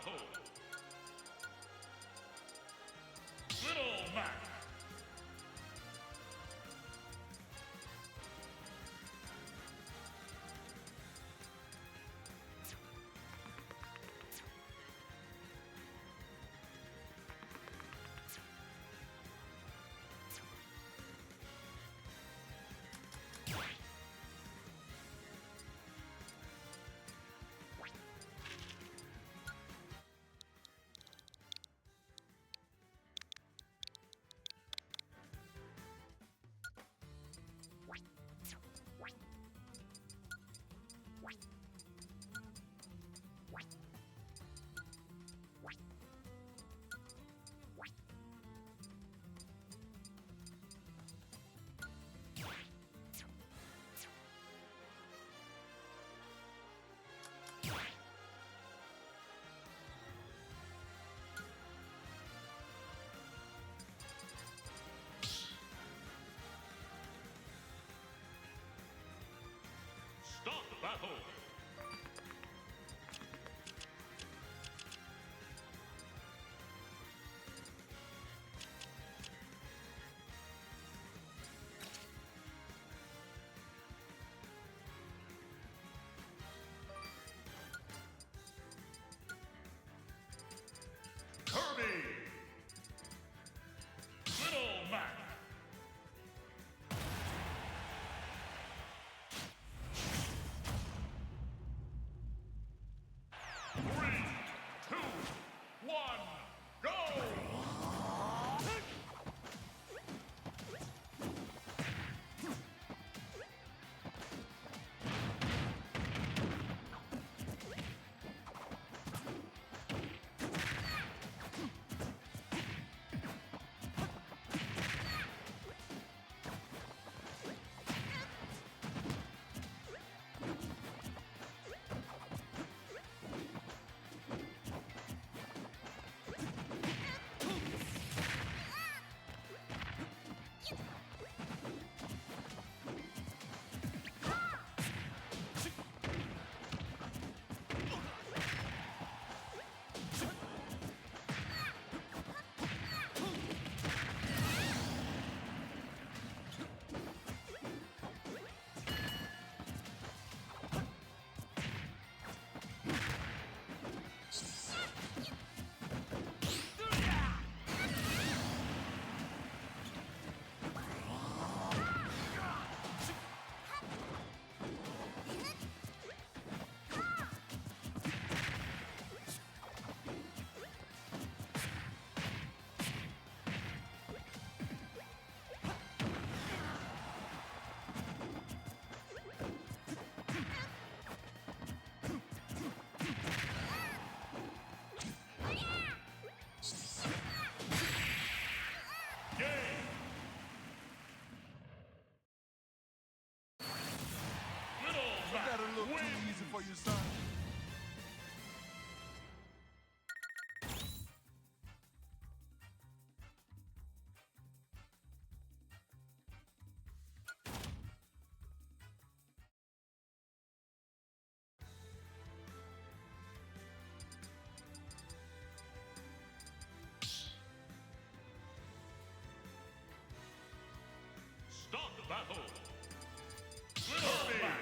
battle. Little Mac. Start the battle. Kirby. Little Mac. That'll look too easy for you, son. Start the battle. Little Mac.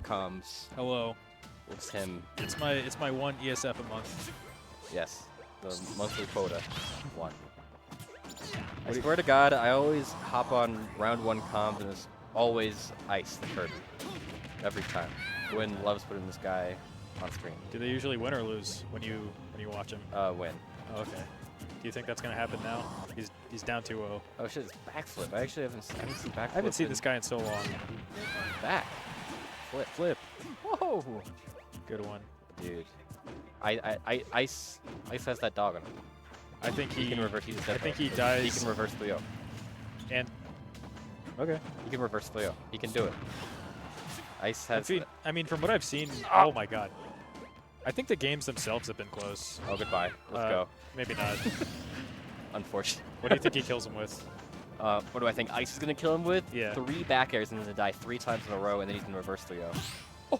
comms. Hello. It's him. It's my one ESF a month. Yes, the monthly quota. One. I swear to God, I always hop on round 1 comms and it's always ice the Kirby. Every time. Gwyn loves putting this guy on screen. Do they usually win or lose when you watch him? Win. Oh, okay. Do you think that's gonna happen now? He's down 2-0. Oh shit, it's backflip. I actually haven't seen backflip. I haven't seen this guy in so long. Back. Flip. Flip. Whoa. Good one. Dude. Ice has that dog on him. I think He can reverse. He's a I think dead he dies. He can reverse 3-0. And okay. He can reverse 3-0. He can do it. Ice has. I mean, from what I've seen, oh my god. I think the games themselves have been close. Oh, goodbye. Let's go. Maybe not. Unfortunate. What do you think he kills him with? What do I think Ice is going to kill him with? Yeah. 3 back airs and then die 3 times in a row, and then he's going to reverse 3-0.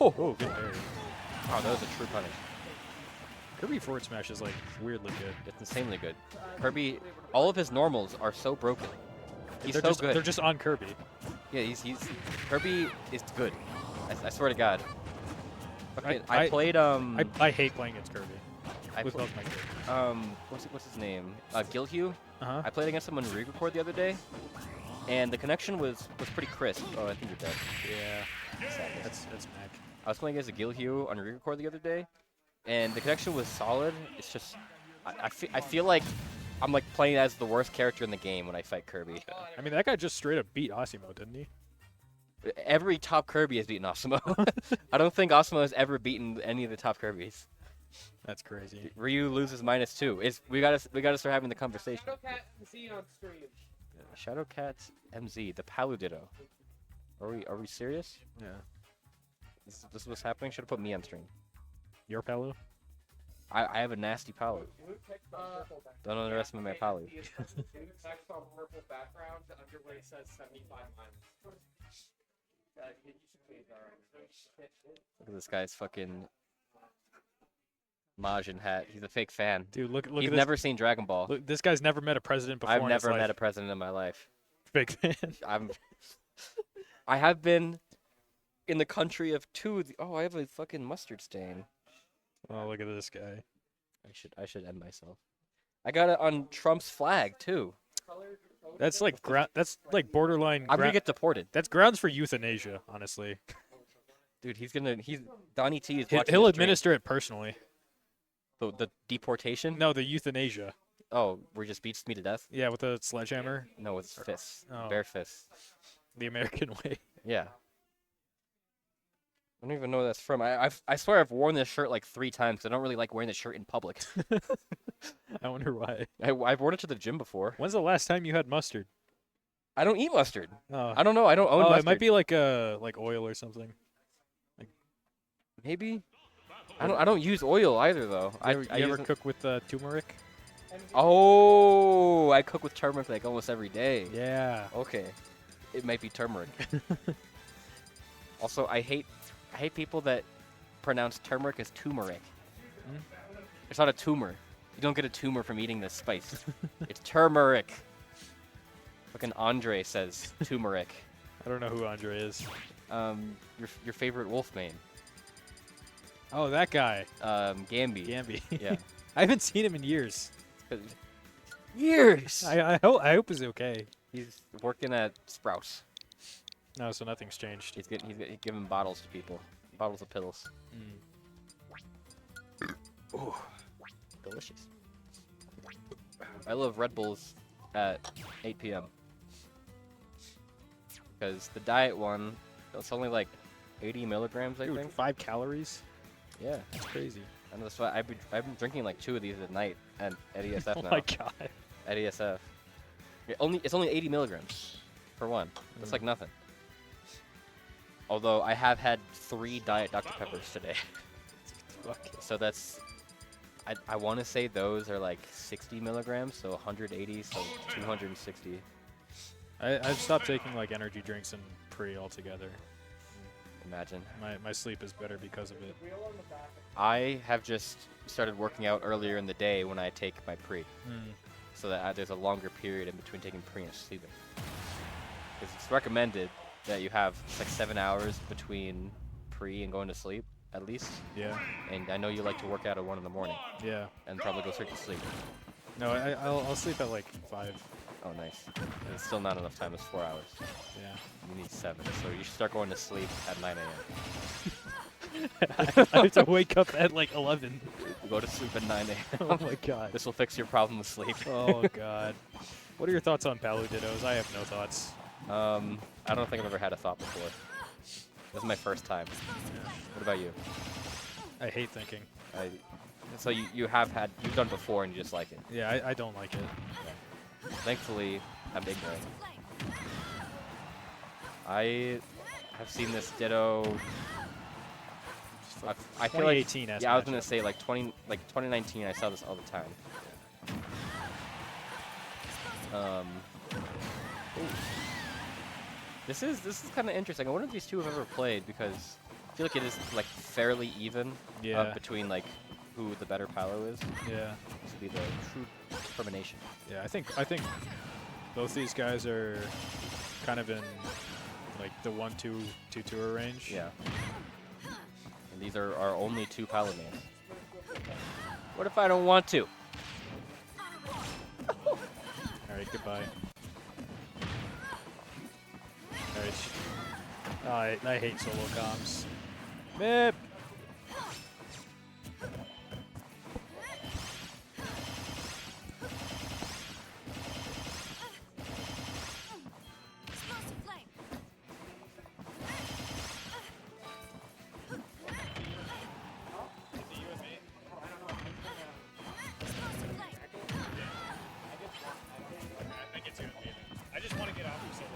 Oh, good parry. Oh, that was a true punish. Kirby forward smash is like weirdly good. It's insanely good. Kirby, all of his normals are so broken. He's so good. They're just on Kirby. Yeah, he's Kirby is good. I swear to God. Okay, I played I hate playing against Kirby. With pl- both my characters. what's his name? Gilhue. Uh-huh. I played against him on re-record the other day, and the connection was pretty crisp. Oh, I think you're dead. Yeah. Sadness. That's Mac. I was playing against a Gilhue on re-record the other day, and the connection was solid. It's just I feel like I'm like playing as the worst character in the game when I fight Kirby. I mean, that guy just straight up beat Asimo, didn't he? Every top Kirby has beaten Asimo. I don't think Asimo has ever beaten any of the top Kirbys. That's crazy. Ryu loses -2. We gotta start having the conversation. Shadowcat MZ on stream. Shadowcat MZ, the Paluditto. Are we serious? Yeah. This is what's happening? Should have put me on stream. Your Palu? I have a nasty Palu. Don't underestimate my Palu. Text on purple background under where it says 75 minus. You should please, alright. Look at this guy's fucking Majin hat. He's a fake fan. Dude, look He's at this. never seen Dragon Ball. Look, this guy's never met a president before. I've in his never life. met a president in my life. Big fan. I have been in the country of 2. Oh, I have a fucking mustard stain. Oh, look at this guy. I should end myself. I got it on Trump's flag too. That's like That's like borderline. I'm gonna get deported. That's grounds for euthanasia, honestly. Dude, Donnie T is watching. He'll this stream. administer it personally. The deportation? No, the euthanasia. Oh, where he just beats me to death? Yeah, with a sledgehammer. No, with fists. Oh. Bare fists. The American way. Yeah. I don't even know where that's from. I swear I've worn this shirt like 3 times. I don't really like wearing this shirt in public. I wonder why. I've worn it to the gym before. When's the last time you had mustard? I don't eat mustard. Oh, I don't know. I don't own mustard. It might be like oil or something. Maybe. I don't use oil either though. You ever cook with turmeric? Oh, I cook with turmeric like almost every day. Yeah. Okay. It might be turmeric. Also, I hate people that pronounce turmeric as turmeric. It's not a tumor. You don't get a tumor from eating this spice. It's turmeric. Fucking Andre says turmeric. I don't know who Andre is. Your favorite Wolfmane. Oh, that guy. Gamby. Gamby. Yeah. I haven't seen him in years. Years. I hope he's okay. He's working at Sprouts. No, so nothing's changed. He's giving bottles to people. Bottles of pills. Ooh, delicious. I love Red Bulls at 8 p.m. Because the diet one, it's only like 80 milligrams, I Dude, think. 5 calories? Yeah. That's crazy. And that's why I've been drinking like 2 of these at night at ESF Oh now. my god. At ESF. It's only 80 milligrams for one. That's like nothing. Although I have had 3 Diet Dr. Peppers today. So that's, I want to say those are like 60 milligrams, so 180, so 260. I've stopped taking like energy drinks and pre altogether. Imagine. My sleep is better because of it. I have just started working out earlier in the day when I take my pre. So that there's a longer period in between taking pre and sleeping. Because it's recommended that you have like 7 hours between pre and going to sleep at least. Yeah. And I know you like to work out at 1 in the morning Yeah. and probably go straight to sleep. No, I'll sleep at like 5. Oh, nice. And it's still not enough time. It's 4 hours. Yeah. You need 7. So you should start going to sleep at 9 a.m. I have to wake up at like 11. Go to sleep at 9 a.m. Oh my god. This will fix your problem with sleep. Oh god. What are your thoughts on Palu Dittos? I have no thoughts. I don't think I've ever had a thought before. This is my first time. What about you? I hate thinking. So you've done before and you just like it. Yeah, I don't like it. Thankfully, I'm ignorant. I have seen this Ditto. I feel like 2018 yeah, I was gonna say like 2019. I saw this all the time. Ooh. This is kind of interesting. I wonder if these two have ever played because I feel like it is like fairly even between like who the better Palu is. Yeah. This would be the true determination. Yeah, I think both these guys are kind of in like the 1-2 tour range. Yeah. And these are our only 2 Palu names. What if I don't want to? All right, goodbye. All right. I hate solo comms. Mip. I just want to get off of solo.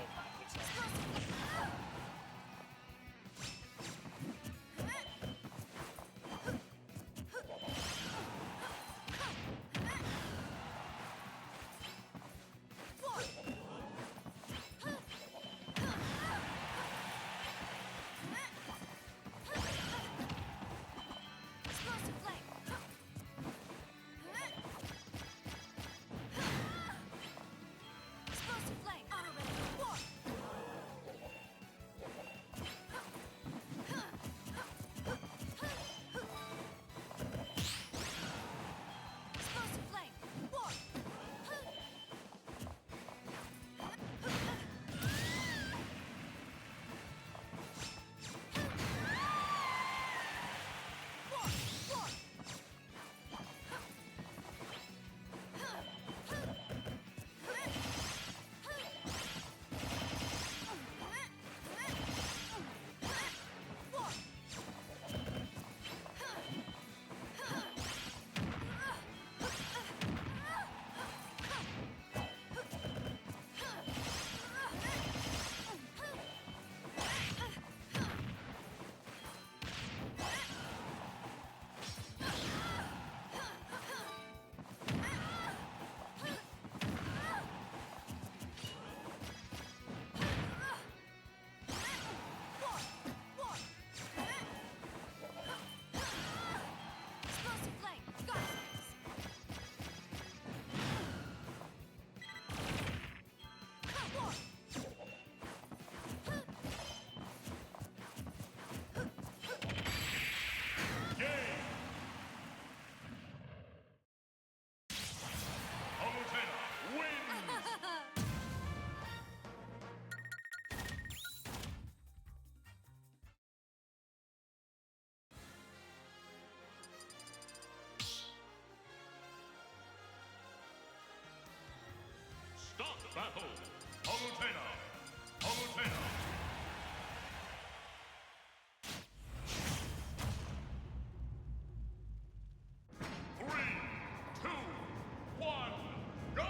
Start battle. Palutena. Palutena. Three, two, one, go!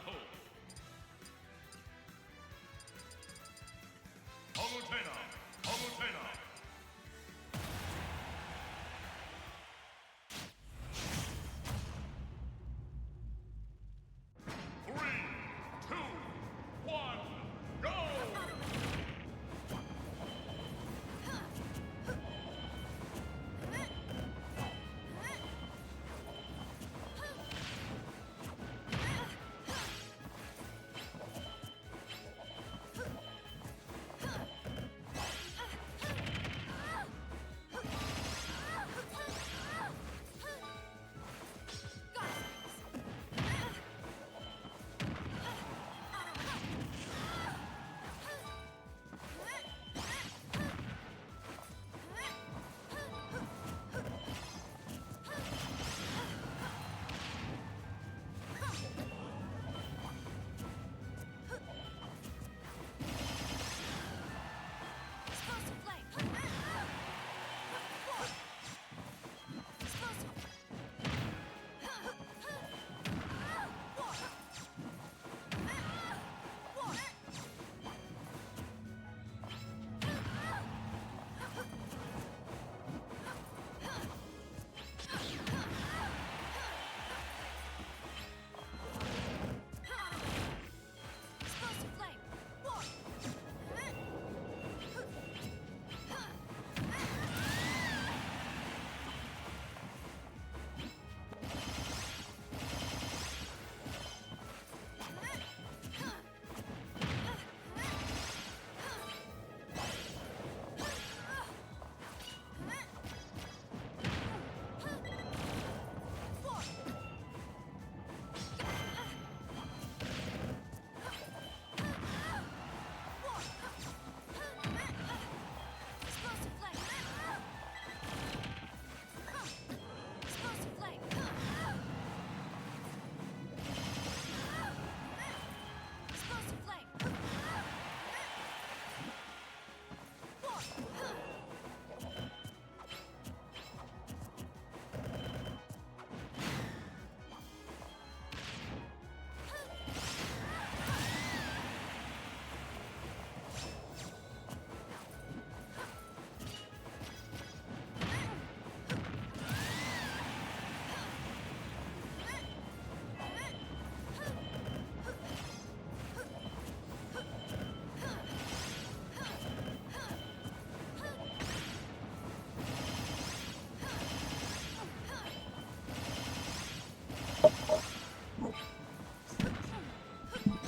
battle. Palutena. Palutena. 3, 2, 1, go!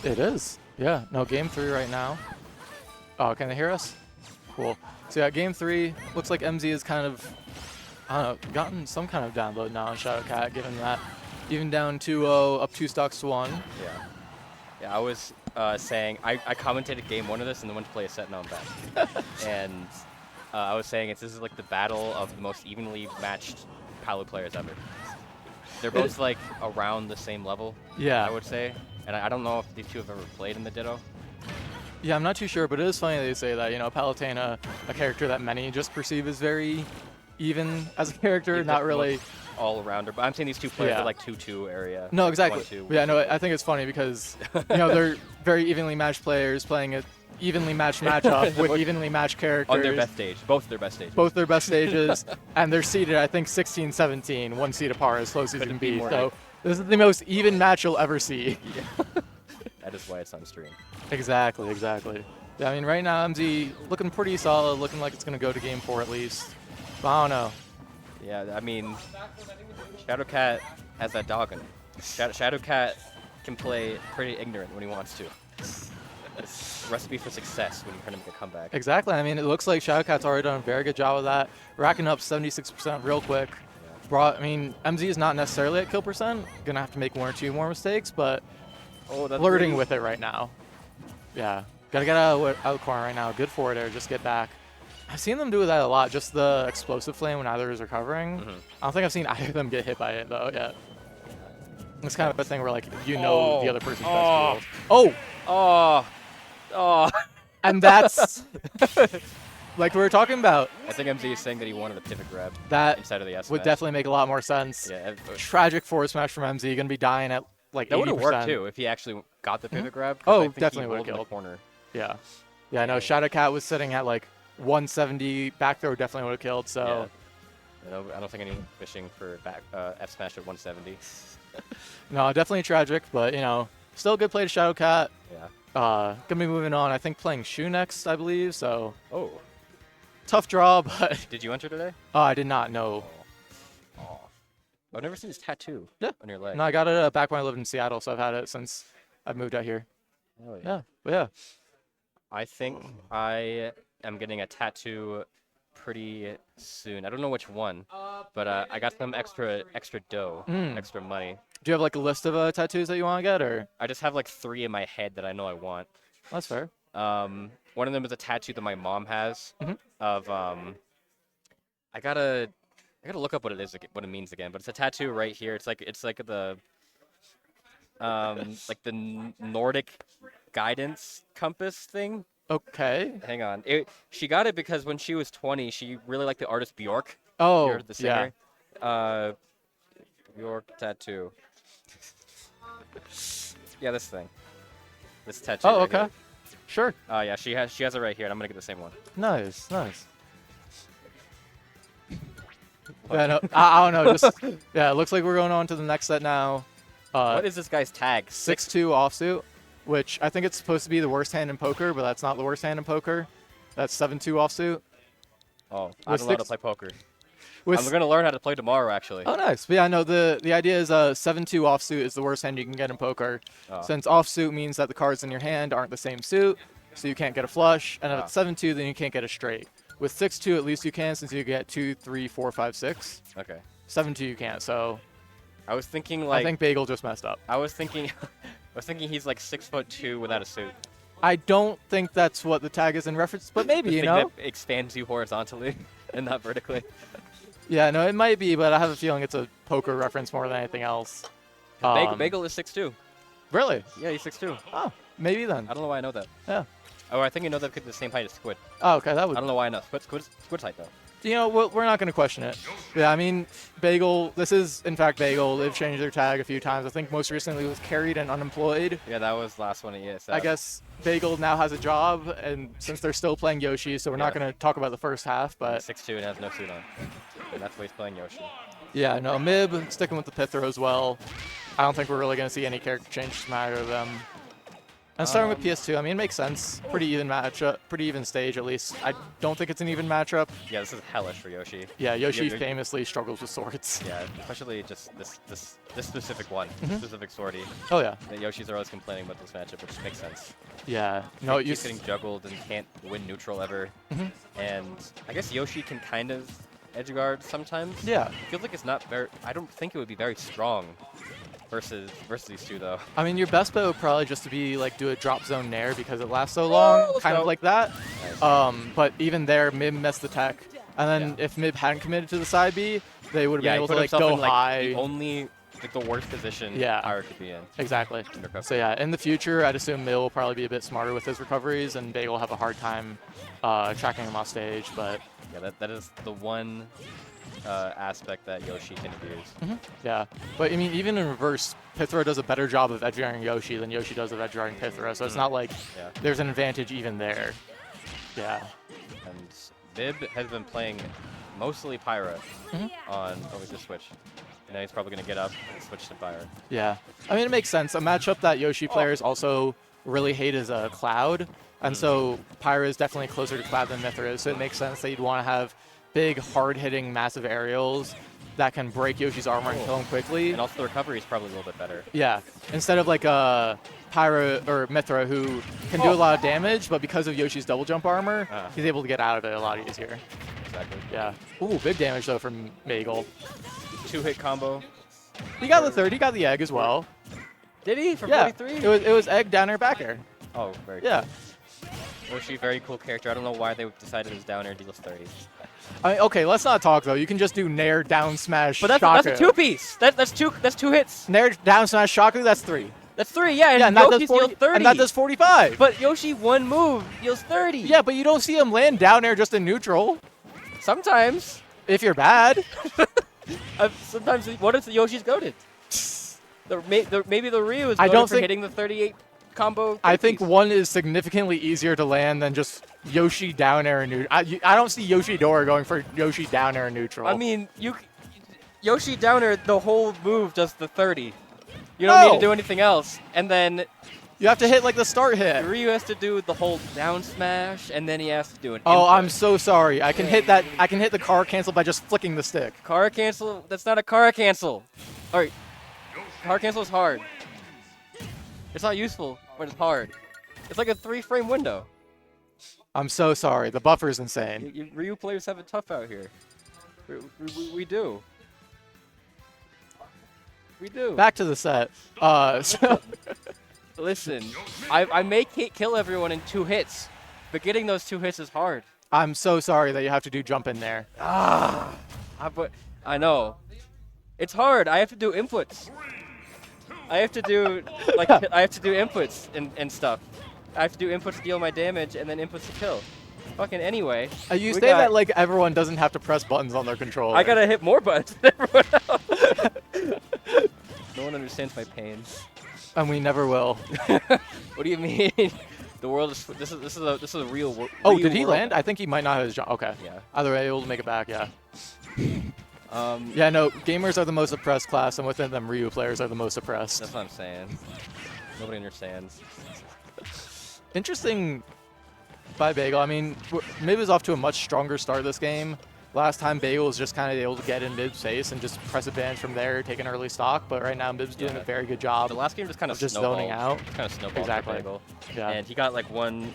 It is. Yeah. No, game 3 right now. Oh, can they hear us? Cool. So yeah, game 3 looks like MZ has kind of, I don't know, gotten some kind of download now on Shadowcat, given that even down 2-0, up 2 stocks to 1. Yeah. Yeah, I was saying, I commentated game 1 of this and then went to play a set, now I'm back. And I was saying this is like the battle of the most evenly matched Palu players ever. They're both like around the same level, Yeah. I would say. And I don't know if these two have ever played in the Ditto. Yeah, I'm not too sure, but it is funny they say that, you know, Palutena, a character that many just perceive as very even as a character, He's not the really. most all-arounder. But I'm saying these two players Yeah. are like 2-2 area. No, exactly. 1-2, Yeah, no, 1-2. I think it's funny because, you know, they're very evenly matched players playing a evenly matched matchup with evenly matched characters. On their best stage. Both their best stages. Both their best stages, and they're seeded, I think, 16-17, 1 seed apart, as close as you can Couldn't be be. more So right. this is the most even match you'll ever see. Yeah. That is why it's on stream. Exactly, exactly. Yeah, I mean, right now, MZ looking pretty solid, looking like it's going to go to game 4 at least. But I don't know. Yeah, I mean, Shadowcat has that dog in him. Shadowcat can play pretty ignorant when he wants to. It's a recipe for success when you're trying to make a comeback. Exactly. I mean, it looks like Shadowcat's already done a very good job of that, racking up 76% real quick. I mean, MZ is not necessarily at kill percent. Gonna have to make 1 or 2 more mistakes, but flirting with it right now. Yeah, gotta get out of the corner right now. Good forward air, just get back. I've seen them do that a lot, just the explosive flame when either is recovering. I don't think I've seen either of them get hit by it though yet. It's kind of a thing where like you know the other person's best skills. Oh! And that's like we were talking about. I think MZ is saying that he wanted a pivot grab That inside of the S would match. definitely make a lot more sense. Yeah, Tragic forward smash from MZ, gonna be dying at like 80%. that would have worked too if he actually got the pivot grab. 'Cause Oh, I think he definitely rolled would've in the killed. corner. Yeah. Yeah, I know Shadow Cat was sitting at like 170. Back throw definitely would have killed. So Yeah. I don't think anyone's fishing for back F smash at 170. no, definitely tragic, but still a good play to Shadow Cat. Yeah. Gonna be moving on. I think playing Shu next, I believe. So Oh. tough draw, but Did you enter today? I did not know. Oh. I've never seen this tattoo Yeah. on your leg. No, I got it back when I lived in Seattle, so I've had it since I've moved out here. Oh, yeah. Yeah, but yeah. I think I am getting a tattoo pretty soon. I don't know which one, but I got some extra dough, extra money. Do you have like a list of tattoos that you want to get, or? I just have like 3 in my head that I know I want. That's fair. One of them is a tattoo that my mom has of I gotta look up what it is, what it means again. But it's a tattoo right here. It's like the Nordic guidance compass thing. Okay. Hang on. She got it because when she was 20, she really liked the artist Bjork. Oh, You're the singer. Bjork tattoo. Yeah, this thing. This tattoo. Oh, right okay. here. Sure. Yeah, she has it right here, and I'm gonna get the same one. Nice, nice. Yeah, no, I don't know. Just yeah, it looks like we're going on to the next set now. What is this guy's tag? 6-2 offsuit, which I think it's supposed to be the worst hand in poker, but that's not the worst hand in poker. That's 7-2 offsuit. Oh, I With don't know how to 6 play poker. With I'm gonna learn how to play tomorrow, actually. Oh, nice. But yeah, no, the idea is 7-2 offsuit is the worst hand you can get in poker. Oh. Since offsuit means that the cards in your hand aren't the same suit, so you can't get a flush. And if it's 7-2, then you can't get a straight. With 6-2, at least you can, since you get 2, 3, 4, 5, 6. Okay. 7-2 you can't, so I was thinking like I think Bagel just messed up. I was thinking he's like 6'2" without a suit. I don't think that's what the tag is in reference, but maybe, The you thing know? that expands you horizontally and not vertically. Yeah, no, it might be, but I have a feeling it's a poker reference more than anything else. Bagel is 6'2". Really? Yeah, he's 6'2". Oh, maybe then. I don't know why I know that. Yeah. Oh, I think I know that because the same height as Squid. Oh, okay, that would. I don't know why I know. Squid's height, though. You know, we're not going to question it. Yeah, I mean, Bagel, this is, in fact, Bagel. They've changed their tag a few times. I think most recently it was carried and unemployed. Yeah, that was the last one. Yes. I guess Bagel now has a job, and since they're still playing Yoshi, so we're not going to talk about the first half, but 6'2" and has no suit on. And that's why he's playing Yoshi. yeah, no, Mib sticking with the Pithro as well. I don't think we're really going to see any character changes from either of them. And starting with PS2, I mean, it makes sense. Pretty even matchup, pretty even stage at least. I don't think it's an even matchup. Yeah, this is hellish for Yoshi. Yeah, Yoshi You're- famously struggles with swords. Yeah, especially just this specific one, specific sortie. Oh yeah, The Yoshis are always complaining about this matchup, which makes sense. yeah. No, He you. keeps getting juggled and can't win neutral ever. And I guess Yoshi can kind of edge guard sometimes. Yeah. Feels like it's not very. I don't think it would be very strong versus these two though. I mean, your best bet would probably just to be like do a drop zone nair because it lasts so long, let's kind go. of like that. Nice. But even there, Mib messed the tech, and then if Mib hadn't committed to the side B, they would have Yeah, been he able put to like himself go in like high. the only like the worst position Yeah. Pyre could be in. Exactly. Undercover. So yeah, in the future, I'd assume Mill will probably be a bit smarter with his recoveries, and Bagel will have a hard time tracking him off stage. But Yeah, that is the one aspect that Yoshi can abuse. yeah, but I mean, even in reverse, Pithro does a better job of edge guarding Yoshi than Yoshi does of edge guarding Pithro. So it's not like Yeah. there's an advantage even there. Yeah. And Bib has been playing mostly Pyra on. Oh, we just switched. And now he's probably going to get up and switch to Pyra. Yeah, I mean, it makes sense. A matchup that Yoshi players also really hate is a Cloud, and so Pyra is definitely closer to Cloud than Mythra is, so it makes sense that you'd want to have big, hard-hitting, massive aerials that can break Yoshi's armor and kill him quickly. And also the recovery is probably a little bit better. Yeah, instead of like a Pyra or Mythra who can do a lot of damage, but because of Yoshi's double jump armor, he's able to get out of it a lot easier. Exactly. Yeah. Ooh, big damage though from Bagel. 2-hit combo. He got the third, he got the egg as well. Did he? For Yeah, 43? it was egg down air back air. Oh, very Yeah. cool. Yoshi, very cool character. I don't know why they decided his down air deals 30. I mean, okay, let's not talk though. You can just do Nair down smash. But that's a Shaku. two-piece. That's two hits. Nair down smash Shaku. That's 3. That's 3, yeah, and Yeah, and that does Yoshi's 40. deals 30. And that does 45. But Yoshi, one move, deals 30. yeah, but you don't see him land down air just in neutral. Sometimes. If you're bad. Sometimes, what if the Yoshi's goated? Maybe the Ryu is I goated don't for think- hitting the 38 combo. I think piece. one is significantly easier to land than just Yoshi down air and neutral. I don't see Yoshi Dora going for Yoshi down air and neutral. I mean, Yoshi downer, the whole move does the 30. You don't need to do anything else. And then you have to hit like the start hit. Ryu has to do the whole down smash, and then he has to do an Oh, input. I'm so sorry. I can hit that. I can hit the car cancel by just flicking the stick. Car cancel? That's not a car cancel. All right, car cancel is hard. It's not useful, but it's hard. It's like a 3-frame window. I'm so sorry. The buffer's insane. Ryu players have it tough out here. We do. We do. Back to the set. So Listen, I may kill everyone in 2 hits, but getting those 2 hits is hard. I'm so sorry that you have to do jump in there. I know. It's hard. I have to do inputs. I have to do inputs and stuff. I have to do inputs to deal my damage and then inputs to kill. Fucking anyway. You say that like everyone doesn't have to press buttons on their controller. I gotta hit more buttons than everyone else. No one understands my pain. And we never will. What do you mean? The world is this is a real world. Oh, did he land? I think he might not have his jump. Okay. Yeah. Either way, able to make it back. Yeah. Um, Yeah. No. Gamers are the most oppressed class, and within them, Ryu players are the most oppressed. That's what I'm saying. Nobody understands. Interesting by Bagel. I mean, Mib is off to a much stronger start this game. Last time Bagel was just kind of able to get in Mib's face and just press advantage from there, take an early stock. But right now, Mib's doing a very good job. The last game just kind of just zoning out. Kind of snowballed Exactly. for Bagel. Yeah. And he got like one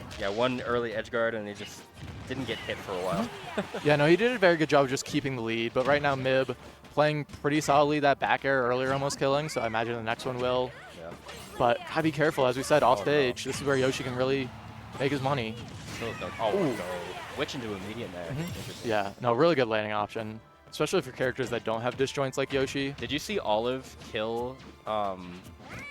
early edge guard, and he just didn't get hit for a while. Yeah, no, he did a very good job of just keeping the lead. But right now, Mib playing pretty solidly. That back air earlier almost killing, so I imagine the next one will. Yeah. But gotta be careful, as we said, off Oh, stage. This is where Yoshi can really make his money. Oh, no. Switch into immediate there. Interesting. Yeah, no, really good landing option, especially for characters that don't have disjoints like Yoshi. Did you see Olive kill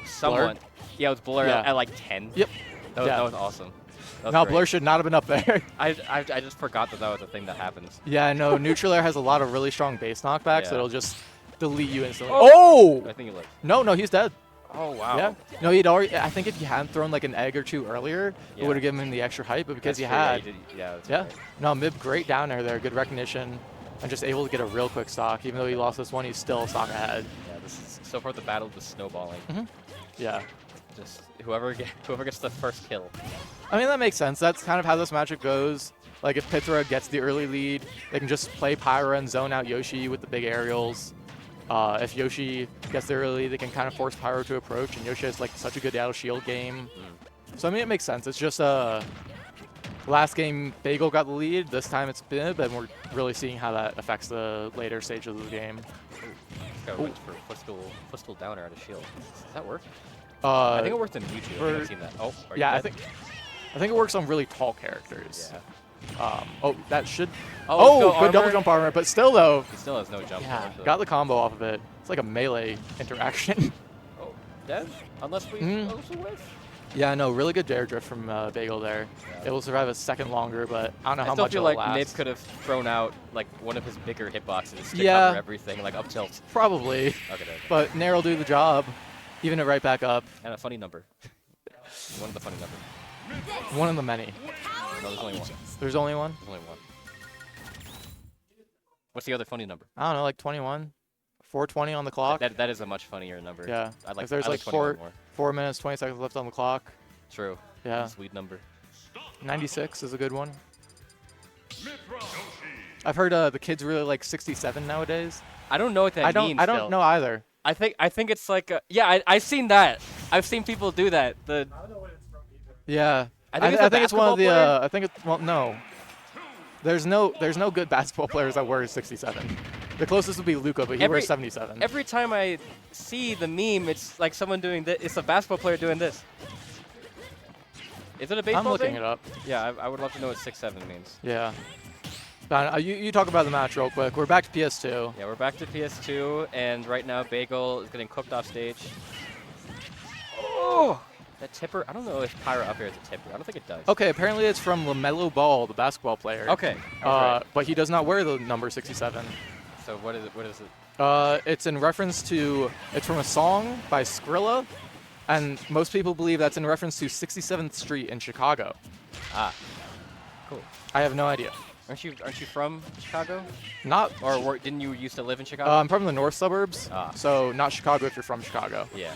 someone? Yeah, it was Blur Yeah. at like 10. Yep. That was awesome. That was No, great. Blur should not have been up there. I just forgot that was a thing that happens. Yeah, no, neutral air has a lot of really strong base knockbacks, so Yeah. it'll just delete you instantly. Oh! Oh! I think he lived. No, he's dead. Oh, wow. Yeah. No, he'd already. I think if you hadn't thrown like an egg or two earlier, Yeah. it would have given him the extra hype. But because That's you true, had, yeah, that's yeah. right. No, Mib great down there, good recognition, and just able to get a real quick stock. Even though he lost this one, he's still a stock ahead. Yeah, this is so far the battle is snowballing. Yeah. Just whoever gets the first kill. I mean, that makes sense. That's kind of how this matchup goes. Like, if Pithra gets the early lead, they can just play Pyra and zone out Yoshi with the big aerials. If Yoshi gets the early lead, they can kind of force Pyro to approach, and Yoshi has, like, such a good Battle Shield game. So, I mean, it makes sense. It's just, last game, Bagel got the lead. This time it's Bib, and we're really seeing how that affects the later stages of the game. Got went for footstool downer out of shield. Does that work? I I think it worked in Mewtwo. I've seen that. Oh, are you Yeah, dead? I think it works on really tall characters. Yeah. Oh, that should. Oh, Oh, let's go, good double armor. jump armor, but still though. He still has no jump. Yeah, actually. got the combo off of it. It's like a melee interaction. Oh, dead? Unless we also wish. Yeah, no, really good dare drift from Bagel there. Yeah. It will survive a second longer, but I don't know I how still much feel it'll like Nib last. could have thrown out like one of his bigger hitboxes to Yeah. cover everything, like up tilt. Probably, Okay. but Nair will do the job, even it right back up. And a funny number. One of the funny numbers. One of the many. No, there's only one. There's only one. There's only one. What's the other funny number? I don't know, like 21, 4:20 on the clock. That is a much funnier number. Yeah, I like. if there's I like 21 more. 4 minutes 20 seconds left on the clock. True. Yeah, Sweet number. 96 is a good one. Mithra. I've heard the kids really like 67 nowadays. I don't know what that means. I don't still. know either. I think it's like yeah. I've seen that. I've seen people do that. The Yeah, I think it's a it's one of the. basketball player. I think it's well, no. There's no good basketball players that wear 67. The closest would be Luka, but he wears 77. Every time I see the meme, it's like someone doing this. It's a basketball player doing this. Is it a baseball I'm looking thing? it up. Yeah, I would love to know what 6'7" means. Yeah. You talk about the match real quick. We're back to PS2. Yeah, we're back to PS2, and right now Bagel is getting cooked off stage. Oh! That tipper, I don't know if Pyra up here is a tipper. I don't think it does. Okay, apparently it's from LaMelo Ball, the basketball player. Okay. Right. But he does not wear the number 67. So what is it? It's in reference to, it's from a song by Skrilla. and most people believe that's in reference to 67th Street in Chicago. Ah, cool. I have no idea. Aren't you from Chicago? Not. Didn't you used to live in Chicago? I'm from the north suburbs, Ah. so not Chicago if you're from Chicago. Yeah.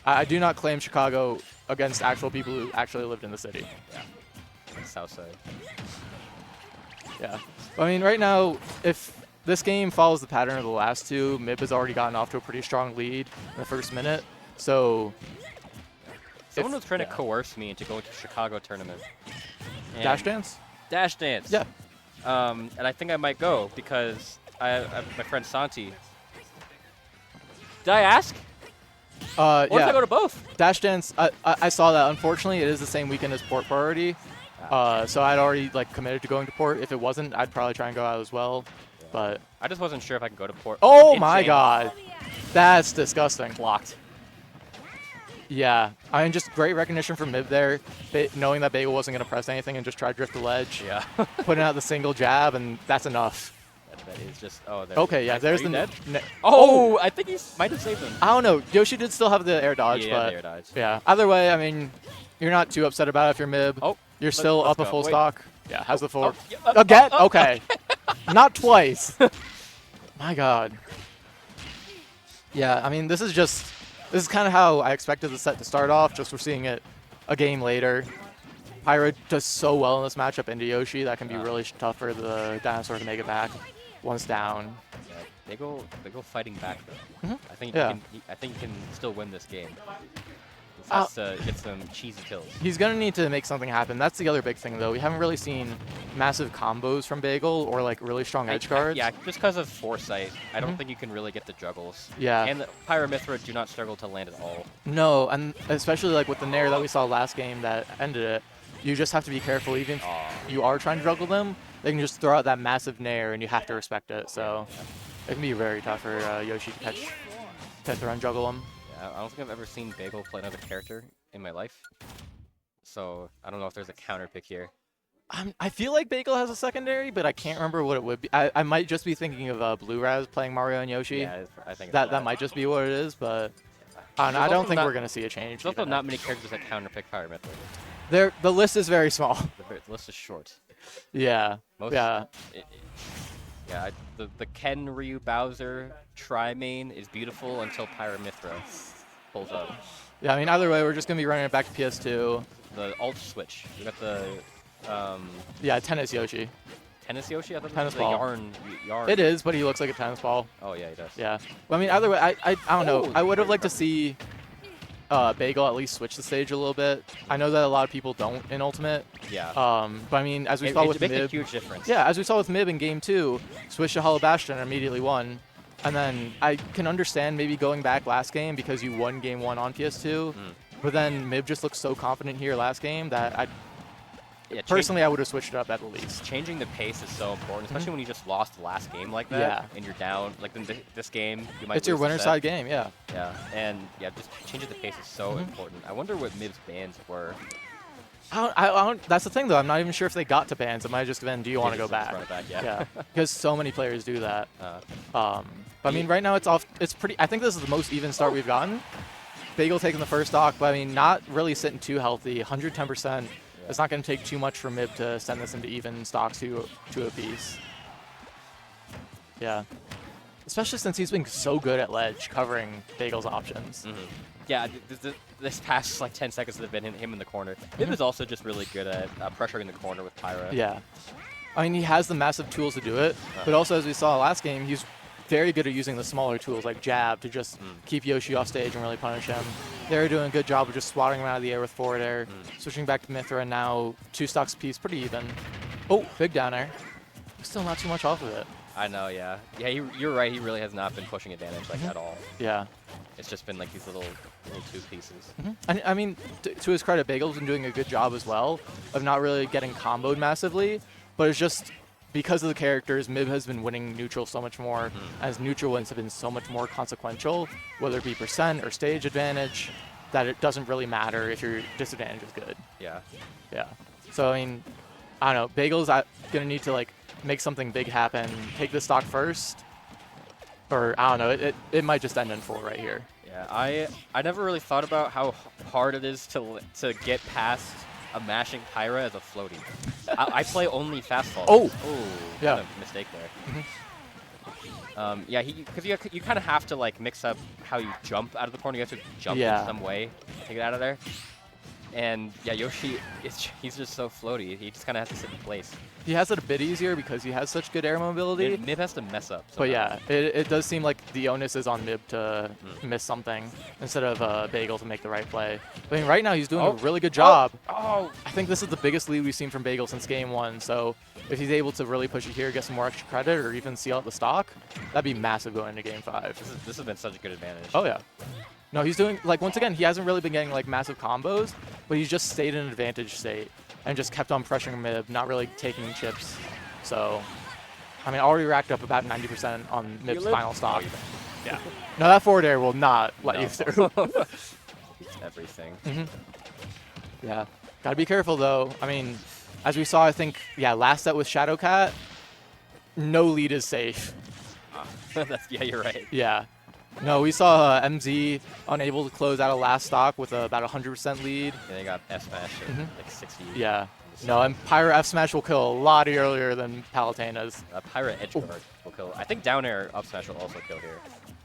I do not claim Chicago against actual people who actually lived in the city. Yeah. South side. Yeah. I mean, right now, if this game follows the pattern of the last two, MIB has already gotten off to a pretty strong lead in the first minute. So. Someone was trying to coerce me into going to Chicago tournament. Dash Dance? Dash Dance. Yeah. And I think I might go because my friend Santi. Did I ask? Or yeah. did I go to both? Dash Dance, I saw that. Unfortunately, it is the same weekend as Port Priority. So I'd already committed to going to Port. If it wasn't, I'd probably try and go out as well. Yeah. But I just wasn't sure if I could go to Port. Oh my God, that's disgusting. Blocked. Yeah, I mean, just great recognition from MIB there, knowing that Bagel wasn't going to press anything and just try to drift the ledge. Yeah. Putting out the single jab, and that's enough. That is just, oh, okay, yeah, there's the dead? Oh, I think he might have saved him. I don't know. Yoshi did still have the air dodge, yeah, but the air dodge. Yeah. Either way, I mean, you're not too upset about it if you're MIB. Oh, you're still up a full Wait. stock. Yeah, has the full. Yeah, Again? Okay. Not twice. My God. Yeah, I mean, this is kind of how I expected the set to start off. Just we're seeing it a game later. Pyra does so well in this matchup into Yoshi that can be really tough for the dinosaur to make it back once down. Yeah, they go fighting back though. Mm-hmm. I think Yeah. I think he can still win this game. He has to get some cheesy kills. He's going to need to make something happen. That's the other big thing, though. We haven't really seen massive combos from Bagel or really strong edge guards. Yeah, just because of foresight, I don't think you can really get the juggles. Yeah. And the Pyramithra do not struggle to land at all. No, and especially with the Nair that we saw last game that ended it, you just have to be careful. Even if you are trying to juggle them, they can just throw out that massive Nair, and you have to respect it. So it can be very tough for Yoshi to catch or unjuggle them. I don't think I've ever seen Bagel play another character in my life. So I don't know if there's a counter pick here. I feel like Bagel has a secondary, but I can't remember what it would be. I might just be thinking of Blue Raz playing Mario and Yoshi. Yeah, I think that might just be what it is, but I don't think we're going to see a change. There's also not many characters that counter pick Pyramithra. The list is very small. The list is short. Yeah. Yeah, the Ken, Ryu, Bowser tri-main is beautiful until Pyramithra pulls up. Yeah, I mean, either way, we're just going to be running it back to PS2. The alt switch. We got the... yeah, Tennis Yoshi. Tennis Yoshi? I thought tennis it was ball. Yarn. It is, but he looks like a tennis ball. Oh, yeah, he does. Yeah. Well, I mean, either way, I don't know. I would have liked to see Bagel at least switch the stage a little bit. I know that a lot of people don't in Ultimate. Yeah. But I mean, as we saw with MIB, MIB, a huge difference. Yeah, as we saw with MIB in Game 2, switched to Hollow Bastion and immediately won. And then I can understand maybe going back last game because you won Game 1 on PS2. But then MIB just looked so confident here last game that personally I would have switched it up at the least. Changing the pace is so important, especially when you just lost the last game like that. And you're down. Like in this game, you might It's your lose winner the set. side game, yeah. Yeah, and just changing the pace is so important. I wonder what MIB's bans were. I don't, that's the thing, though. I'm not even sure if they got to bans. It might have just been, do you want to go back? Run it back, yeah. Because so many players do that. But I mean, right now it's pretty. I think this is the most even start we've gotten. Bagel taking the first stock, but I mean, not really sitting too healthy. 110%. It's not going to take too much for MIB to send this into even stocks to a piece. Yeah. Especially since he's been so good at ledge, covering Bagel's options. Yeah, this past 10 seconds have been him in the corner. MIB is also just really good at pressuring the corner with Pyra. Yeah. I mean, he has the massive tools to do it, but also, as we saw last game, he's very good at using the smaller tools like jab to just keep Yoshi off stage and really punish him. They're doing a good job of just swatting him out of the air with forward air. Switching back to Mithra, and now 2 stocks apiece, pretty even. Oh, big down air. Still not too much off of it. I know, yeah. Yeah, you're right. He really has not been pushing advantage at all. Yeah. It's just been these little 2 pieces. And I mean, to his credit, Bagel's been doing a good job as well of not really getting comboed massively, but it's just because of the characters, MIB has been winning neutral so much more, as neutral wins have been so much more consequential, whether it be percent or stage advantage, that it doesn't really matter if your disadvantage is good. Yeah. Yeah. So, I mean, I don't know. Bagel's going to need to, make something big happen, take the stock first, or, I don't know, it might just end in 4 right here. Yeah. Yeah, I never really thought about how hard it is to get past a mashing Pyra as a floaty. I play only fast fall. Oh! Yeah. Yeah. Mistake there. Yeah, because you kind of have to like mix up how you jump out of the corner. You have to jump in some way to get out of there. And yeah, Yoshi, he's just so floaty. He just kind of has to sit in place. He has it a bit easier because he has such good air mobility. Mib has to mess up. But yeah, it does seem like the onus is on Mib to miss something instead of Bagel to make the right play. I mean, right now he's doing a really good job. Oh! I think this is the biggest lead we've seen from Bagel since game 1. So if he's able to really push it here, get some more extra credit, or even seal out the stock, that'd be massive going into game 5. This has been such a good advantage. Oh yeah. No, he's doing, like, once again, he hasn't really been getting, like, massive combos, but he's just stayed in an advantage state and just kept on pressuring Mib, not really taking chips. So, I mean, already racked up about 90% on Mib's final stock. Yeah. No, that forward air will not let you through. Everything. Yeah. Gotta be careful, though. I mean, as we saw, I think, yeah, last set with Shadowcat, no lead is safe. Yeah, you're right. Yeah. No, we saw MZ unable to close out a last stock with about 100% lead. Yeah, they got F smash at like 60. Yeah. No, and Pyra F smash will kill a lot earlier than Palutena's. Pyra edge guard will kill. I think down air up smash will also kill here.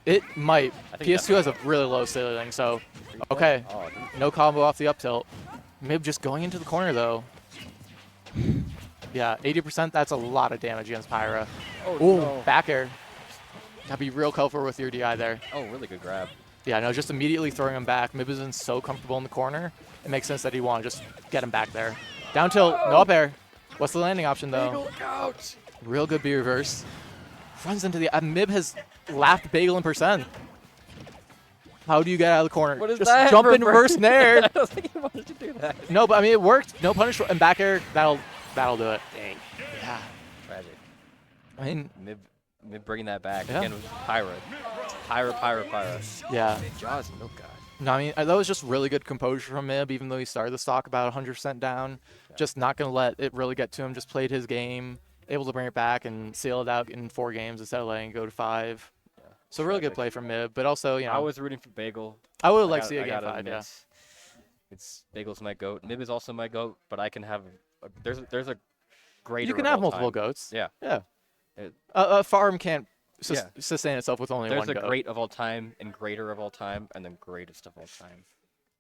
It might. PS2 has a really low ceiling, so okay. No combo off the up tilt. Mib just going into the corner though. Yeah, 80%. That's a lot of damage against Pyra. Oh, no. Back air. Gotta be real careful with your DI there. Oh, really good grab. Yeah, no, just immediately throwing him back. Mib isn't so comfortable in the corner. It makes sense that he want to just get him back there. Down tilt, no up air. What's the landing option though? Bagel, look out! Real good B reverse. Runs into the Mib has laughed Bagel in percent. How do you get out of the corner? What is just that? Jump in reverse nair. I don't think he wanted to do that. No, but I mean it worked. No punish and back air. That'll do it. Dang. Yeah. Tragic. I mean, Mib bringing that back Yeah. again with Pyra. Pyra. yeah. Jaws Milk God. No, I mean, that was just really good composure from Mib, even though he started the stock about 100% down. Yeah. Just not going to let it really get to him. Just played his game, able to bring it back and seal it out in 4 games instead of letting it go to 5. Yeah. So really good play from Mib, but also, you know. I was rooting for Bagel. I would like to see a game 5, admit, yeah. It's Bagel's my goat. Mib is also my goat, but I can have there's a greater. You can of have all multiple time. goats. Yeah. Yeah. It- A farm can't Yeah. sustain itself with only There's one a goat. great of all time and greater of all time and then greatest of all time.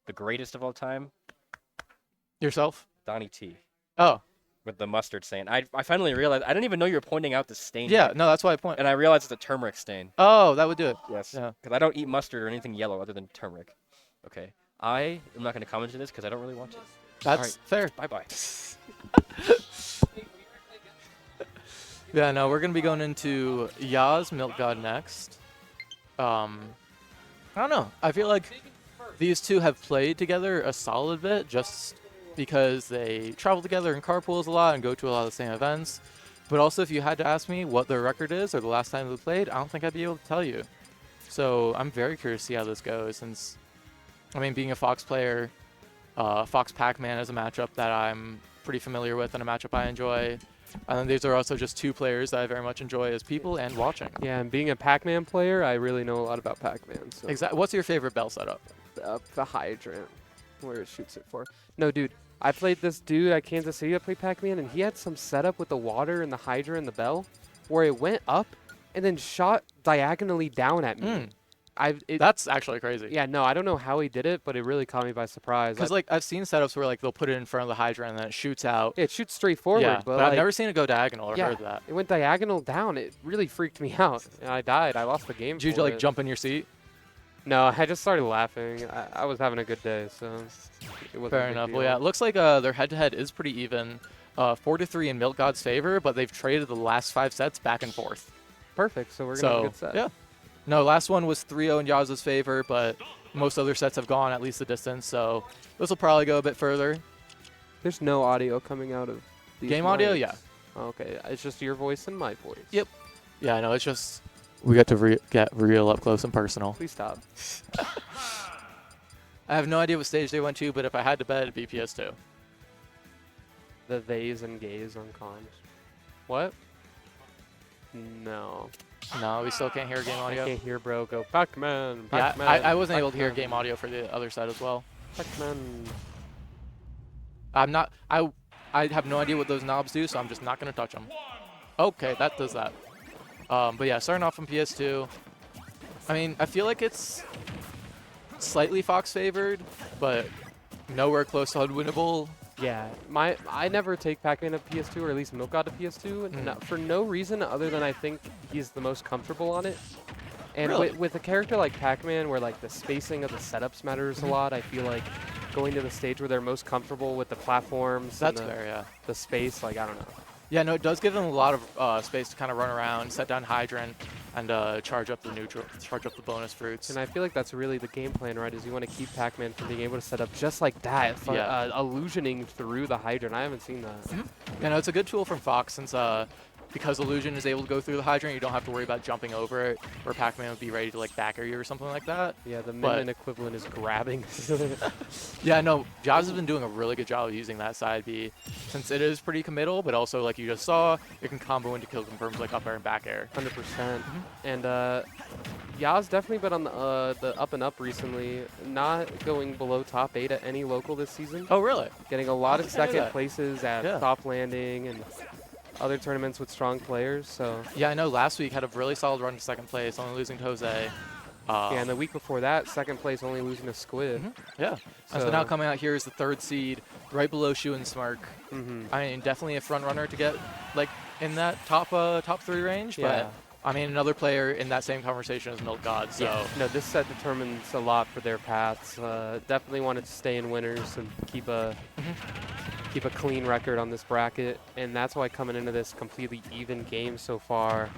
The greatest of all time, Yourself? Donnie T. Oh. With the mustard stain. I finally realized I didn't even know you were pointing out the stain. Yeah, here. no, that's why I point. And I realized it's a turmeric stain. Oh, that would do it. Yes. Yeah. Because I don't eat mustard or anything yellow other than turmeric. Okay. I am not going to comment on this because I don't really want to. That's fair. Bye-bye. Yeah, no, we're going to be going into Yaz Milk God next. I don't know. I feel like these two have played together a solid bit just because they travel together in carpools a lot and go to a lot of the same events. But also, if you had to ask me what their record is or the last time they played, I don't think I'd be able to tell you. So I'm very curious to see how this goes since, I mean, being a Fox player, Fox Pac-Man is a matchup that I'm pretty familiar with and a matchup I enjoy. And then these are also just two players that I very much enjoy as people and watching. Yeah, and being a Pac-Man player, I really know a lot about Pac-Man. So. Exactly. What's your favorite bell setup? The hydrant, where it shoots it for. No, dude, I played this dude at Kansas City that played Pac-Man, and he had some setup with the water and the hydrant and the bell, where it went up and then shot diagonally down at me. That's actually crazy. Yeah, no, I don't know how he did it, but it really caught me by surprise. Because like I've seen setups where like they'll put it in front of the hydrant and then it shoots out. Yeah, it shoots straight forward. Yeah, but I've like, never seen it go diagonal or yeah, heard that. It went diagonal down. It really freaked me out. And I died. I lost the game. Did you for like it. jump in your seat? No, I just started laughing. I was having a good day, so it wasn't a Fair big enough. deal. Well, yeah, it looks like their head-to-head is pretty even. 4-3 in Milk God's favor, but they've traded the last 5 sets back and forth. Perfect. So we're gonna have a good set. Yeah. No, last one was 3-0 in Yaz's favor, but most other sets have gone at least the distance, so this will probably go a bit further. There's no audio coming out of these Game audio, mics. yeah. Okay, it's just your voice and my voice. Yep. Yeah, I know. It's just we get to get real up close and personal. Please stop. I have no idea what stage they went to, but if I had to bet, it'd be PS2. The theys and gays on cons. What? No. No, we still can't hear game I audio. can't hear, bro. Go Pac-Man. Yeah, Pac-Man. I wasn't able to hear Pac-Man, game audio for the other side as well. Pac-Man. I'm not. I have no idea what those knobs do, so I'm just not gonna touch them. Okay, that does that. But yeah, starting off on PS2. I mean, I feel like it's slightly Fox favored, but nowhere close to unwinnable. Yeah, I never take Pac-Man to PS2, or at least Milk God to PS2, for no reason other than I think he's the most comfortable on it. And Really? with a character like Pac-Man, where like the spacing of the setups matters a lot, I feel like going to the stage where they're most comfortable with the platforms, That's and fair, yeah. the space, like I don't know. Yeah, no, it does give them a lot of space to kind of run around, set down Hydrant, and charge up the neutral, charge up the bonus fruits. And I feel like that's really the game plan, right? Is you want to keep Pac-Man from being able to set up just like that, illusioning through the Hydrant. I haven't seen that. Yeah, no, it's a good tool from Fox since because Illusion is able to go through the Hydrant, you don't have to worry about jumping over it, where Pac-Man would be ready to like back air you or something like that. Yeah, the Minion equivalent is grabbing. Yeah, no, Jobs has been doing a really good job of using that side B, since it is pretty committal, but also like you just saw, it can combo into kill confirms like up air and back air. 100%. And Yaz definitely been on the up and up recently, not going below top 8 at any local this season. Oh, really? Getting a lot of I didn't know second that. places at Top Landing and other tournaments with strong players. So Yeah, I know last week had a really solid run to second place, only losing to Jose. yeah, and the week before that, second place, only losing to Squid. Yeah. So now coming out here is the 3rd seed, right below Shu and Smirk. I mean, definitely a front runner to get like in that top 3 range. Yeah. But I mean, another player in that same conversation is Milk God. So Yeah. No, this set determines a lot for their paths. Definitely wanted to stay in winners and keep a clean record on this bracket, and that's why coming into this completely even game so far,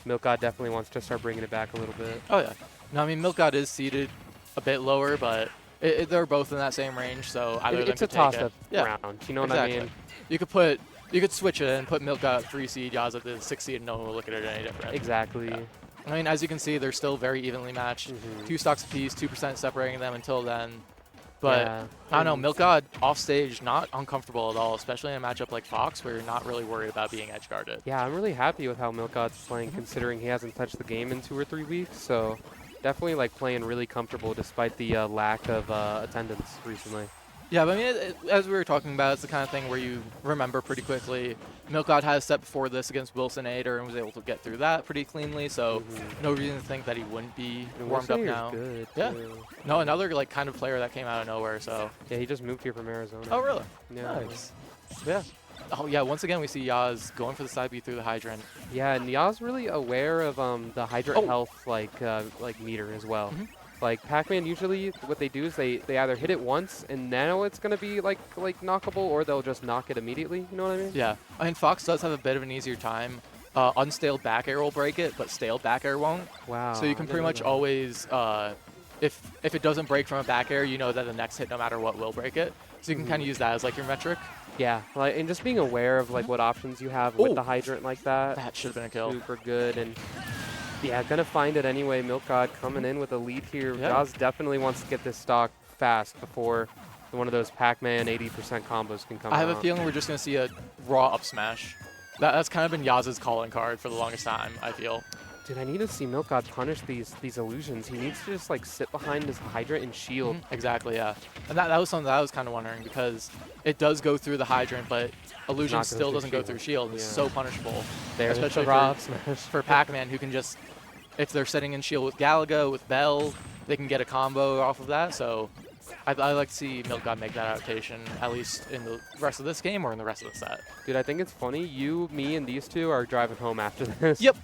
Milk God definitely wants to start bringing it back a little bit. Oh yeah. No, I mean Milk God is seated a bit lower, but they're both in that same range. So either of them It's a could take toss-up it. round. You know Exactly. what I mean? You could switch it and put Milk God at 3 seed, Yaz at the 6 seed, and no one will look at it any different. Exactly. Yeah. I mean, as you can see, they're still very evenly matched. 2 stocks apiece, 2% separating them until then. But Yeah. I don't know, Milk God off stage, not uncomfortable at all, especially in a matchup like Fox where you're not really worried about being edge guarded. Yeah, I'm really happy with how Milk God's playing, considering he hasn't touched the game in 2 or 3 weeks. So definitely like playing really comfortable despite the lack of attendance recently. Yeah, but I mean, as we were talking about, it's the kind of thing where you remember pretty quickly. Milk God had a set before this against Wilson Ader and was able to get through that pretty cleanly, so no reason to think that he wouldn't be And warmed up Wilson now. Ader's good, Yeah. too. No, another like kind of player that came out of nowhere, so. Yeah, he just moved here from Arizona. Oh, really? Yeah. Nice. Yeah. Oh, yeah, once again, we see Yaz going for the side B through the Hydrant. Yeah, and Yaz really aware of the Hydrant health like meter as well. Like Pac-Man, usually what they do is they either hit it once and now it's gonna be like knockable, or they'll just knock it immediately. You know what I mean? Yeah, I mean Fox does have a bit of an easier time. Unstaled back air will break it, but staled back air won't. Wow. So you can pretty much always, if it doesn't break from a back air, you know that the next hit, no matter what, will break it. So you can kind of use that as like your metric. Yeah, like, and just being aware of like what options you have with the Hydrant like that. That should have been a kill. Super good. And yeah, gonna find it anyway. Milk God coming in with a lead here. Yeah. Jaws definitely wants to get this stock fast before one of those Pac-Man 80% combos can come out. I have a feeling we're just going to see a raw up smash. That's kind of been Yaz's calling card for the longest time, I feel. Dude, I need to see Milk God punish these illusions. He needs to just like sit behind his Hydrant and shield. Exactly, yeah. And that was something that I was kind of wondering, because it does go through the Hydrant, but illusion Not go still through doesn't go shield. through shield. It's Yeah. so punishable. There's the Especially raw up smash. for Pac-Man, who can just, if they're setting in shield with Galaga, with Bell, they can get a combo off of that. So I like to see Milk God make that adaptation, at least in the rest of this game or in the rest of the set. Dude, I think it's funny. You, me, and these two are driving home after this. Yep.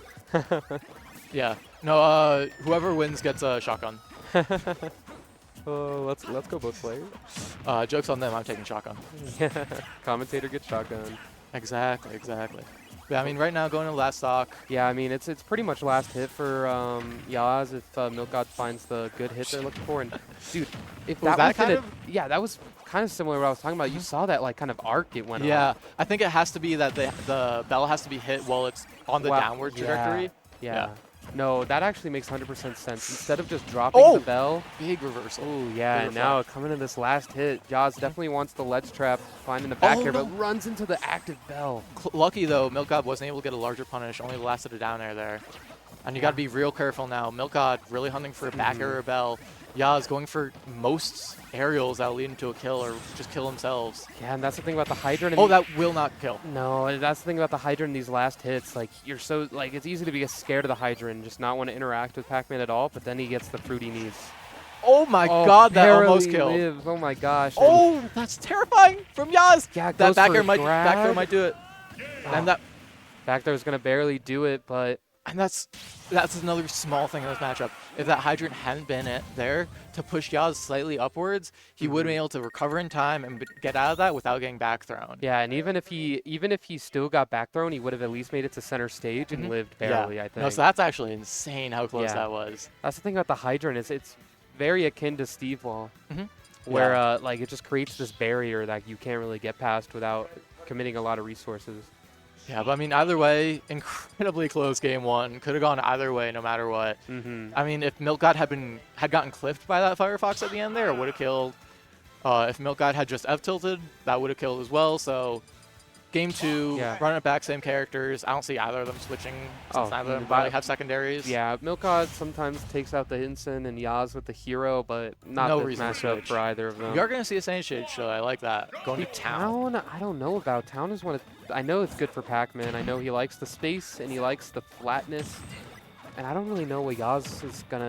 Yeah. No, whoever wins gets a shotgun. Let's go both players. Joke's on them, I'm taking shotgun. Yeah. Commentator gets shotgun. Exactly, exactly. Yeah, I mean, right now, going to last stock. Yeah, I mean, it's pretty much last hit for Yaz if Milk God finds the good hit they're looking for. And, dude, if Was that that was kind gonna, of- yeah, that was kind of similar to what I was talking about. You saw that, like, kind of arc it went on. Yeah, I think it has to be that the bell has to be hit while it's on the Wow, downward yeah, trajectory. Yeah. No, that actually makes 100% sense. Instead of just dropping the bell. Big reversal. Oh, yeah, Big and now reflect. coming in this last hit, Yaz definitely wants the ledge trap, finding the back Oh, air, no. but runs into the active bell. Lucky, though, Milk God wasn't able to get a larger punish, only lasted a down air there. And you got to be real careful now. Milk God really hunting for a back air or a bell. Yaz going for most aerials that'll lead into a kill or just kill themselves. Yeah, and that's the thing about the Hydra. Oh, that will not kill. No, that's the thing about the Hydra in these last hits. Like, you're so, like, it's easy to be scared of the Hydra and just not want to interact with Pac-Man at all, but then he gets the fruit he needs. Oh my god, that almost barely killed. lives. Oh my gosh. Oh, that's terrifying from Yaz. Yeah, That goes back for air a might do it. And that back there was going to barely do it, but that's another small thing in this matchup. If that hydrant hadn't been there to push Yaz slightly upwards, he would have been able to recover in time and get out of that without getting back thrown. yeah, and even if he still got back thrown, he would have at least made it to center stage and lived barely, I think. No, so that's actually insane how close Yeah. that was. That's the thing about the Hydrant is it's very akin to Steve Wall, where like it just creates this barrier that you can't really get past without committing a lot of resources. Yeah, but I mean, either way, incredibly close game one. Could have gone either way, no matter what. I mean, if Milk God had gotten clipped by that Firefox at the end there, it would have killed. If Milk God had just F tilted, that would have killed as well. So, game two, run it back, same characters. I don't see either of them switching since neither of them probably have secondaries. Yeah, Milk God sometimes takes out the Hinson and Yaz with the hero, but not No the reason to matchup switch. for either of them. We are going to see a Sand Shade show. I like that. Going to Town. I don't know about Town. Is one of, I know it's good for Pac-Man. I know he likes the space and he likes the flatness. And I don't really know what Yaz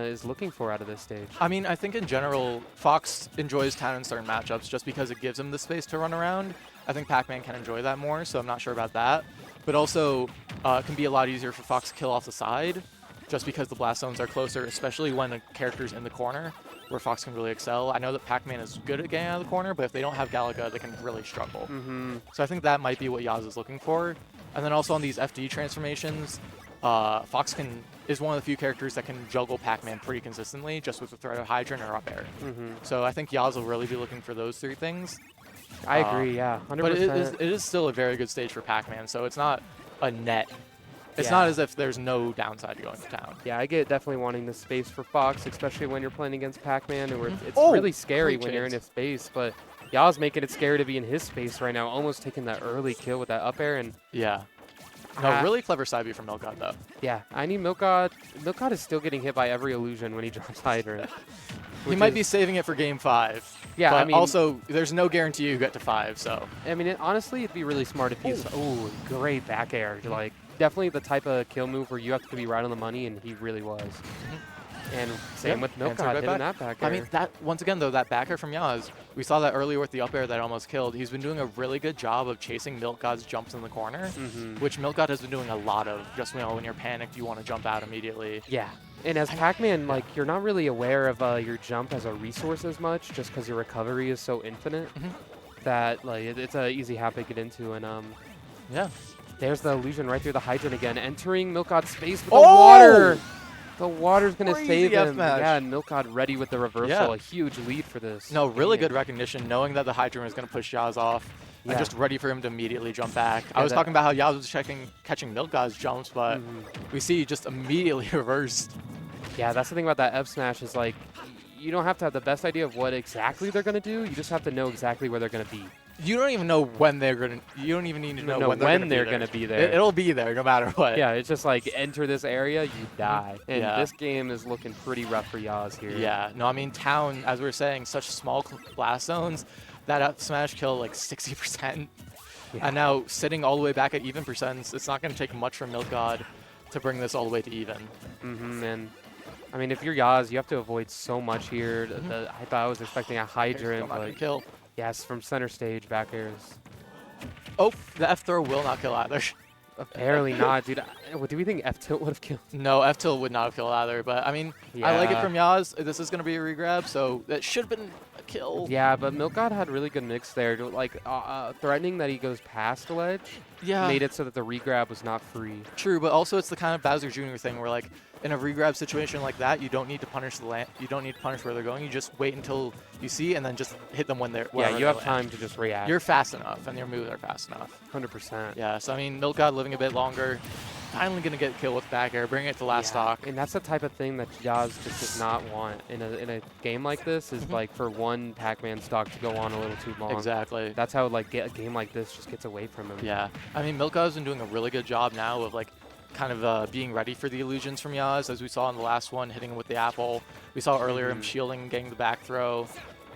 is looking for out of this stage. I mean, I think in general, Fox enjoys Town in certain matchups just because it gives him the space to run around. I think Pac-Man can enjoy that more, so I'm not sure about that. But also, it can be a lot easier for Fox to kill off the side just because the blast zones are closer, especially when a character's in the corner, where Fox can really excel. I know that Pac-Man is good at getting out of the corner, but if they don't have Galaga, they can really struggle. So I think that might be what Yaz is looking for. And then also on these FD transformations, Fox is one of the few characters that can juggle Pac-Man pretty consistently, just with the threat of Hydrant or up air. So I think Yaz will really be looking for those three things. I agree, yeah, 100%. But it is still a very good stage for Pac-Man, so it's not a net. It's not as if there's no downside to going to Town. Yeah, I get definitely wanting the space for Fox, especially when you're playing against Pac-Man, where it's Oh, really scary great when you're in chance. his space. But Yaz making it scary to be in his space right now, almost taking that early kill with that up air. And Yeah. No, really clever side B from Milk God, though. yeah, I need Milk God. Milk God is still getting hit by every illusion when he drops Hydrant. He might be saving it for game 5. Yeah, but I mean, also, there's no guarantee you get to 5, so. I mean, honestly, it'd be really smart if he's great back air. Like, definitely the type of kill move where you have to be right on the money, and he really was. And same with Milk answered God right hitting back. that back air. I mean, that once again, though, that back air from Yaz, we saw that earlier with the up air that almost killed. He's been doing a really good job of chasing Milk God's jumps in the corner, which Milk God has been doing a lot of. Just, when you're panicked, you want to jump out immediately. Yeah. And as Pac-Man, like, you're not really aware of your jump as a resource as much, just because your recovery is so infinite that, like, it's an easy habit to get into. And, Yeah. there's the illusion right through the Hydrant again, entering Milk God's space with the water. The water's going to Crazy save him. F-smash. Yeah, and Milk God ready with the reversal. Yeah. A huge lead for this. No, really Man. good recognition, knowing that the Hydrant was going to push Yaz off. Yeah. And just ready for him to immediately jump back. Yeah, I was that- talking about how Yaz was catching Milk God's jumps, but we see he just immediately reversed. Yeah, that's the thing about that F smash is, like, you don't have to have the best idea of what exactly they're going to do. You just have to know exactly where they're going to be. You don't even know when they're going to. You don't even need to know when they're going to be there. It'll be there no matter what. Yeah, it's just like enter this area, you die. And Yeah. this game is looking pretty rough for Yaz here. Yeah. No, I mean, Town, as we were saying, such small blast zones. That up smash killed like 60%. Yeah. And now sitting all the way back at even percents, it's not going to take much from Milk God to bring this all the way to even. And I mean, if you're Yaz, you have to avoid so much here. I thought I was expecting a Hydrant, Still not gonna but kill. yes, from center stage back airs. Oh, the F throw will not kill either. Apparently not, dude. Do we think F tilt would have killed? No, F tilt would not have killed either. But I mean, I like it Yeah. from Yaz. This is going to be a regrab, so that should have been a kill. Yeah, but Milk God had really good mix there. Like, threatening that he goes past the ledge made it so that the regrab was not free. True, but also it's the kind of Bowser Jr. thing where, like, in a regrab situation like that, you don't need to punish the land. You don't need to punish where they're going. You just wait until you see, and then just hit them when they're. Yeah, you have land. time to just react. You're fast enough, and your moves are fast enough. 100%. Yeah, so I mean, Milk God living a bit longer. finally going to get killed with back air, bring it to last stock. And that's the type of thing that Yaz just does not want in a game like this, is like for one Pac-Man stock to go on a little too long. Exactly. That's how like a game like this just gets away from him. Yeah. I mean, Milka's been doing a really good job now of like kind of being ready for the illusions from Yaz, as we saw in the last one, hitting him with the apple. We saw earlier him shielding, getting the back throw.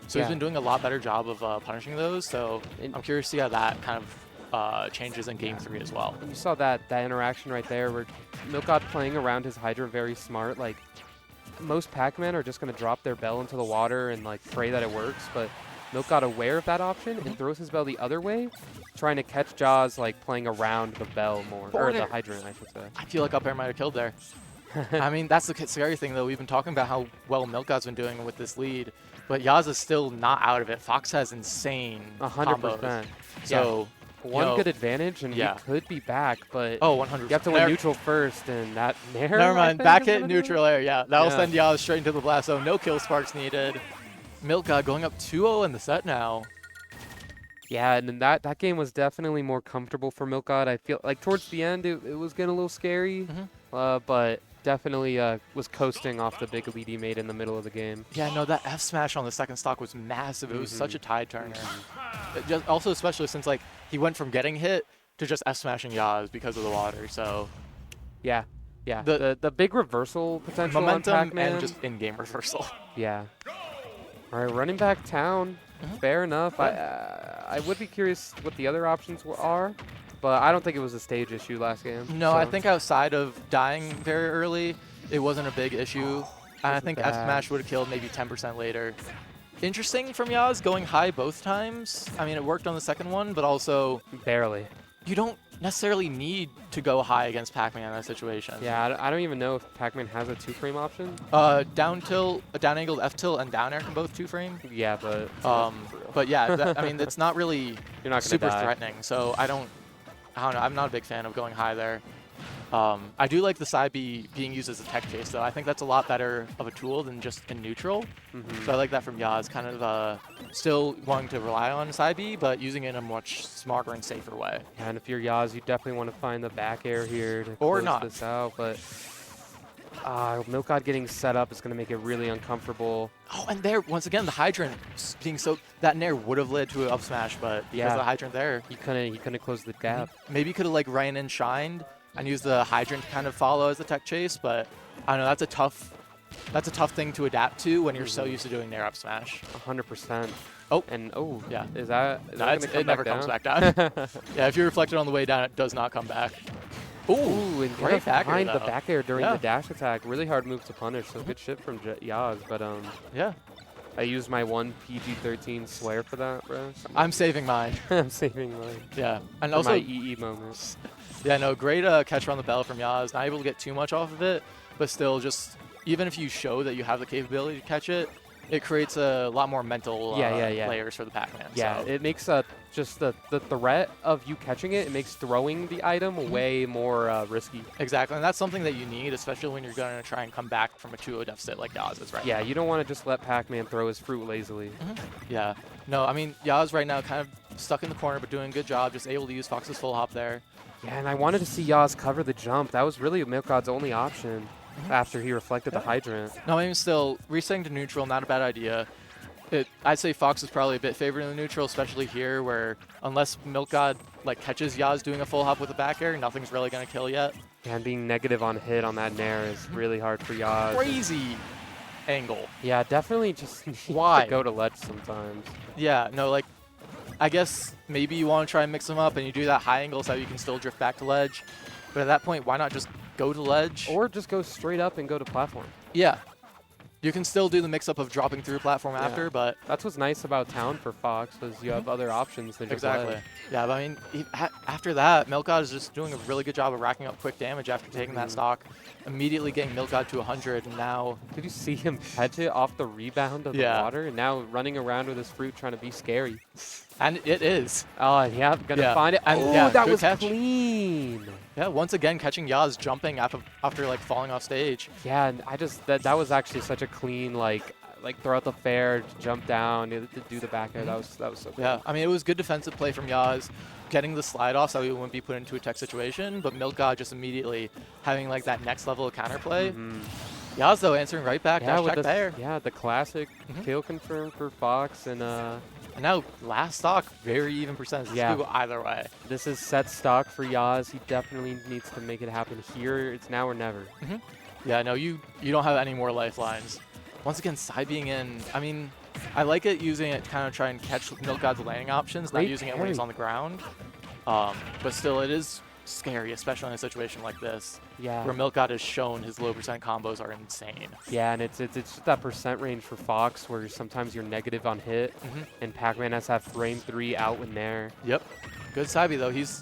So he's been doing a lot better job of punishing those. So I'm curious to see how that kind of changes in Game 3 as well. And you saw that interaction right there where Milkod playing around his Hydra very smart. Like, most Pac-Man are just going to drop their bell into the water and like pray that it works, but Milkod aware of that option and throws his bell the other way, trying to catch Jaws like playing around the bell more, or the hydrant, I should say. I feel like up air might have killed there. I mean, that's the scary thing, though. We've been talking about how well Milkod's been doing with this lead, but Yaz is still not out of it. Fox has insane 100%. So one good advantage, and he could be back, but 100%. You have to win neutral first, and that nair. Never mind. Back hit neutral air. Yeah, that'll send Yaz straight into the blast zone. No kill sparks needed. Milkod going up 2-0 in the set now. Yeah, and then that game was definitely more comfortable for Milkod. I feel like towards the end it was getting a little scary, but definitely was coasting off the big lead he made in the middle of the game. Yeah, no, that F smash on the second stock was massive. It was such a tide turner. Just also, especially since like he went from getting hit to just F smashing Yaz because of the water. So yeah, the big reversal potential momentum on Pac-Man. and just in-game reversal. Yeah. All right, running back town. Fair enough. I would be curious what the other options are, but I don't think it was a stage issue last game. No, I think outside of dying very early, it wasn't a big issue. And I think F smash would have killed maybe 10% later. Interesting from Yaz going high both times. I mean, it worked on the second one, but also barely. You don't necessarily need to go high against Pac-Man in that situation. Yeah, I don't even know if Pac-Man has a 2-frame option. Down tilt, down angled F tilt, and down air can both 2-frame. Yeah, but yeah, I mean, it's not really You're not gonna super die. threatening. So I don't know. I'm not a big fan of going high there. I do like the side B being used as a tech chase, though. I think that's a lot better of a tool than just in neutral. So I like that from Yaz, kind of still wanting to rely on side B, but using it in a much smarter and safer way. Yeah, and if you're Yaz, you definitely want to find the back air here to or close not. This out. But Milkod getting set up is going to make it really uncomfortable. Oh, and there, once again, the hydrant being so... That nair would have led to an up smash, but because of the hydrant there... He couldn't close the gap. Maybe he could have like ran in shined and use the hydrant to kind of follow as the tech chase, but I don't know, that's a tough thing to adapt to when you're so used to doing nair up smash. 100%. Oh. And yeah. Is that gonna come it never back comes down? back down. Yeah, if you reflect it on the way down, it does not come back. Ooh, and great back air, the back air during Yeah. the dash attack. Really hard move to punish, so good shit from Yaz. But yeah. I used my one PG-13 swear for that, bro. I'm saving mine. I'm saving mine. Yeah. And for also my EE moments. Yeah, no, great catch around the bell from Yaz. Not able to get too much off of it, but still just, even if you show that you have the capability to catch it, it creates a lot more mental layers for the Pac-Man. Yeah, so. it makes just the threat of you catching it, it makes throwing the item way more risky. Exactly, and that's something that you need, especially when you're going to try and come back from a 2-0 deficit like Yaz is right now. Yeah, you don't want to just let Pac-Man throw his fruit lazily. Yeah, no, I mean, Yaz right now kind of stuck in the corner, but doing a good job, just able to use Fox's full hop there. Yeah, and I wanted to see Yaz cover the jump. That was really Milkod's only option after he reflected the hydrant. No, I mean, still, resetting to neutral, not a bad idea. I'd say Fox is probably a bit favored in the neutral, especially here, where unless Milkod like catches Yaz doing a full hop with a back air, nothing's really going to kill yet. And being negative on hit on that nair is really hard for Yaz. Crazy angle. Yeah, definitely just need Why? to go to ledge sometimes. Yeah, no, like, I guess maybe you want to try and mix them up and you do that high angle so you can still drift back to ledge. But at that point, why not just go to ledge? Or just go straight up and go to platform. Yeah. You can still do the mix-up of dropping through platform after, but... That's what's nice about Town for Fox, is you have other options than just Exactly. ledge. Yeah, but I mean, after that, Milkod is just doing a really good job of racking up quick damage after taking that stock, immediately getting Milkod to 100, and now... Did you see him catch it off the rebound of the water? And now running around with his fruit trying to be scary. And it is. Oh, yeah, gonna find it. And oh, that was catch. Clean. Yeah, once again, catching Yaz jumping after like falling off stage. Yeah, and I just, that was actually such a clean, like, like throw out the fair, jump down, to do the back air. That was so cool. Yeah, I mean, it was good defensive play from Yaz, getting the slide off so he wouldn't be put into a tech situation, but Milk God just immediately having like that next level of counterplay. Yaz, though, answering right back, dash with back there. Yeah, the classic kill confirm for Fox, and now last stock, very even percentage. This could go either way. this is set stock for Yaz. He definitely needs to make it happen here. It's now or never. Yeah, no, you don't have any more lifelines. Once again, side being in, I mean, I like it using it to kind of try and catch Milk God's landing options, not Great using it when he's on the ground. But still, it is scary, especially in a situation like this, Yeah. where Milk God has shown his low percent combos are insane. Yeah, and it's just that percent range for Fox where sometimes you're negative on hit, and Pac-Man has that frame 3 out in there. Yep. Good side B, though. He's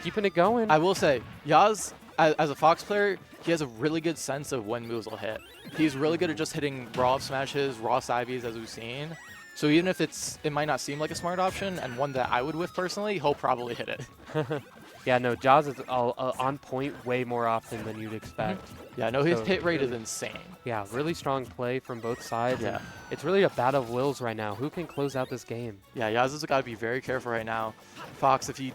keeping it going. I will say, Yaz, as a Fox player, he has a really good sense of when moves will hit. He's really good at just hitting raw up smashes, raw side Bs, as we've seen. So even if it might not seem like a smart option, and one that I would whiff personally, he'll probably hit it. Yeah, no, Jaws is on point way more often than you'd expect. Yeah, no, his hit rate is insane. Yeah, really strong play from both sides. Yeah. It's really a battle of wills right now. Who can close out this game? Yeah, Yaz has got to be very careful right now. Fox, if he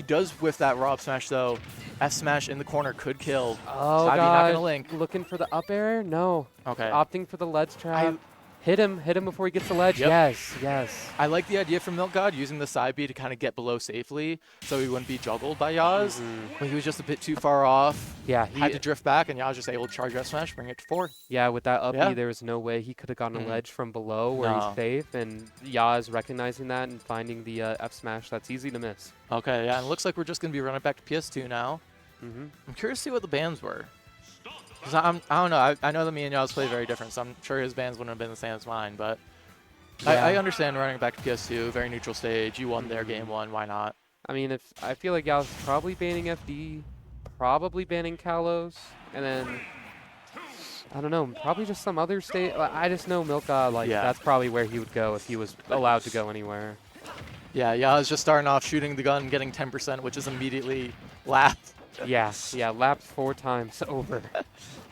does whiff that raw up smash, though, F smash in the corner could kill. Oh, Side B not going to link. Looking for the up air? No. Okay. Opting for the ledge trap. Hit him before he gets the ledge. Yep. Yes. I like the idea from Milk God using the side B to kind of get below safely so he wouldn't be juggled by Yaz. When he was just a bit too far off. Yeah, Had to drift back, and Yaz just able to charge F smash, bring it to 4. Yeah, with that up Yeah. there was no way he could have gotten a ledge from below where he's safe, and Yaz recognizing that and finding the F smash that's easy to miss. Okay, yeah, and it looks like we're just going to be running back to PS2 now. I'm curious to see what the bans were. Because I don't know. I know that me and Yaz play very different, so I'm sure his bans wouldn't have been the same as mine, but I understand running back to PS2, very neutral stage. You won their game 1, why not? I mean, I feel like Yaz is probably banning FD, probably banning Kalos, and then I don't know, probably just some other state. I just know Milka, that's probably where he would go if he was allowed to go anywhere. Yeah, Yaz just starting off shooting the gun, getting 10%, which is immediately lapped. Yeah, lapped 4 times over.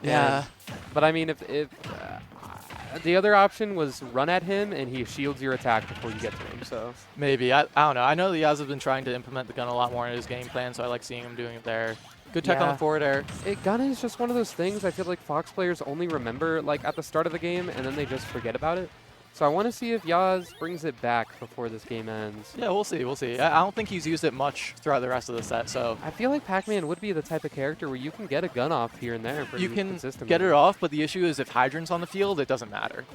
Yeah. But I mean, if the other option was run at him and he shields your attack before you get to him, so. Maybe. I don't know. I know that Yaz has been trying to implement the gun a lot more in his game plan, so I like seeing him doing it there. Good tech on the forward air. Gun is just one of those things I feel like Fox players only remember like at the start of the game and then they just forget about it. So I want to see if Yaz brings it back before this game ends. Yeah, we'll see. We'll see. I don't think he's used it much throughout the rest of the set, so. I feel like Pac-Man would be the type of character where you can get a gun off here and there pretty consistently. Get it off, but the issue is if Hydrant's on the field, it doesn't matter.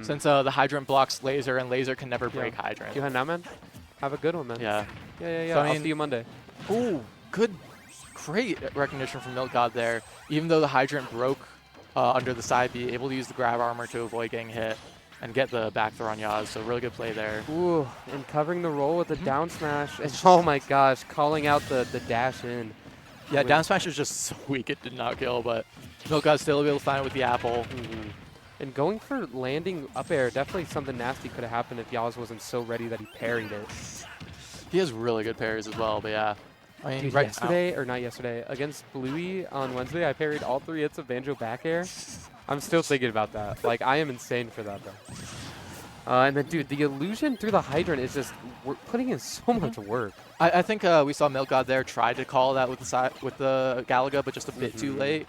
Since the Hydrant blocks Laser, and Laser can never break Hydrant. You now, man? Have a good one, man. Yeah. Yeah. So, I'll see you Monday. Ooh, great recognition from Milk God there. Even though the Hydrant broke under the side B, able to use the grab armor to avoid getting hit and get the back throw on Yaz, so really good play there. Ooh, and covering the roll with the down smash. And oh my gosh, calling out the dash in. Yeah, down smash is just so weak it did not kill, but Milk God still able to find it with the apple. And going for landing up air, definitely something nasty could have happened if Yaz wasn't so ready that he parried it. He has really good parries as well, but yeah. I mean, Dude, against Bluey on Wednesday, I parried all 3 hits of Banjo back air. I'm still thinking about that. Like, I am insane for that, though. And then, dude, the illusion through the Hydrant is just putting in so much work. I think we saw Milk God there try to call that with the Galaga, but just a bit too late.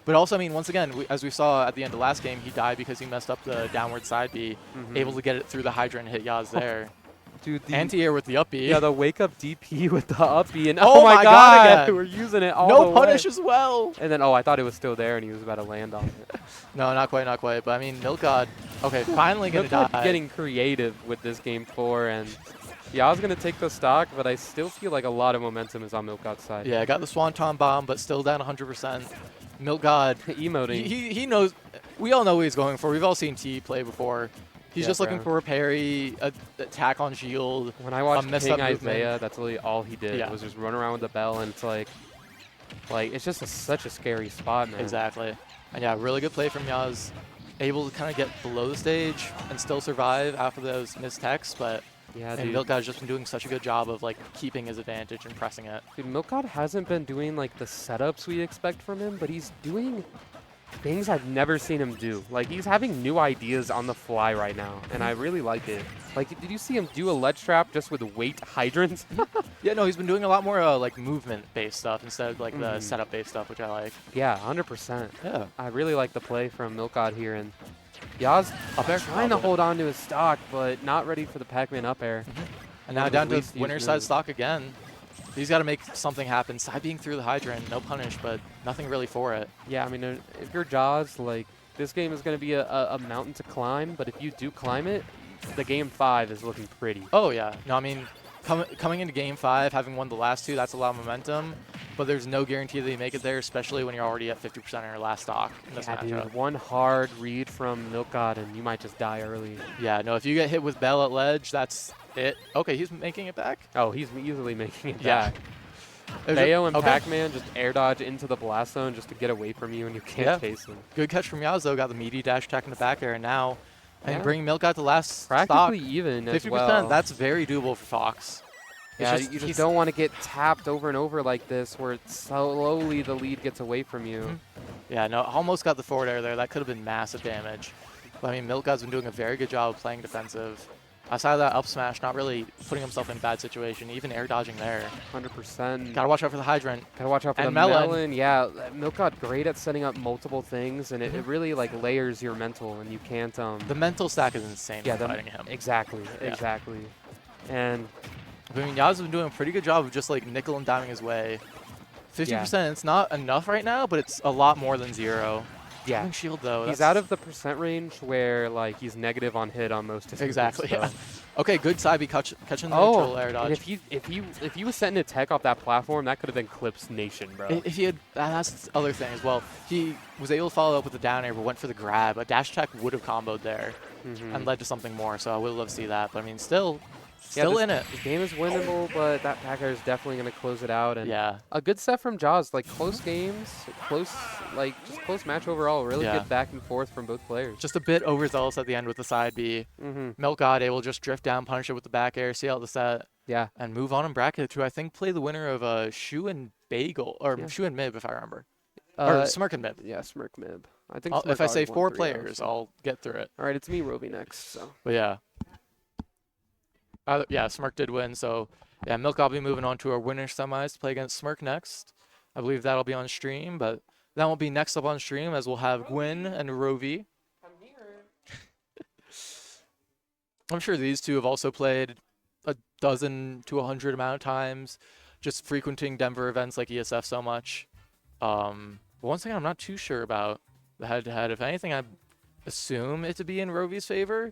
But also, I mean, once again, as we saw at the end of last game, he died because he messed up the downward side B, able to get it through the Hydrant and hit Yaz there. Dude, the anti-air with the up B. Yeah, the wake up DP with the up B, and oh my god, again, we're using it all the way. No punish as well. And then, I thought it was still there, and he was about to land on it. No, not quite. But I mean, Milk God, okay, finally gonna die. Getting creative with this game 4, and Yaz gonna take the stock, but I still feel like a lot of momentum is on Milk God's side. Yeah, got the Swanton bomb, but still down 100%. Milk God emoting. He knows. We all know what he's going for. We've all seen T play before. He's just looking for a parry, attack on shield. When I watched King Isaiah, that's really all he did was just run around with the bell, and it's like it's just such a scary spot, man. Exactly. And yeah, really good play from Yaz. Able to kind of get below the stage and still survive after those missed techs, but yeah, and Milk God's just been doing such a good job of keeping his advantage and pressing it. Dude, Milk God hasn't been doing the setups we expect from him, but he's doing things I've never seen him do. Like, he's having new ideas on the fly right now, and I really like it. Like, did you see him do a ledge trap just with weight hydrants? Yeah, no, he's been doing a lot more like movement-based stuff instead of like the setup-based stuff, which I like. Yeah, 100%. Yeah. I really like the play from Milkgod here, and Yaz Up air. trying to hold on to his stock, but not ready for the Pac-Man up air. And now down to winner side stock again. He's got to make something happen. Side being through the hydrant, no punish, but nothing really for it. Yeah, I mean, if you're Jaws, like, this game is going to be a mountain to climb, but if you do climb it, the game 5 is looking pretty. Oh, yeah. No, I mean, coming into game 5, having won the last 2, that's a lot of momentum, but there's no guarantee that you make it there, especially when you're already at 50% on your last stock in this matchup. Dude, one hard read from Milkgod, and you might just die early. Yeah, no, if you get hit with Bell at ledge, that's it. Okay, he's making it back. Oh, he's easily making it Yeah. back. Bayo and Pac-Man just air dodge into the blast zone just to get away from you, and you can't chase him. Good catch from Yaz, though. Got the meaty dash attack in the back air, and now bringing Milkgod to last Practically stock. even as 50%, well. that's very doable for Fox. Yeah, you don't want to get tapped over and over like this where slowly the lead gets away from you. Yeah, no, almost got the forward air there. That could have been massive damage. But I mean, Milkgod's been doing a very good job of playing defensive. Outside of that up smash, not really putting himself in a bad situation, even air dodging there. 100%. Gotta watch out for the hydrant. Gotta watch out for and the melon. Yeah, Milkgod great at setting up multiple things, and it really like layers your mental, and you can't. The mental stack is insane when fighting him. Exactly, exactly. And I mean, Yaz has been doing a pretty good job of just like nickel and diming his way. 50%, it's not enough right now, but it's a lot more than 0. Yeah. Shield though. He's out of the percent range where like he's negative on hit on most of his exactly. moves, Yeah. Okay, good side B catching the neutral air dodge. And if he was setting a tech off that platform, that could have been Clips Nation, bro. If he had, that's the other thing as well. He was able to follow up with the down air, but went for the grab. A dash attack would have comboed there and led to something more. So I would love to see that. But I mean, still in it. The game is winnable, but that Packer is definitely going to close it out. And yeah, a good set from Jaws. Like close games, just close match overall. Really good back and forth from both players. Just a bit overzealous at the end with the side B. Milkgod able to just drift down, punish it with the back air, see out the set. Yeah. And move on in bracket to, I think, play the winner of Shu and Bagel, or Shu and Mib, if I remember. Or Smirk and Mib. Yeah, Smirk Mib. I think if I say 4 3-0, players, so. I'll get through it. All right, it's me, Roby, next. So. But yeah. Yeah, Smirk did win, so yeah, Milk will be moving on to our winner semis to play against Smirk next. I believe that'll be on stream, but that won't be next up on stream as we'll have Gwyn and Rovi. I'm sure these two have also played a dozen to 100 amount of times, just frequenting Denver events like ESF so much. But once again, I'm not too sure about the head-to-head. If anything, I assume it to be in Rovi's favor,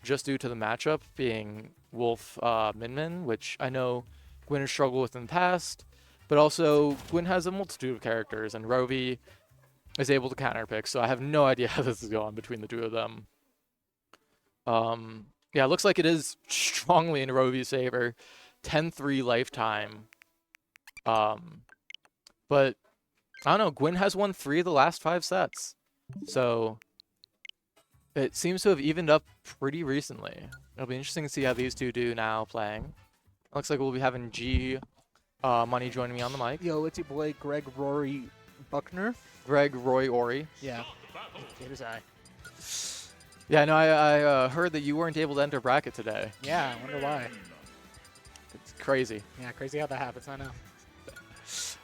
just due to the matchup being Wolf Min Min, which I know Gwyn has struggled with in the past, but also Gwyn has a multitude of characters, and Rovi is able to counterpick, so I have no idea how this is going between the two of them. Yeah, it looks like it is strongly in Rovi's favor. 10-3 lifetime. But I don't know, Gwyn has won 3 of the last 5 sets. So it seems to have evened up pretty recently. It'll be interesting to see how these two do now playing. Looks like we'll be having G Money joining me on the mic. Yo, it's your boy Greg Rory Buckner. Greg Roy Ori. Yeah. It is I. Yeah, no, I heard that you weren't able to enter bracket today. Yeah, I wonder why. It's crazy. Yeah, crazy how that happens, I know.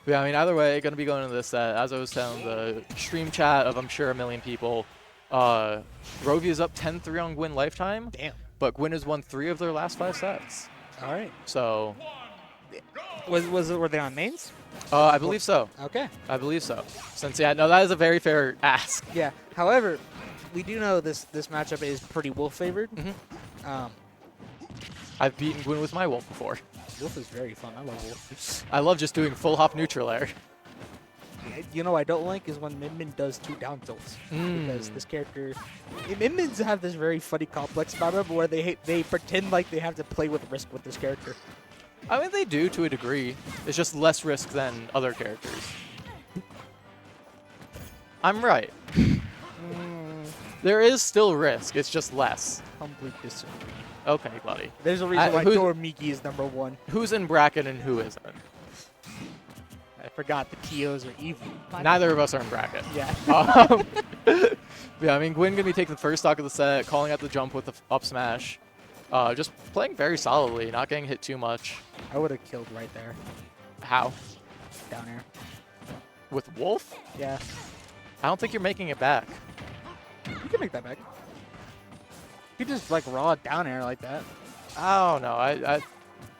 Yeah, I mean, either way, going to be going into this set. As I was telling the stream chat of, I'm sure, 1 million people, Rovi is up 10-3 on Gwyn lifetime. Damn. But Gwyn has won 3 of their last 5 sets. All right. So were they on mains? I believe so. Okay. I believe so. Since, yeah, no, that is a very fair ask. Yeah. However, we do know this matchup is pretty Wolf favored. I've beaten Gwyn with my Wolf before. Wolf is very fun. I love Wolf. I love just doing full hop neutral air. You know what I don't like is when Min Min does 2 down tilts. Because this character... Min Mins have this very funny complex about them where they pretend like they have to play with risk with this character. I mean, they do to a degree. It's just less risk than other characters. I'm right. There is still risk. It's just less. Humbly disagree. Okay, buddy. There's a reason why Dor Miki is #1. Who's in bracket and who isn't? forgot the TOs are evil. Neither of us are in bracket. Yeah. Yeah, I mean, Gwyn going to be taking the first stock of the set, calling out the jump with the up smash. Just playing very solidly, not getting hit too much. I would have killed right there. How? Down air. With Wolf? Yeah. I don't think you're making it back. You can make that back. You just like raw down air like that. I don't know.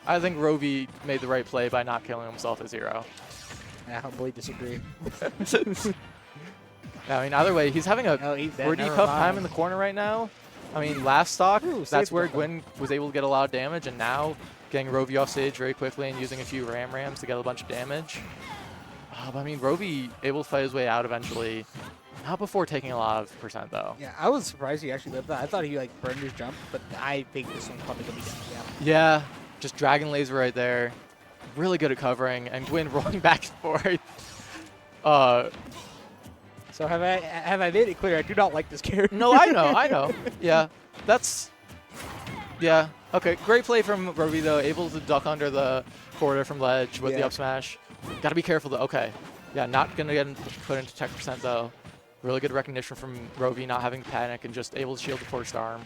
I think Rovi made the right play by not killing himself at 0. I humbly disagree. I mean, either way, he's having a No, eat that, pretty never tough mind. time in the corner right now. I mean, last stock, Ooh, that's saved where it, though. Gwyn was able to get a lot of damage, and now getting Rovi off stage very quickly and using a few rams to get a bunch of damage. But I mean, Rovi able to fight his way out eventually. Not before taking a lot of percent, though. Yeah, I was surprised he actually lived that. I thought he like burned his jump, but I think this one's probably gonna be down. Yeah. Yeah, just Dragon Laser right there. Really good at covering, and Gwyn rolling back and forth. So have I made it clear? I do not like this character. No, I know. Yeah, yeah. Okay, great play from Rovi though. Able to duck under the quarter from ledge with the up smash. Got to be careful though. Okay, yeah, not gonna get put into tech percent though. Really good recognition from Rovi, not having panic and just able to shield the first arm.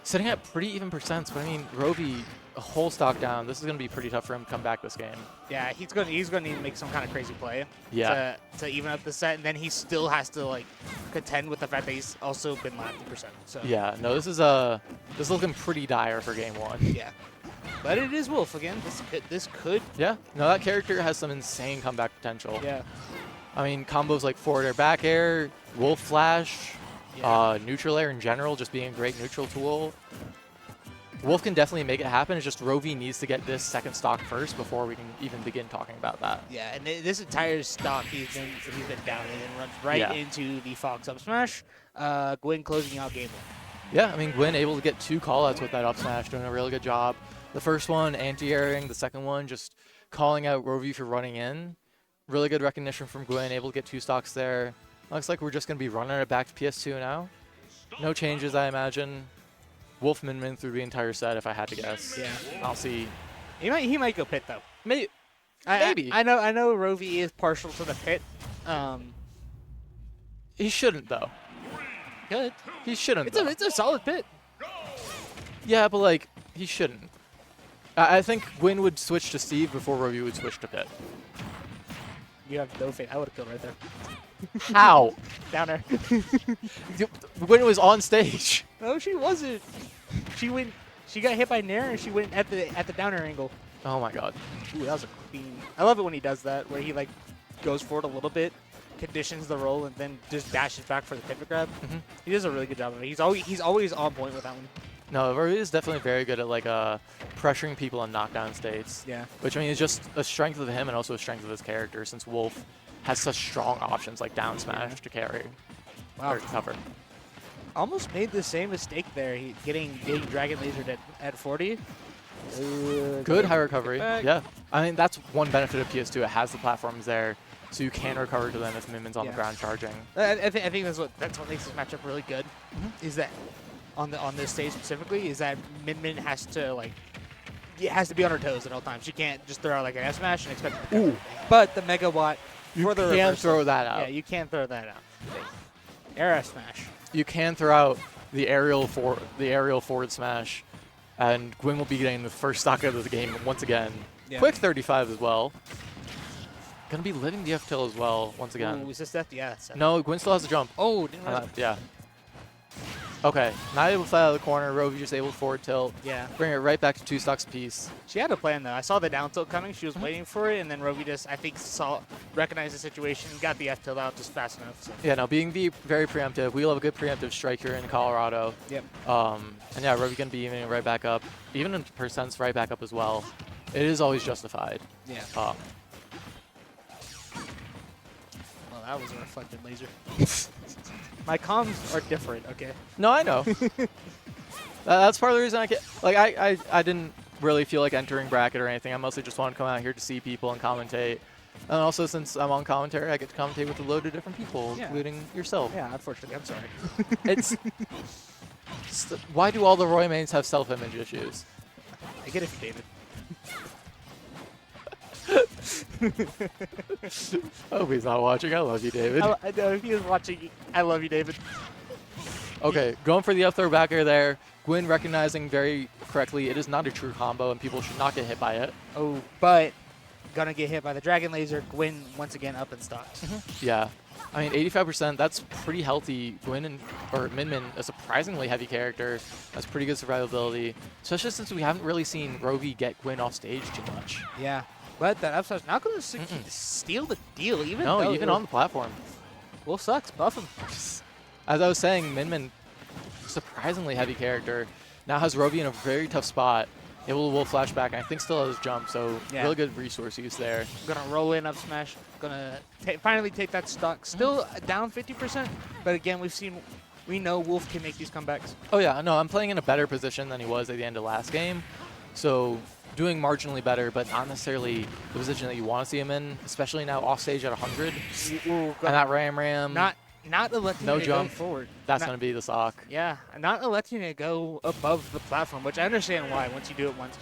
Sitting at pretty even percents, but I mean, Rovi, a whole stock down. This is gonna be pretty tough for him to come back this game. Yeah, he's gonna need to make some kind of crazy play. Yeah. To even up the set, and then he still has to like contend with the fact that he's also been lapped percent. So Yeah, no, this is looking pretty dire for game 1. yeah. But it is Wolf again. This could. Yeah, no, that character has some insane comeback potential. Yeah. I mean, combos like forward air, back air, Wolf Flash, neutral air in general, just being a great neutral tool. Wolf can definitely make it happen. It's just Rovi needs to get this second stock first before we can even begin talking about that. Yeah, and this entire stock he's been down and then runs right into the Fox up smash. Gwyn closing out game 1. Yeah, I mean, Gwyn able to get 2 callouts with that up smash, doing a really good job. The first one, anti-airing. The second one, just calling out Rovi for running in. Really good recognition from Gwyn, able to get 2 stocks there. Looks like we're just going to be running it back to PS2 now. No changes, I imagine. Wolf min through the entire set, if I had to guess. Yeah. I'll see. He might go pit though. Maybe. I know Rovi is partial to the pit. He shouldn't, though. Good. He shouldn't, It's a solid pit. Yeah, but, like, he shouldn't. I think Gwyn would switch to Steve before Rovi would switch to Pit. You have no faith. I would have killed right there. How? Down there. Gwyn was on stage. No, she wasn't. She got hit by Nair and she went at the downer angle. Oh my god. Ooh, that was a clean. I love it when he does that, where he like goes forward a little bit, conditions the roll, and then just dashes back for the pivot grab. He does a really good job of it. He's always on point with that one. No, Rovi is definitely very good at like pressuring people in knockdown states. Yeah. Which I mean is just a strength of him and also a strength of his character, since Wolf has such strong options like down smash to carry. Wow. Or to cover. Almost made the same mistake there. He getting Dragon Lasered at 40. Good high recovery. back. Yeah. I mean that's one benefit of PS2. It has the platforms there, so you can recover to them if Minmin's on the ground charging. I think that's what makes this matchup really good. Is that on this stage specifically is that Min has to like has to be on her toes at all times. She can't just throw out like an F smash and expect it to cover. But the Megawatt for the can't reversal, throw that out. Yeah, you can't throw that out. Air F smash. You can throw out the aerial forward smash, and Gwyn will be getting the first stock of the game once again. Yeah. Quick 35 as well. Gonna be living the F tilt as well once again. Ooh, is this that? Yeah. That's No, Gwyn still has to jump. Oh, didn't realize. Yeah. Okay, not able to fly out of the corner. Rovi just able to forward tilt. Yeah. Bring it right back to 2 stocks apiece. She had a plan though. I saw the down tilt coming. She was waiting for it, and then Rovi just I think recognized the situation, got the F tilt out just fast enough. So. Yeah, no, being very preemptive. We love a good preemptive strike here in Colorado. Yep. And yeah, Rovi gonna be evening right back up, even in percents right back up as well. It is always justified. Yeah. Well, That was a reflected laser. My comms are different. Okay. No, I know. That's part of the reason I get like I didn't really feel like entering bracket or anything. I mostly just wanted to come out here to see people and commentate. And also, since I'm on commentary, I get to commentate with a load of different people, including yourself. Yeah, unfortunately, I'm sorry. It's why do all the Roy mains have self-image issues? I get it, David. Hope he's not watching. I love you, David. I know if he was watching, I love you, David. Okay, going for the up throw back air there. Gwyn recognizing very correctly it is not a true combo and people should not get hit by it. Oh, but gonna get hit by the Dragon Laser. Gwyn once again up in stocks. Yeah. I mean, 85%, that's pretty healthy. Gwyn or Min Min, a surprisingly heavy character, has pretty good survivability, especially since we haven't really seen Rovi get Gwyn off stage too much. Yeah, but that upside's not gonna steal the deal, even No, though even on the platform. Wolf sucks, buff him. As I was saying, Min Min, surprisingly heavy character, now has Rovi in a very tough spot. Able to Wolf flashback, and I think still has jump, so Yeah. really good resource use there. Gonna roll in up smash. Gonna finally take that stock. Still down 50%, but again, we know Wolf can make these comebacks. Oh yeah, no, I'm playing in a better position than he was at the end of last game. So doing marginally better, but not necessarily the position that you want to see him in, especially now off stage at 100. And that Ram. Not electing No it to jump. go forward. That's Not- going to be the sock. Yeah, not electing it go above the platform, which I understand why. Once you do it once,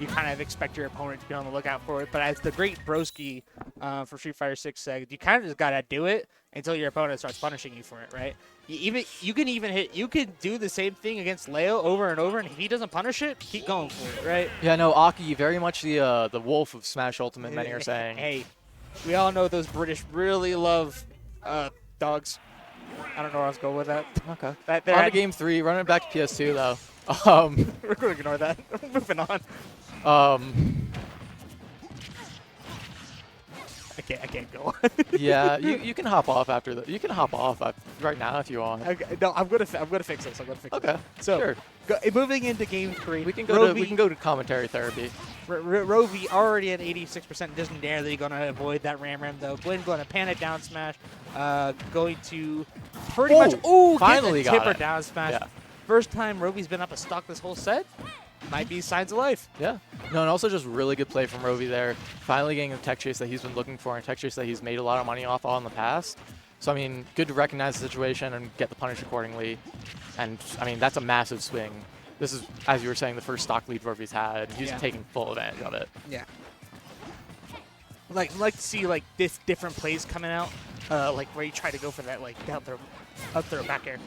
you kind of expect your opponent to be on the lookout for it. But as the great broski for Street Fighter 6 said, you kind of just gotta do it until your opponent starts punishing you for it, right? You can do the same thing against Leo over and over, and if he doesn't punish it, keep going for it, right? Yeah, no, Aki, very much the wolf of Smash Ultimate, many are saying. Hey, we all know those British really love dogs. I don't know where I was going with that. Okay. That On to game 3, running it back to PS2 though. We're going to ignore that. Moving on. I can't go. Yeah, you can hop off after the. You can hop off right now if you want. Okay, no, I'm gonna fix this. Okay. So Sure. Moving into game 3, We can go to commentary therapy. Rovi already at 86%, just narrowly gonna avoid that Ram though. Gwen going to pan it down smash, going to pretty much finally get got the tipper it. down smash. Yeah. First time Rovi's been up a stock this whole set. Might be signs of life. Yeah. No, and also just really good play from Rovi there. Finally getting a tech chase that he's been looking for, and a tech chase that he's made a lot of money off in the past. So, I mean, good to recognize the situation and get the punish accordingly. And, I mean, that's a massive swing. This is, as you were saying, the first stock lead Rovi's had, and he's taking full advantage of it. Yeah. Like to see like different plays coming out, like where you try to go for that like down throw, up throw, back air.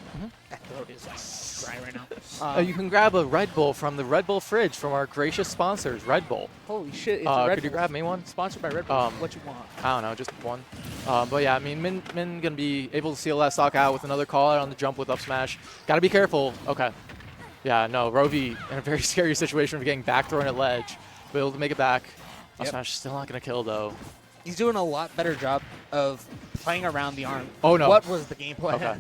That throw is dry right now. You can grab a Red Bull from the Red Bull fridge from our gracious sponsors, Red Bull. Holy shit! It's a Red could you Bull. grab me one? Sponsored by Red Bull. What you want? I don't know, just one. But yeah, I mean, Min gonna be able to seal that stock out with another call out on the jump with up smash. Gotta be careful. Okay. Yeah, no, Rovi in a very scary situation of getting back thrown at ledge, but able to make it back. Up smash still not gonna kill though. He's doing a lot better job of playing around the arm. Oh no. What was the game plan? Okay.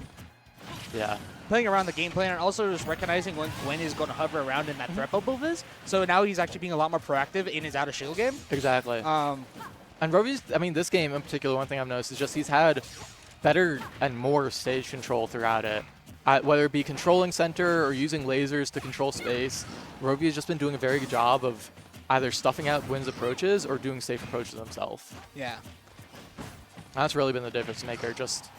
Yeah. Playing around the game plan and also just recognizing when Gwen is going to hover around in that threat bubble is. So now he's actually being a lot more proactive in his out of shield game. Exactly. And Rovi's, I mean, this game in particular, one thing I've noticed is just he's had better and more stage control throughout it. Whether it be controlling center or using lasers to control space, Rovi has just been doing a very good job of either stuffing out Gwen's approaches or doing safe approaches himself. Yeah. That's really been the difference maker. Just,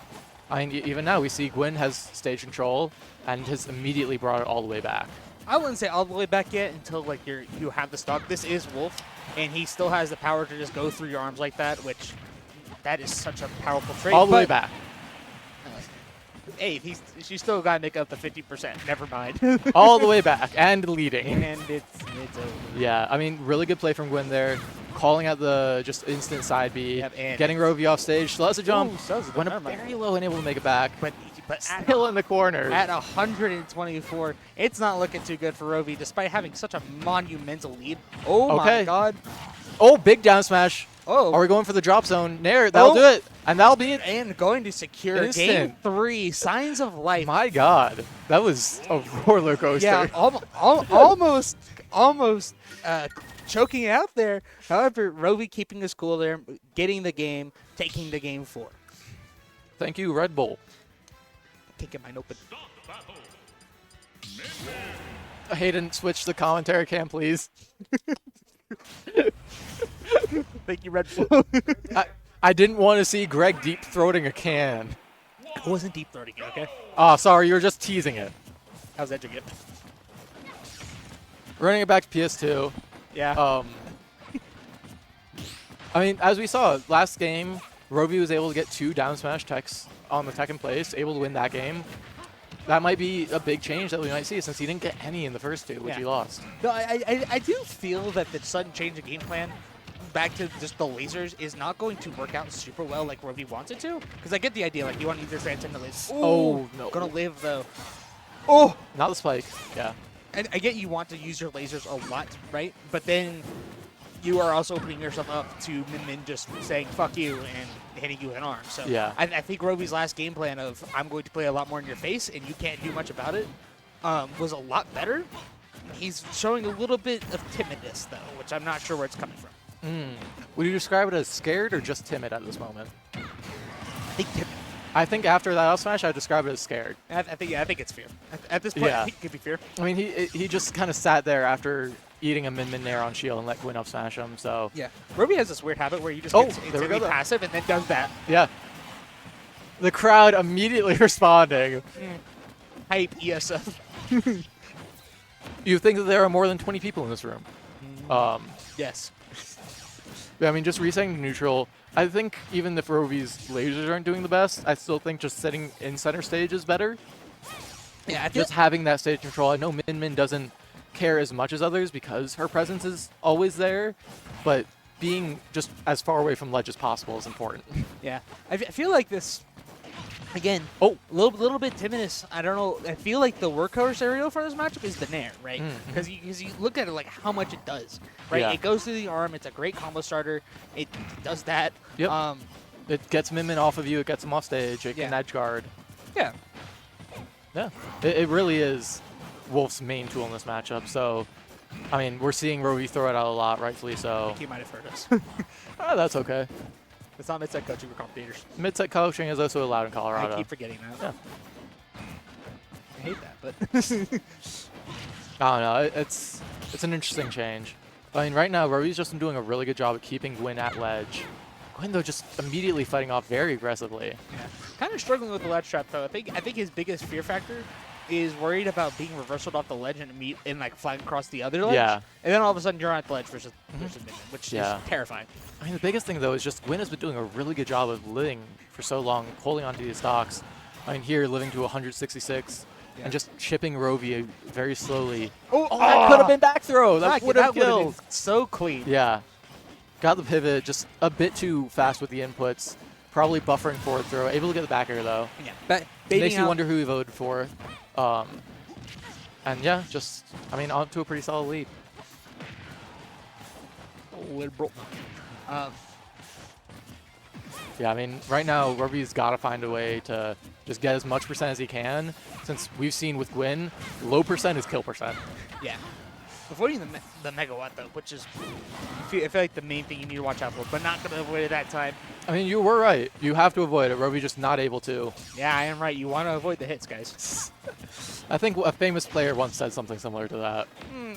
I mean, even now we see Gwen has stage control and has immediately brought it all the way back. I wouldn't say all the way back yet until like you have the stock. This is Wolf, and he still has the power to just go through your arms like that, which that is such a powerful trait. All the way back. Hey, you still got to make up the 50%. Never mind. All the way back and leading. And it's over. Yeah, I mean, really good play from Gwen there. Calling out the just instant side B. And getting Rovi off stage. Still has a jump. Went never up mind. very low and able to make it back. But Still in the corner. At 124, it's not looking too good for Rovi, despite having such a monumental lead. Oh my god. Oh, big down smash. Oh. Are we going for the drop zone? Nair, that'll do it. And that'll be it. And going to secure Instant. game 3, signs of life. My god. That was a roller coaster. Yeah, almost choking out there. However, Rovi keeping his cool there, getting the game, taking the game 4. Thank you, Red Bull. Taking mine open. Hayden, switch the commentary cam, please. Thank you, Red Bull. I didn't want to see Greg deep-throating a can. I wasn't deep-throating it, okay? Oh, sorry, you were just teasing it. I was edging it. Running it back to PS2. Yeah. I mean, as we saw last game, Rovi was able to get 2 down smash techs on the tech in place, able to win that game. That might be a big change that we might see since he didn't get any in the first 2, which he lost. No, I do feel that the sudden change of game plan back to just the lasers is not going to work out super well like Rovi wants it to. Because I get the idea, like you want to use your transcend to live. Oh, no. Gonna live though. Oh! Not the spike. Yeah. And I get you want to use your lasers a lot, right? But then you are also opening yourself up to Min just saying fuck you and hitting you with an arm. So Yeah. I think Rovi's last game plan of I'm going to play a lot more in your face and you can't do much about it was a lot better. He's showing a little bit of timidness though, which I'm not sure where it's coming from. Would you describe it as scared or just timid at this moment? I think timid. I think after that up smash, I'd describe it as scared. I think it's fear. At this point, Yeah. I think it could be fear. I mean, he just kind of sat there after eating a Min Nair on shield and let Gwyn up smash him, so. Yeah. Rovi has this weird habit where you just Oh, get there we go, instantly though. passive and then does that. Yeah. The crowd immediately responding. Hype ESF. You think that there are more than 20 people in this room. Yes. I mean, just resetting to neutral. I think even if Rovi's lasers aren't doing the best, I still think just sitting in center stage is better. Yeah, I feel Just having that stage control. I know Min doesn't care as much as others because her presence is always there, but being just as far away from ledge as possible is important. Yeah, I feel like this, again, Oh. little bit timidness. I don't know. I feel like the workhorse aerial for this matchup is the Nair, right? Because you look at it like how much it does, right? Yeah. It goes through the arm. It's a great combo starter. It does that. Yep. It gets Min off of you. It gets him off stage. It can Yeah. edge guard. Yeah. Yeah. It really is Wolf's main tool in this matchup. So, I mean, we're seeing Rovi throw it out a lot, rightfully so. He might have heard us. That's okay. It's not mid-set coaching for commentators. Mid-set coaching is also allowed in Colorado. I keep forgetting that. Yeah. I hate that, but I don't know. It's an interesting change. I mean, right now, Rovi's just doing a really good job at keeping Gwyn at ledge. Gwyn, though, just immediately fighting off very aggressively. yeah. Kind of struggling with the ledge trap though. I think his biggest fear factor is worried about being reversaled off the ledge and like flying across the other ledge. Yeah. And then all of a sudden you're on the ledge versus Minion, which Yeah. is terrifying. I mean, the biggest thing, though, is just Gwyn has been doing a really good job of living for so long, holding onto these stocks. I mean, here, living to 166 and just chipping Rovi very slowly. Oh, that could have been back throw. That would have would've killed. been so clean. Yeah. Got the pivot, just a bit too fast with the inputs. Probably buffering forward throw. Able to get the back air, though. Yeah. Makes you wonder who he voted for. And yeah, just, I mean, on to a pretty solid lead. Liberal. Yeah, I mean, right now, Rovi's got to find a way to just get as much percent as he can. Since we've seen with Gwyn, low percent is kill percent. Yeah. Avoiding the megawatt though, which is I feel like the main thing you need to watch out for, but not gonna avoid it that time. I mean, you were right. You have to avoid it. Rovi's just not able to. Yeah, I am right. You want to avoid the hits, guys. I think a famous player once said something similar to that.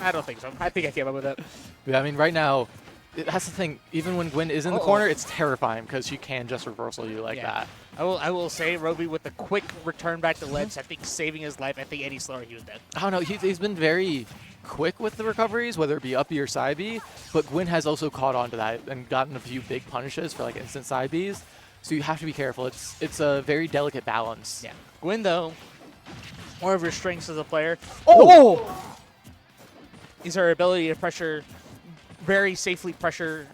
I don't think so. I think I came up with that. Yeah, I mean, right now, that's the thing. Even when Gwyn is in the corner, it's terrifying because she can just reversal you like that. I will say, Rovi with the quick return back to ledge, I think saving his life. I think any slower, he was dead. I don't know. He's been very quick with the recoveries, whether it be up B or side B, but Gwyn has also caught on to that and gotten a few big punishes for like instant side Bs. So you have to be careful. It's a very delicate balance. Yeah. Gwyn, though, more of her strengths as a player. Is her ability to pressure, very safely pressure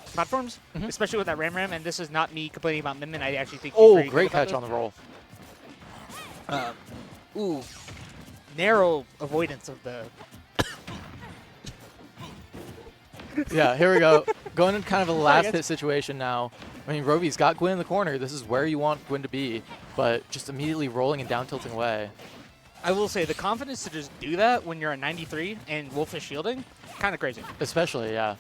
platforms, especially with that Ram, and this is not me complaining about Min. I actually think she's very great good about catch on the roll. this. Narrow avoidance of the... Yeah, here we go. Going into kind of a last hit situation now. I mean, Rovi's got Gwyn in the corner. This is where you want Gwyn to be, but just immediately rolling and down tilting away. I will say, the confidence to just do that when you're at 93 and Wolf is shielding, kind of crazy. Especially, yeah.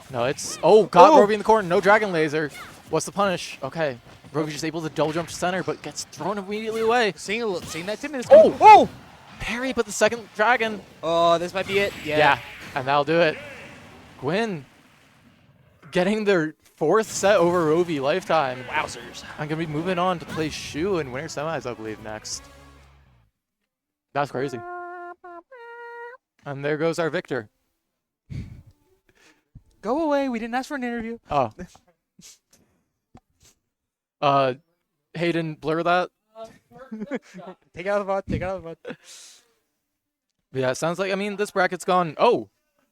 No, it's... Rovi in the corner. No Dragon Laser. What's the punish? Okay. Rovi's just able to double jump to center, but gets thrown immediately away. Seeing that timidness. Parry, but the second Dragon. Oh, this might be it. Yeah, and that'll do it. Gwyn getting their 4th set over Rovi lifetime. Wowzers. I'm going to be moving on to play Shu in Winter Semis, I believe, next. That's crazy. And there goes our victor. Go away. We didn't ask for an interview. Oh. Hayden, blur that. Take it out of the VOD. Take it out of the VOD. Yeah, it sounds like, I mean, this bracket's gone, oh,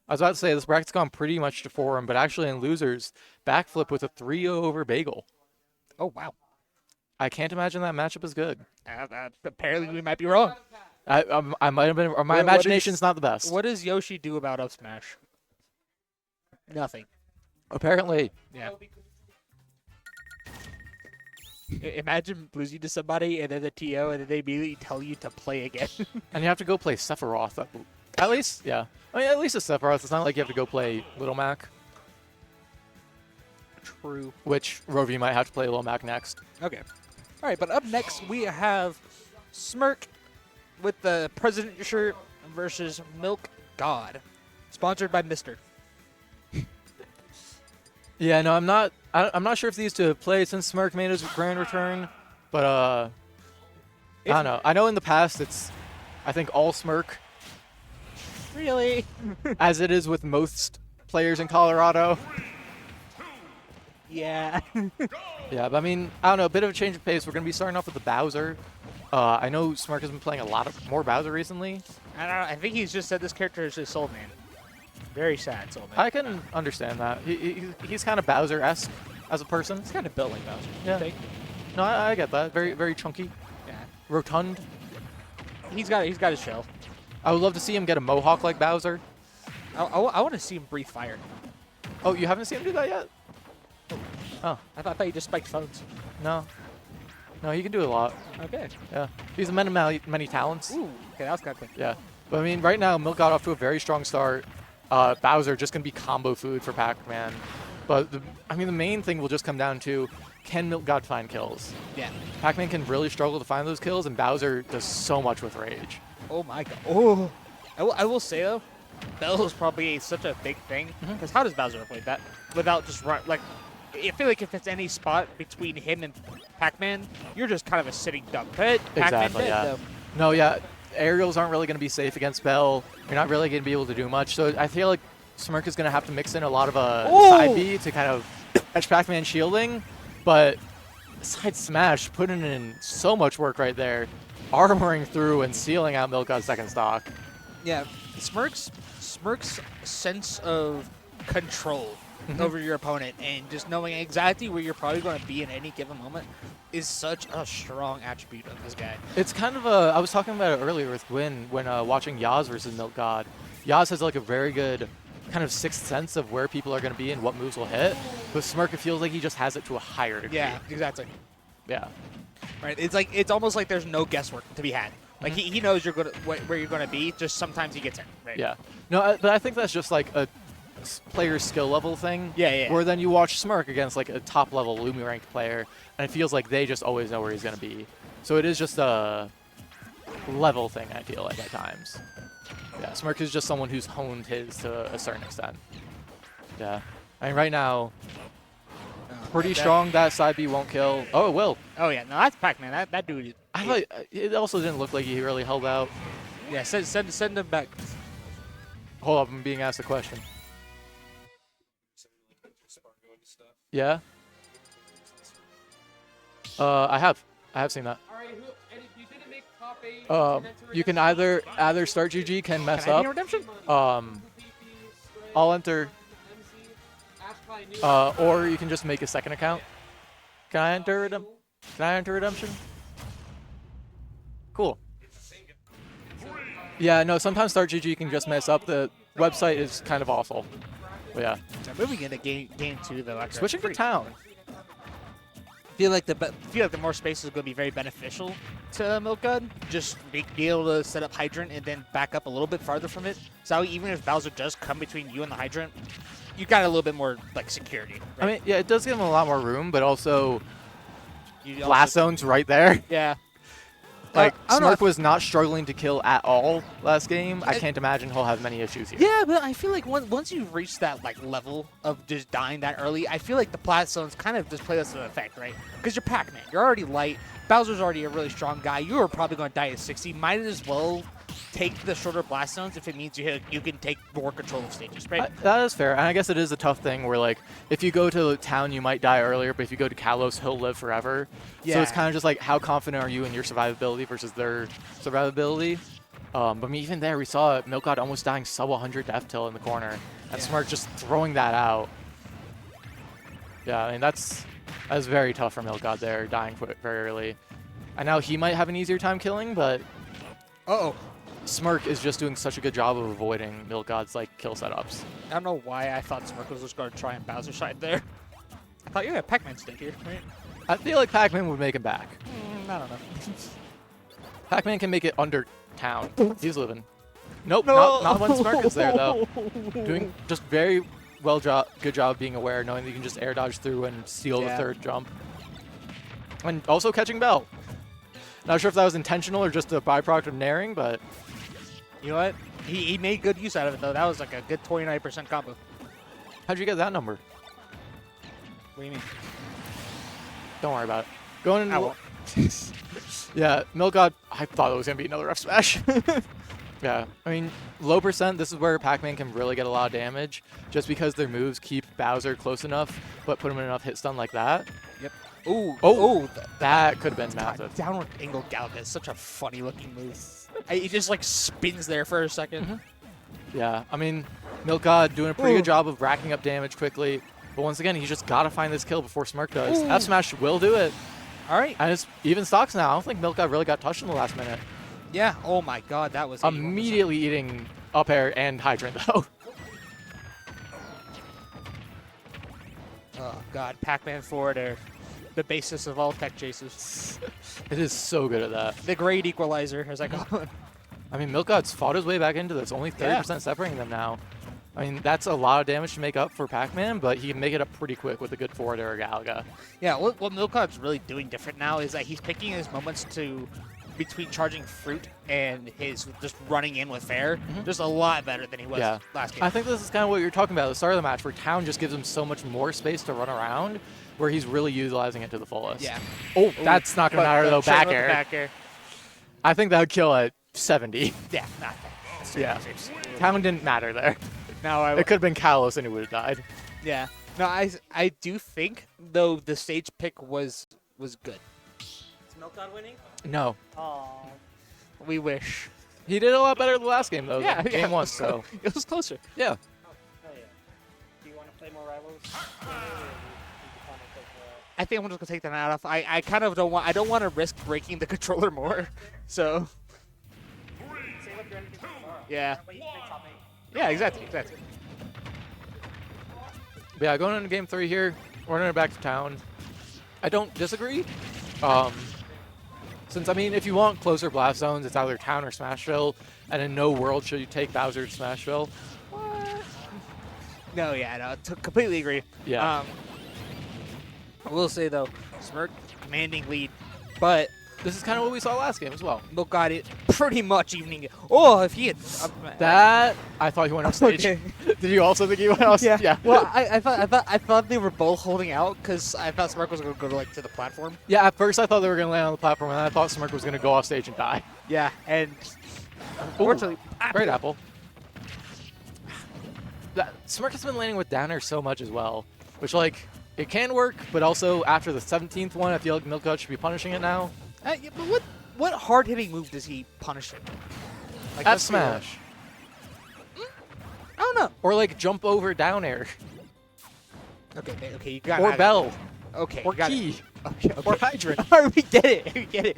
I was about to say this bracket's gone pretty much to forum, but actually in losers, backflip with a 3-0 over Bagel. Oh, wow. I can't imagine that matchup is good. Apparently, we might be wrong. I might have been, or my What imagination's is- not the best. What does Yoshi do about up smash? Nothing. Apparently. Yeah. Imagine losing to somebody and then the TO and then they immediately tell you to play again. And you have to go play Sephiroth. At least, yeah. I mean, at least it's Sephiroth. It's not like you have to go play Little Mac, True. which Rovi might have to play Little Mac next. Okay. All right, but up next we have Smirk with the president shirt versus Milk God, sponsored by Mister. Yeah, no, I'm not sure if these two have played since Smirk made his grand return, but I don't know. I know in the past it's, I think, all Smirk, Really? as it is with most players in Colorado. Yeah. Yeah, but I mean, I don't know, a bit of a change of pace. We're gonna be starting off with the Bowser. I know Smirk has been playing a lot more Bowser recently. I don't know. I think he's just said this character is his soul man. Very sad soul man. I can understand that. He's kind of Bowser-esque as a person. He's kind of built like Bowser. Yeah. I think. No, I get that. Very, very chunky, Yeah. rotund. He's got his shell. I would love to see him get a mohawk like Bowser. I want to see him breathe fire. Oh, you haven't seen him do that yet? Oh, I thought he just spiked phones. no. No, he can do a lot. Okay. Yeah. He's a man of many talents. Ooh. Okay, that was kind of quick. Yeah. But I mean, right now, Milk got off to a very strong start. Bowser just going to be combo food for Pac-Man. But, I mean, the main thing will just come down to, can Milk God find kills? Yeah. Pac-Man can really struggle to find those kills, and Bowser does so much with rage. Oh my god. Oh. I will say though, Bell is probably such a big thing. Because how does Bowser play that without just run like? I feel like if it's any spot between him and Pac-Man, you're just kind of a sitting duck. But Pac-Man Exactly, dead, yeah. though. No, yeah, aerials aren't really going to be safe against Bell. You're not really going to be able to do much. So I feel like Smirk is going to have to mix in a lot of side B to kind of catch Pac-Man shielding. But side smash, putting in so much work right there, armoring through and sealing out Milk God's second stock. Yeah, Smirk's sense of control over your opponent and just knowing exactly where you're probably going to be in any given moment is such a strong attribute of this guy. It's kind of a, I was talking about it earlier with Gwyn when watching Yaz versus Milk God. Yaz has like a very good kind of sixth sense of where people are going to be and what moves will hit. But Smirk, it feels like he just has it to a higher degree. Yeah, exactly. Yeah. Right. It's almost like there's no guesswork to be had. Like he knows you're gonna where you're gonna be. Just sometimes he gets in. Right? Yeah. No, but I think that's just like a player skill level thing. Yeah. Where then you watch Smirk against like a top level Lumi ranked player, and it feels like they just always know where he's gonna be. So it is just a level thing. I feel like at times. Yeah. Smirk is just someone who's honed his to a certain extent. Yeah. I mean, right now, pretty strong. That side B won't kill. Oh, it will. Oh yeah. No, that's Pac-Man. That dude. I thought it also didn't look like he really held out. Yeah. Send him back. Hold up, I'm being asked a question. Yeah. I have seen that. All right, Eddie, you didn't make top 8. You can either start GG, can mess Can I up. be redemption? I'll enter, MC, Ash or you can just make a second account. Can I enter redemption? Cool. Yeah, no, sometimes Start GG can just mess up. The website is kind of awful. But yeah. So moving into game 2 though. After Switching to pretty- town. Feel like the more space is going to be very beneficial to Milk God. Just be able to set up Hydrant and then back up a little bit farther from it. So even if Bowser does come between you and the Hydrant, you got a little bit more like security. Right? I mean, yeah, it does give him a lot more room, but also You blast zone's right there. Yeah. Like, I don't know Smirk was not struggling to kill at all last game. I can't imagine he'll have many issues here. Yeah, but I feel like once you've reached that like level of just dying that early, I feel like the blast zones kind of just play this to effect, right? Because you're Pac-Man, you're already light. Bowser's already a really strong guy. You are probably going to die at 60. Might as well take the shorter blast zones if it means you can take more control of stages, right? That is fair, and I guess it is a tough thing where, like, if you go to town, you might die earlier, but if you go to Kalos, he'll live forever. So it's kind of just like, how confident are you in your survivability versus their survivability? But I mean, even there, we saw Milk God almost dying sub 100 death till in the corner, and Smart just throwing that out. Yeah, I mean, that's very tough for Milk God there, dying very early. And now he might have an easier time killing, but Smirk is just doing such a good job of avoiding Milk God's like kill setups. I don't know why I thought Smirk was just going to try and Bowser side there. I thought, yeah, Pac-Man stayed here, right? I feel like Pac-Man would make him back. I don't know. Pac-Man can make it under town. He's living. Nope, not when Smirk is there, though. Doing just very good job being aware, knowing that you can just air dodge through and steal the third jump. And also catching Bell. Not sure if that was intentional or just a byproduct of naring, but... You know what? He made good use out of it, though. That was like a good 29% combo. How'd you get that number? What do you mean? Don't worry about it. Going into... Yeah, Milk God, I thought it was going to be another F smash. Yeah, I mean, low percent, this is where Pac-Man can really get a lot of damage, just because their moves keep Bowser close enough, but put him in enough hit stun like that. Yep. Ooh. Oh, that could have been massive. Downward angle Galaga is such a funny looking move. He just like spins there for a second. Yeah, I mean, Milk God doing a pretty good job of racking up damage quickly, but once again, he's just got to find this kill before Smirk does. F smash will do it. All right. And it's even stocks now. I don't think Milk God really got touched in the last minute. Yeah. Oh my God, that was immediately eating up air and hydrant though. Oh God, Pac-Man forward air, the basis of all tech chases. It is so good at that. The great equalizer, as I call it. I mean, Milk God's fought his way back into this. Only 30% separating them now. I mean, that's a lot of damage to make up for Pac-Man, but he can make it up pretty quick with a good forward air Galaga. Yeah, what Milk God's really doing different now is that he's picking his moments to between charging fruit and his just running in with fair, just a lot better than he was last game. I think this is kind of what you're talking about at the start of the match, where Town just gives him so much more space to run around, where he's really utilizing it to the fullest. Yeah. Oh, that's not going to matter, though. Back air. Back air. I think that would kill at 70. Yeah, not that. Yeah. Town didn't matter there. Now it could have been Kalos and he would have died. Yeah. No, I do think, though, the stage pick was good. Is Milk God winning? No. Oh. We wish. He did a lot better the last game, though. Yeah, Game one, so. It was closer. Yeah. Oh, hell yeah. Do you want to play more Rivals? I think I'm just gonna take that off. I kind of don't want. I don't want to risk breaking the controller more. So. Save up your energy for tomorrow. Yeah. But you can play top 8. Yeah, exactly. But yeah, going into game 3 here, we're running it back to Town. I don't disagree. Since, I mean, if you want closer blast zones, it's either Town or Smashville, and in no world should you take Bowser to Smashville. No, yeah, no, completely agree. Yeah. I will say, though, Smirk, commanding lead, but this is kind of what we saw last game as well. Milk got it pretty much evening. Oh, if he had... that, I thought he went off stage. Okay. Did you also think he went off stage? Yeah. Well, I thought they were both holding out because I thought Smirk was going to go to the platform. Yeah, at first I thought they were going to land on the platform, and then I thought Smirk was going to go off stage and die. Yeah, and unfortunately... Great apple. Smirk has been landing with down air so much as well, which, like, it can work, but also after the 17th one, I feel like Milk God should be punishing it now. Yeah, but what hard-hitting move does he punish it? Like, F smash. I don't know. Or like jump over down air. Okay, you got it. Or bell. Okay, or key. Okay. Or hydrant. We get it.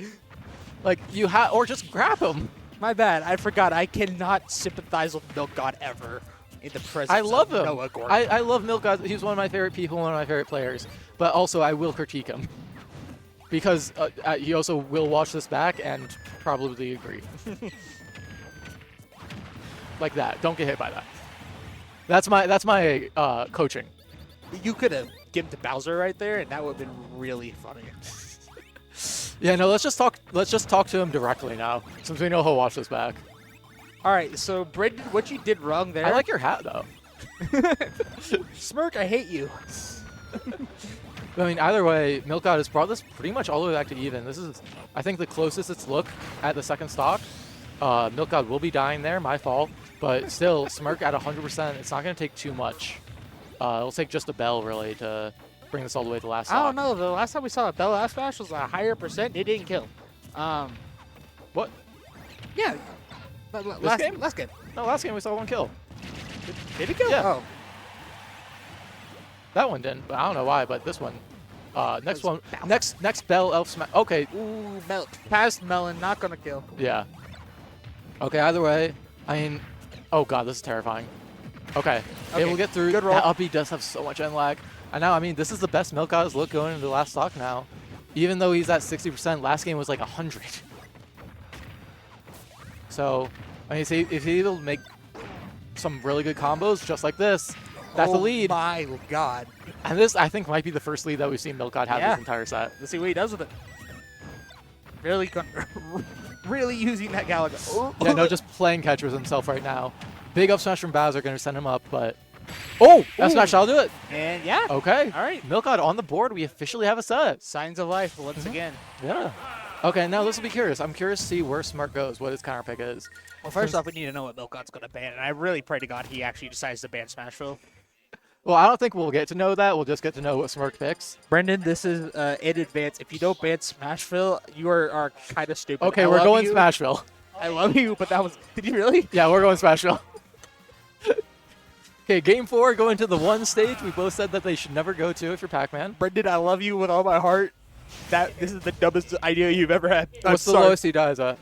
Like you have, or just grab him. My bad. I forgot. I cannot sympathize with Milk God ever in the presence. I love him. Noah Gordon. I love Milk God. He's one of my favorite people, one of my favorite players. But also, I will critique him. Because he also will watch this back and probably agree. Like that. Don't get hit by that. That's my coaching. You could have given to Bowser right there, and that would have been really funny. Yeah, no. Let's just talk to him directly now, since we know he'll watch this back. All right. So, Brendan, what you did wrong there? I like your hat though. Smirk, I hate you. I mean, either way, Milk God has brought this pretty much all the way back to even. This is, I think, the closest it's looked at the second stock. Milk God will be dying there, my fault. But still, Smirk at 100%, it's not going to take too much. It'll take just a bell, really, to bring this all the way to the last I don't stock. know. The last time we saw a Bell Out Smash was a higher percent. It didn't kill. What? Yeah. This game? Last game. No, last game we saw one kill. Did it kill? Yeah. Oh. That one didn't, but I don't know why, but this one. Next one. Bell. Next Bell Elf Smash. Okay. Ooh, past Melon, not gonna kill. Yeah. Okay, either way, I mean, oh god, this is terrifying. Okay, Okay, able to get through. good roll. That up B does have so much end lag. And now, I mean, this is the best Milk God's look going into the last stock now. Even though he's at 60%, last game was like 100. So, I mean, if he's able to make some really good combos just like this, that's the lead. Oh my god. And this, I think, might be the first lead that we've seen Milk God have Yeah. this entire set. Let's see what he does with it. Really, really using that Galaga. Yeah, no, just playing catch with himself right now. Big up smash from Bowser, going to send him up, but... Oh! F smash, I'll do it! And yeah. Okay. All right. Milk God on the board. We officially have a set. Signs of life once again. Yeah. Okay, now this will be curious. I'm curious to see where Smart goes, what his counter pick is. Well, first off, we need to know what Milk God's gonna ban, and I really pray to God he actually decides to ban Smashville. Well, I don't think we'll get to know that. We'll just get to know what Smart picks. Brendan, this is in advance. If you don't ban Smashville, you are kind of stupid. Okay, I we're love going you. Smashville. I love you, but that was. Did you really? Yeah, we're going Smashville. Okay, game 4, going to the one stage we both said that they should never go to if you're Pac-Man. Brendan, I love you with all my heart. This is the dumbest idea you've ever had. What's the lowest he dies at?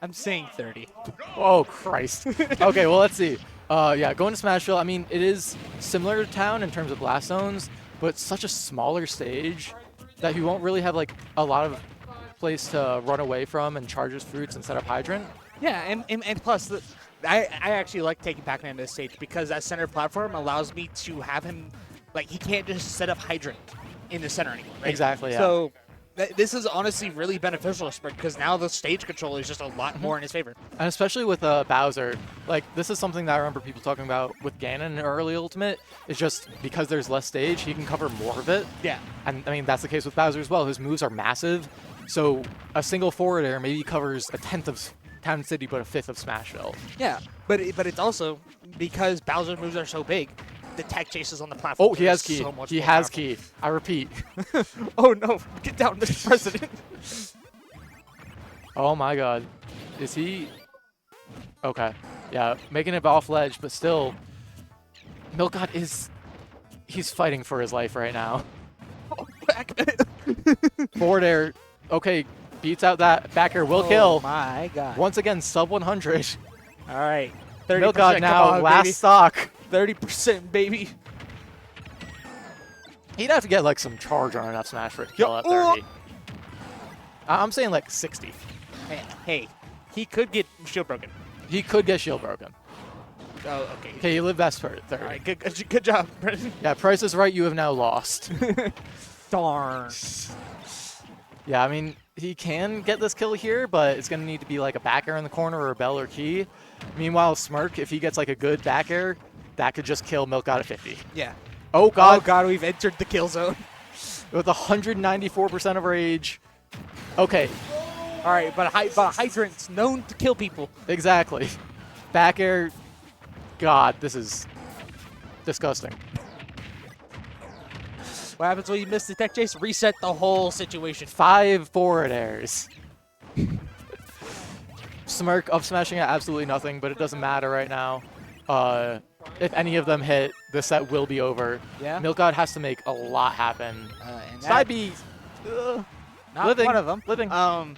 I'm saying 30. Oh, Christ. Okay, well, let's see. Yeah, going to Smashville, I mean, it is similar to Town in terms of blast zones, but it's such a smaller stage that you won't really have, like, a lot of place to run away from and charge his fruits and set up Hydrant. Yeah, and plus, I actually like taking Pac-Man to this stage because that center platform allows me to have him, like, he can't just set up Hydrant in the center anymore, right? Exactly, yeah. So this is honestly really beneficial to Sprint because now the stage control is just a lot more in his favor. And especially with Bowser, like, this is something that I remember people talking about with Ganon in early Ultimate, is just because there's less stage, he can cover more of it. Yeah. And, I mean, that's the case with Bowser as well. His moves are massive, so a single forward air maybe covers a 10th of Town City, but a 5th of Smashville. Yeah, but it's also because Bowser's moves are so big, the tech chases on the platform. Oh, he has are key. So much He more has powerful. key. I repeat. Oh no! Get down, Mr. President. Oh my god. Is he... Okay. Yeah, making it off ledge, but still... Milk God is... He's fighting for his life right now. Forward air. Okay, beats out that back air. Will Oh kill. my god! Once again, sub 100. All right, 30%. Milk God now, come on, last baby. stock. 30%, baby. He'd have to get like some charge on enough smash for it to kill at 30. I'm saying like 60. Hey, he could get shield broken. He could get shield broken. Oh, okay. Okay, you live best for it. 30. All right, good job, Brendan. Yeah, Price is right. You have now lost. Darn. Yeah, I mean, he can get this kill here, but it's going to need to be like a back air in the corner or a bell or key. Meanwhile, Smirk, if he gets like a good back air, that could just kill Milk God at 50. Yeah. Oh, God. Oh god, we've entered the kill zone. With 194% of rage. Okay, All right, but Hydrant's known to kill people. exactly. Back air. God, this is disgusting. What happens when you miss the tech chase? Reset the whole situation. 5 forward airs. Smirk up smashing at absolutely nothing, but it doesn't matter right now. If any of them hit, the set will be over. Yeah. Milk God has to make a lot happen. And Side B. not living, one of them. living. I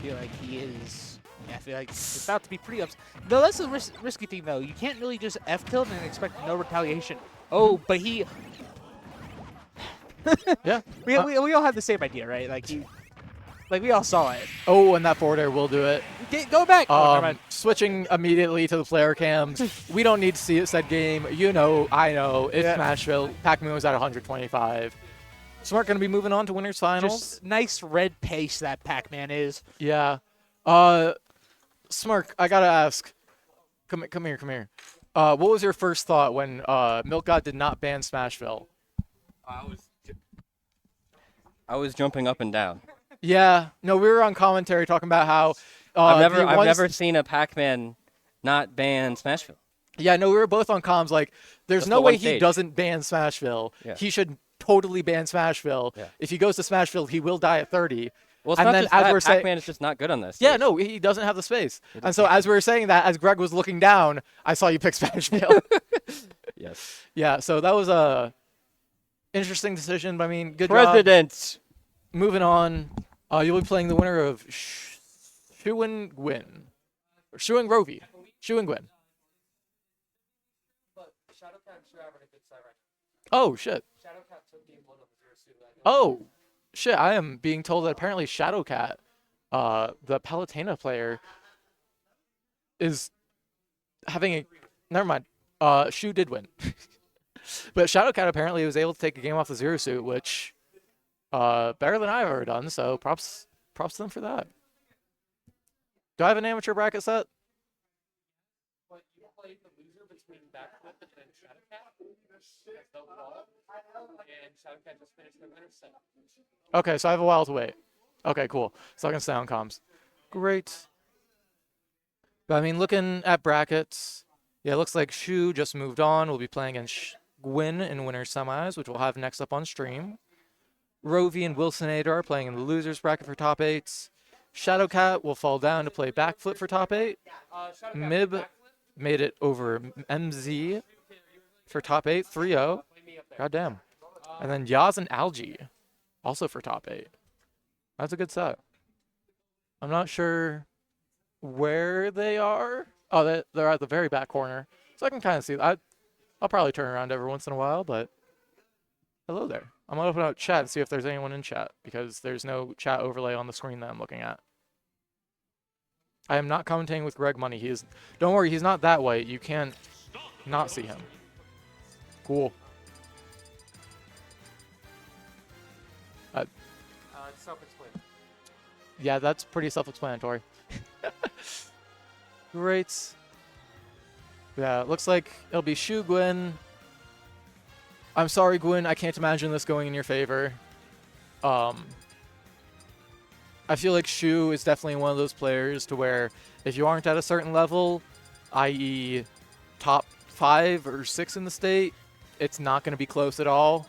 feel like he is. Yeah, I feel like it's about to be pretty ups. No, that's the risky thing though. You can't really just F tilt and expect no retaliation. Oh, but he. Yeah. We all have the same idea, right? Like we all saw it. Oh, and that forward air will do it. Go back. Oh, never mind. Switching immediately to the player cams. We don't need to see it said game. You know, I know. It's Yeah. Smashville. Pac-Man was at 125. Smart going to be moving on to winners finals. Just nice red pace that Pac-Man is. Yeah. Smirk, I gotta ask. Come here. What was your first thought when Milk God did not ban Smashville? I was jumping up and down. Yeah. No, we were on commentary talking about how I've the ones- never seen a Pac-Man not ban Smashville. Yeah, no, we were both on comms like, there's That's no the way one he stage. doesn't ban Smashville. Yeah. He should totally ban Smashville. Yeah. If he goes to Smashville, he will die at 30. Well, it's And not then just as that. we're saying- Pac-Man is just not good on this. Yeah, stage. no, he doesn't have the space. He And so as we were saying that, as Greg was looking down, I saw you pick Smashville. Yes. Yeah, so that was a interesting decision. But I mean, good job. President. Moving on, you'll be playing the winner of Shu and Gwyn. Or Shu and Rovi. Shu and Gwyn. But Shadowcat and Shu are on a good side right Oh, shit. now. Shadowcat took game 1 of the Zero Suit. Oh, shit. I am being told that apparently Shadowcat, the Palutena player, is having a... Never mind. Shu did win. But Shadowcat apparently was able to take a game off the Zero Suit, which better than I've ever done, so props to them for that. Do I have an amateur bracket set? But you played the loser between Backflip and then Shadowcat. That's the wall. And Shadowcat just finished their winner set. Okay, so I have a while to wait. Okay, cool. So I can stay on comms. Great. But I mean, looking at brackets, yeah, it looks like Shu just moved on. We'll be playing against Gwyn in winner semis, which we'll have next up on stream. Rovi and Wilsonator are playing in the losers bracket for top 8s. Shadowcat will fall down to play Backflip for top 8. Shadowcat Mib Backflip. made it over MZ for top 8, 3-0. Goddamn. And then Yaz and Algae also for top 8. That's a good set. I'm not sure where they are. Oh, they're at the very back corner. So I can kind of see. I'll probably turn around every once in a while, but hello there. I'm going to open up chat and see if there's anyone in chat, because there's no chat overlay on the screen that I'm looking at. I am not commentating with Greg Money. Don't worry, he's not that white. You can't not see him. Cool. It's self-explanatory. Yeah, that's pretty self-explanatory. Great. Yeah, it looks like it'll be Shu Gwyn. I'm sorry, Gwyn. I can't imagine this going in your favor. I feel like Shu is definitely one of those players to where if you aren't at a certain level, i.e. top 5 or 6 in the state, it's not going to be close at all.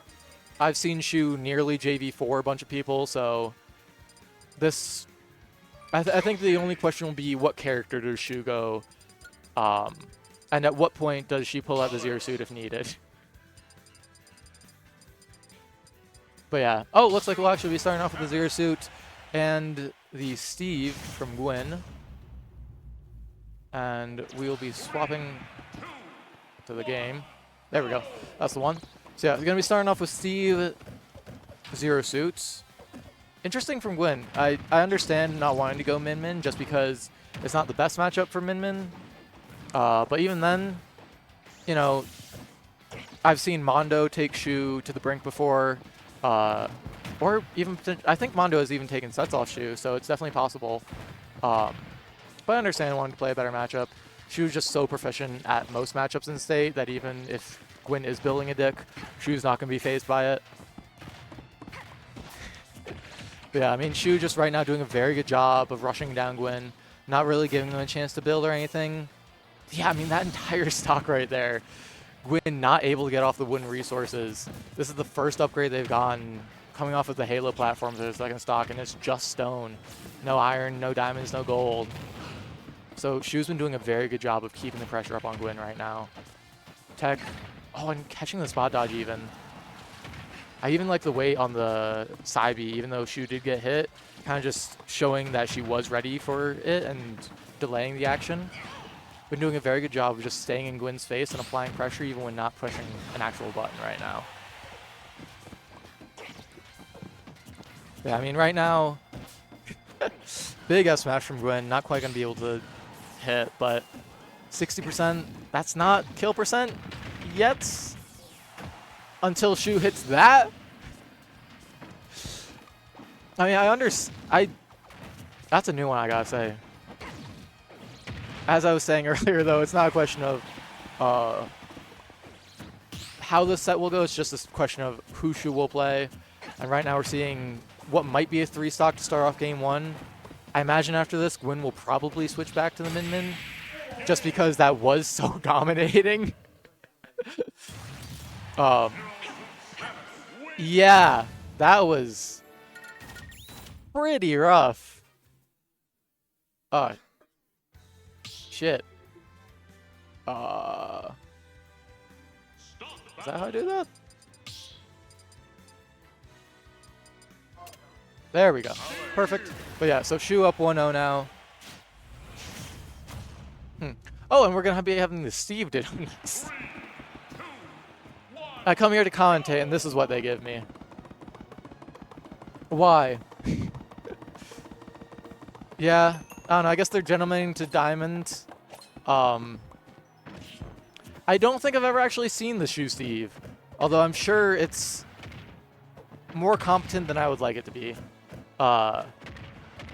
I've seen Shu nearly JV4 a bunch of people, so this... I think the only question will be what character does Shu go, and at what point does she pull out the Zero Suit if needed. But yeah. Oh, looks like we'll actually be starting off with the Zero Suit and the Steve from Gwyn. And we'll be swapping to the game. There we go. That's the one. So yeah, we're going to be starting off with Steve, Zero Suits. Interesting from Gwyn. I understand not wanting to go Min Min just because it's not the best matchup for Min Min. But even then, you know, I've seen Mondo take Shu to the brink before. Or even, I think Mondo has even taken sets off Shu, so it's definitely possible. But I understand wanting to play a better matchup. Shu's just so proficient at most matchups in state that even if Gwyn is building a dick, Shu's not going to be phased by it. But yeah, I mean, Shu just right now doing a very good job of rushing down Gwyn, not really giving them a chance to build or anything. Yeah, I mean, that entire stock right there. Gwyn not able to get off the wooden resources. This is the first upgrade they've gotten coming off of the Halo platform to their second stock, and it's just stone. No iron, no diamonds, no gold. So Shu's been doing a very good job of keeping the pressure up on Gwyn right now. Tech. Oh, and catching the spot dodge even. I even like the weight on the side B, even though Shu did get hit, kind of just showing that she was ready for it and delaying the action. Been doing a very good job of just staying in Gwyn's face and applying pressure even when not pushing an actual button right now. Yeah, I mean, right now, big S smash from Gwyn, not quite going to be able to hit, but 60%, that's not kill percent yet. Until Shu hits that. I mean, I understand. That's a new one, I gotta say. As I was saying earlier, though, it's not a question of how the set will go. It's just a question of who Shu will play. And right now we're seeing what might be a 3-stock to start off game 1. I imagine after this, Gwyn will probably switch back to the Min, just because that was so dominating. Yeah, that was pretty rough. Shit. Is that how I do that? There we go. Perfect. But yeah, so Shu up 1-0 now. Oh, and we're going to be having the Steve Ditto next. I come here to commentate, and this is what they give me. Why? Yeah, I don't know. I guess they're gentlemen to Diamond. I don't think I've ever actually seen the Shu Steve, although I'm sure it's more competent than I would like it to be.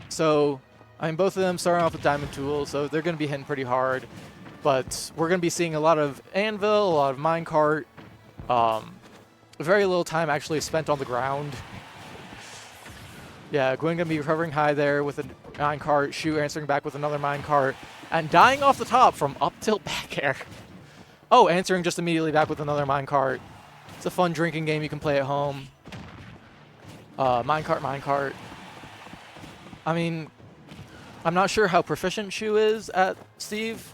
So, I mean, both of them starting off with Diamond tools, so they're going to be hitting pretty hard. But we're going to be seeing a lot of Anvil, a lot of Minecart. Very little time actually spent on the ground. Yeah, Gwyn going to be recovering high there with a minecart. Shu answering back with another minecart. And dying off the top from up tilt back air. Oh, answering just immediately back with another minecart. It's a fun drinking game you can play at home. Minecart. I mean, I'm not sure how proficient Shu is at Steve.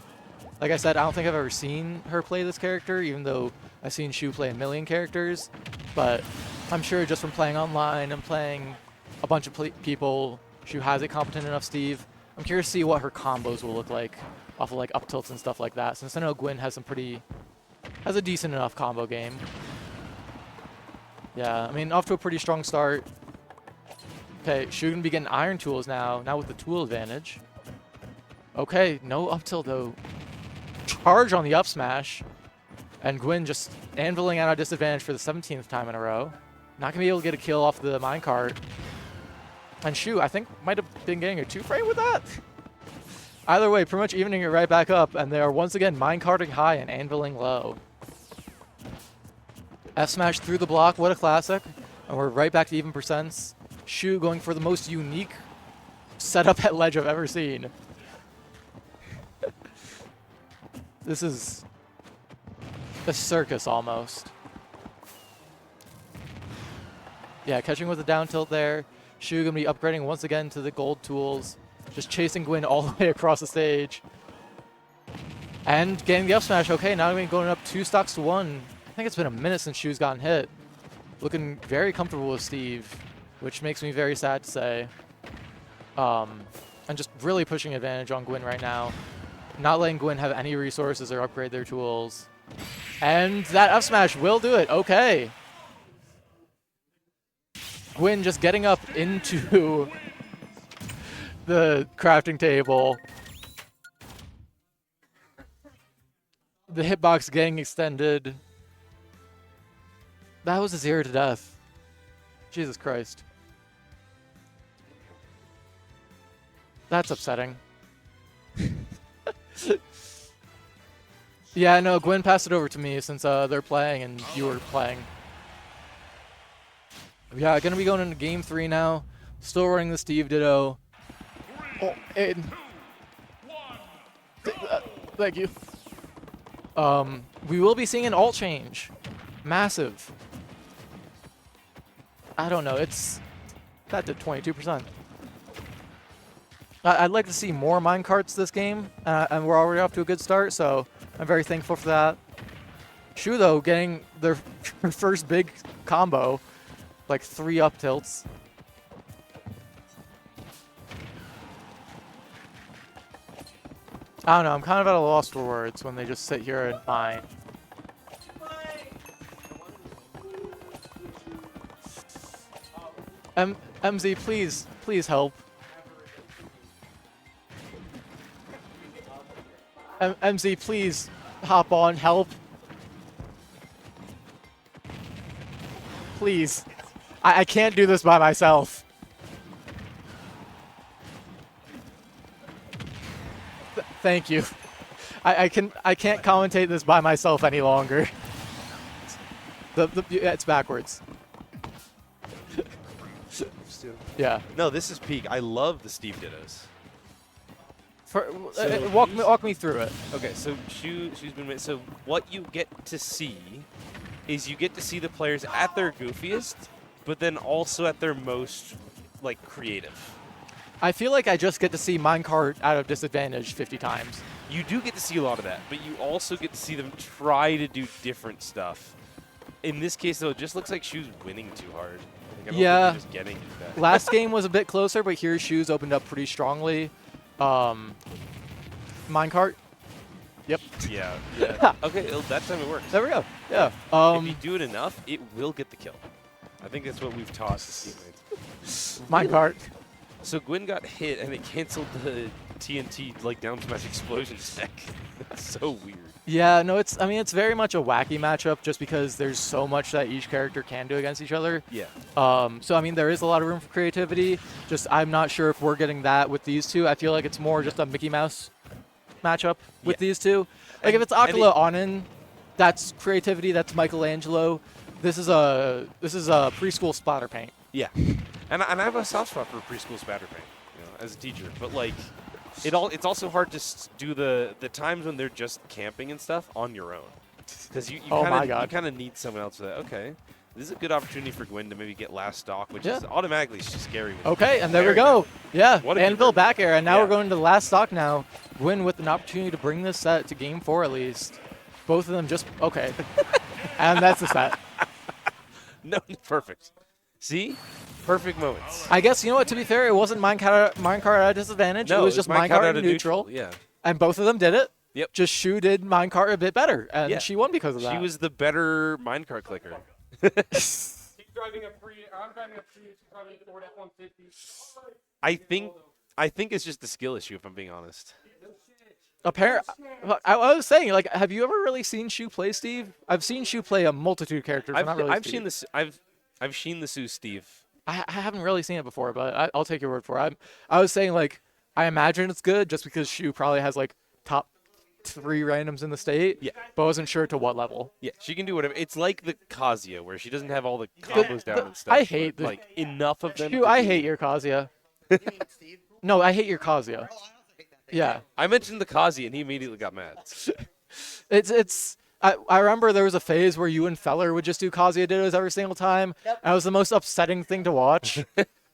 Like I said, I don't think I've ever seen her play this character, even though I've seen Shu play a million characters. But I'm sure just from playing online and playing a bunch of people, Shu has a competent enough Steve. I'm curious to see what her combos will look like off of like up tilts and stuff like that, since I know Gwyn has has a decent enough combo game. Yeah, I mean, off to a pretty strong start. Okay, Shu gonna be getting iron tools now with the tool advantage. Okay, no up tilt though. Charge on the up smash. And Gwyn just anviling out a disadvantage for the 17th time in a row. Not gonna be able to get a kill off the minecart. And Shu, I think, might have been getting a 2-frame with that. Either way, pretty much evening it right back up, and they are once again minecarting high and anviling low. F smash through the block, what a classic. And we're right back to even percents. Shu going for the most unique setup at ledge I've ever seen. This is a circus almost. Yeah, catching with the down tilt there. Shu gonna be upgrading once again to the gold tools. Just chasing Gwyn all the way across the stage. And getting the up smash. Okay, now we're going up 2 stocks to 1. I think it's been a minute since Shu's gotten hit. Looking very comfortable with Steve, which makes me very sad to say. And just really pushing advantage on Gwyn right now. Not letting Gwyn have any resources or upgrade their tools. And that up smash will do it. Okay. Gwyn just getting up into the crafting table. The hitbox getting extended. That was a 0 to death. Jesus Christ. That's upsetting. Yeah, no, Gwyn passed it over to me since they're playing and you were playing. Yeah, gonna be going into game 3 now. Still running the Steve Ditto. Oh, and thank you. We will be seeing an alt change. Massive. I don't know, that did 22%. I'd like to see more minecarts this game, and we're already off to a good start, so I'm very thankful for that. Shu, though, getting their first big combo, like 3 up tilts. I don't know, I'm kind of at a loss for words when they just sit here and mine. MZ, please help. MZ, please hop on, help. Please. I can't do this by myself. Thank you. I can't commentate this by myself any longer. It's backwards. moves too. Yeah. No, this is peak. I love the Steve Dittos. Walk me through it. Okay, so she's been made. So what you get to see is you get to see the players at their goofiest, but then also at their most like creative. I feel like I just get to see minecart out of disadvantage 50 times. You do get to see a lot of that, but you also get to see them try to do different stuff. In this case, though, it just looks like Shu's winning too hard. Like, I don't think they're just getting that. Last game was a bit closer, but here Shu's opened up pretty strongly. Minecart. Yep. Yeah. Okay, that time it works. There we go. Yeah. If you do it enough, it will get the kill. I think that's what we've taught the teammates. Minecart. So Gwyn got hit, and it canceled the TNT like down smash explosion stack. That's so weird. Yeah, no, it's very much a wacky matchup just because there's so much that each character can do against each other. Yeah. So I mean, there is a lot of room for creativity. Just I'm not sure if we're getting that with these two. I feel like it's more just a Mickey Mouse matchup with these two. Like if it's Akala Onin, that's creativity. That's Michelangelo. This is a preschool splatter paint. Yeah. And I have a soft spot for preschool spatter paint, as a teacher. But like, it's also hard to do the times when they're just camping and stuff on your own, because you kind of need someone else for that. Okay, this is a good opportunity for Gwyn to maybe get last stock, which is automatically scary. Okay, and there we go. Yeah, Anvil back air, and now we're going to the last stock now. Gwyn with an opportunity to bring this set to game 4 at least. Both of them just okay, and that's the set. No, perfect. See? Perfect moments. I guess, you know what, to be fair, it wasn't minecart at a disadvantage. No, it was just minecart at neutral. Yeah. And both of them did it. Yep. Just Shu did minecart a bit better, and she won because of that. She was the better minecart clicker. He's driving a I'm driving a Prius, he's driving a Ford F-150. I think it's just a skill issue, if I'm being honest. I was saying, like, have you ever really seen Shu play, Steve? I've seen Shu play a multitude of characters. I've seen the Sue Steve. I haven't really seen it before, but I'll take your word for it. I was saying, like, I imagine it's good just because Shu probably has, like, top 3 randoms in the state. Yeah. But I wasn't sure to what level. Yeah, she can do whatever. It's like the Kazuya, where she doesn't have all the combos down and stuff. I hate like enough of them. Shu, I hate your Kazuya. No, I hate your Kazuya. Yeah. I mentioned the Kazuya, and he immediately got mad. I remember there was a phase where you and Feller would just do Kazuya dittos every single time. Yep. And it was the most upsetting thing to watch.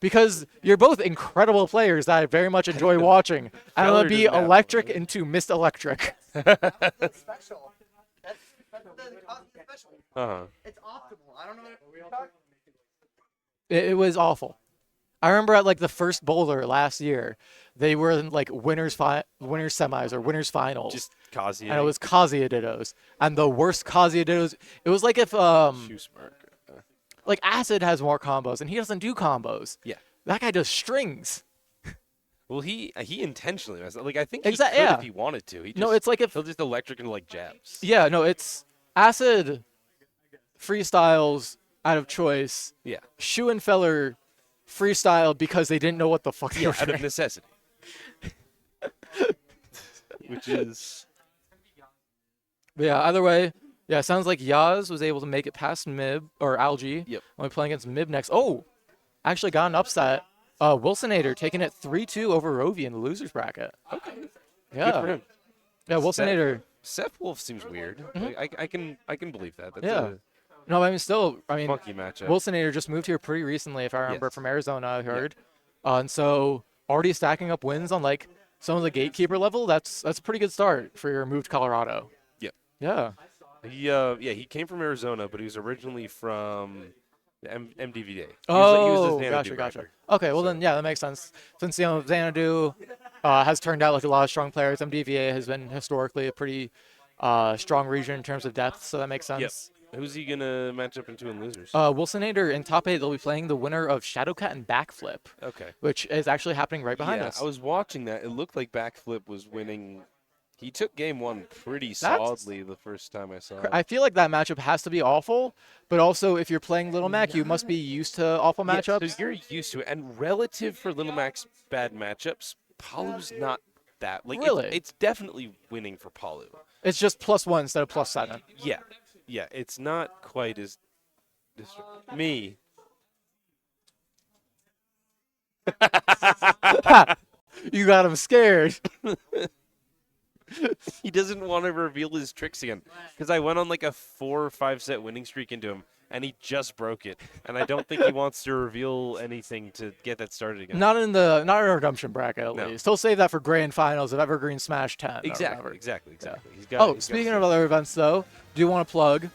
Because you're both incredible players that I very much enjoy watching. And it would be electric into Mist Electric. That's special. That's special. Uh-huh. It's optimal. I don't know what we're talking. It was awful. I remember at like the first Boulder last year, they were in like winners semis or winners finals. Just Kazuya. And it was Kazuya dittos. And the worst Kazuya dittos, it was like if like Acid has more combos and he doesn't do combos. Yeah. That guy does strings. Well, he intentionally messed up. Like I think he could if he wanted to. It's like if he'll just electric into like jabs. Yeah, no, it's Acid freestyles out of choice. Yeah. Shu and Feller freestyle because they didn't know what the fuck they were out of necessity. Which is either way. Yeah, sounds like Yaz was able to make it past Mib or Algae. Yep. Only playing against Mib next. Oh, actually got an upset. Wilsonator taking it 3-2 over Rovi in the losers bracket. Okay. Yeah. Good for him. Yeah, Wilsonator. Seth Wolf seems weird. Mm-hmm. Like, I can believe that. That's No, I mean, funky matchup. Wilsonator just moved here pretty recently, if I remember, from Arizona, I heard. And so already stacking up wins on like some of the gatekeeper level. That's a pretty good start for your move to Colorado. Yep. Yeah. He came from Arizona, but he was originally from MDVD. Gotcha. Okay, well then, that makes sense. Since Xanadu has turned out like a lot of strong players, MDVA has been historically a pretty strong region in terms of depth, so that makes sense. Yep. Who's he gonna match up into in losers? Wilsonator in top 8, they'll be playing the winner of Shadowcat and Backflip. Okay. Which is actually happening right behind us. I was watching that. It looked like Backflip was winning. He took game 1 pretty solidly the first time I saw it. I feel like that matchup has to be awful, but also if you're playing Little Mac, you must be used to awful matchups. So you're used to it, and relative for Little Mac's bad matchups, Palu's not that. Like, really? It's definitely winning for Palu. It's just +1 instead of +7. Yeah, it's not quite as me. You got him scared. He doesn't want to reveal his tricks again. Because I went on like a 4 or 5 set winning streak into him, and he just broke it. And I don't think he wants to reveal anything to get that started again. Not in our redemption bracket, at No. least. He'll save that for grand finals of Evergreen Smash 10. or Exactly. whatever. Exactly. Yeah. Speaking of other events, though, do you want to plug?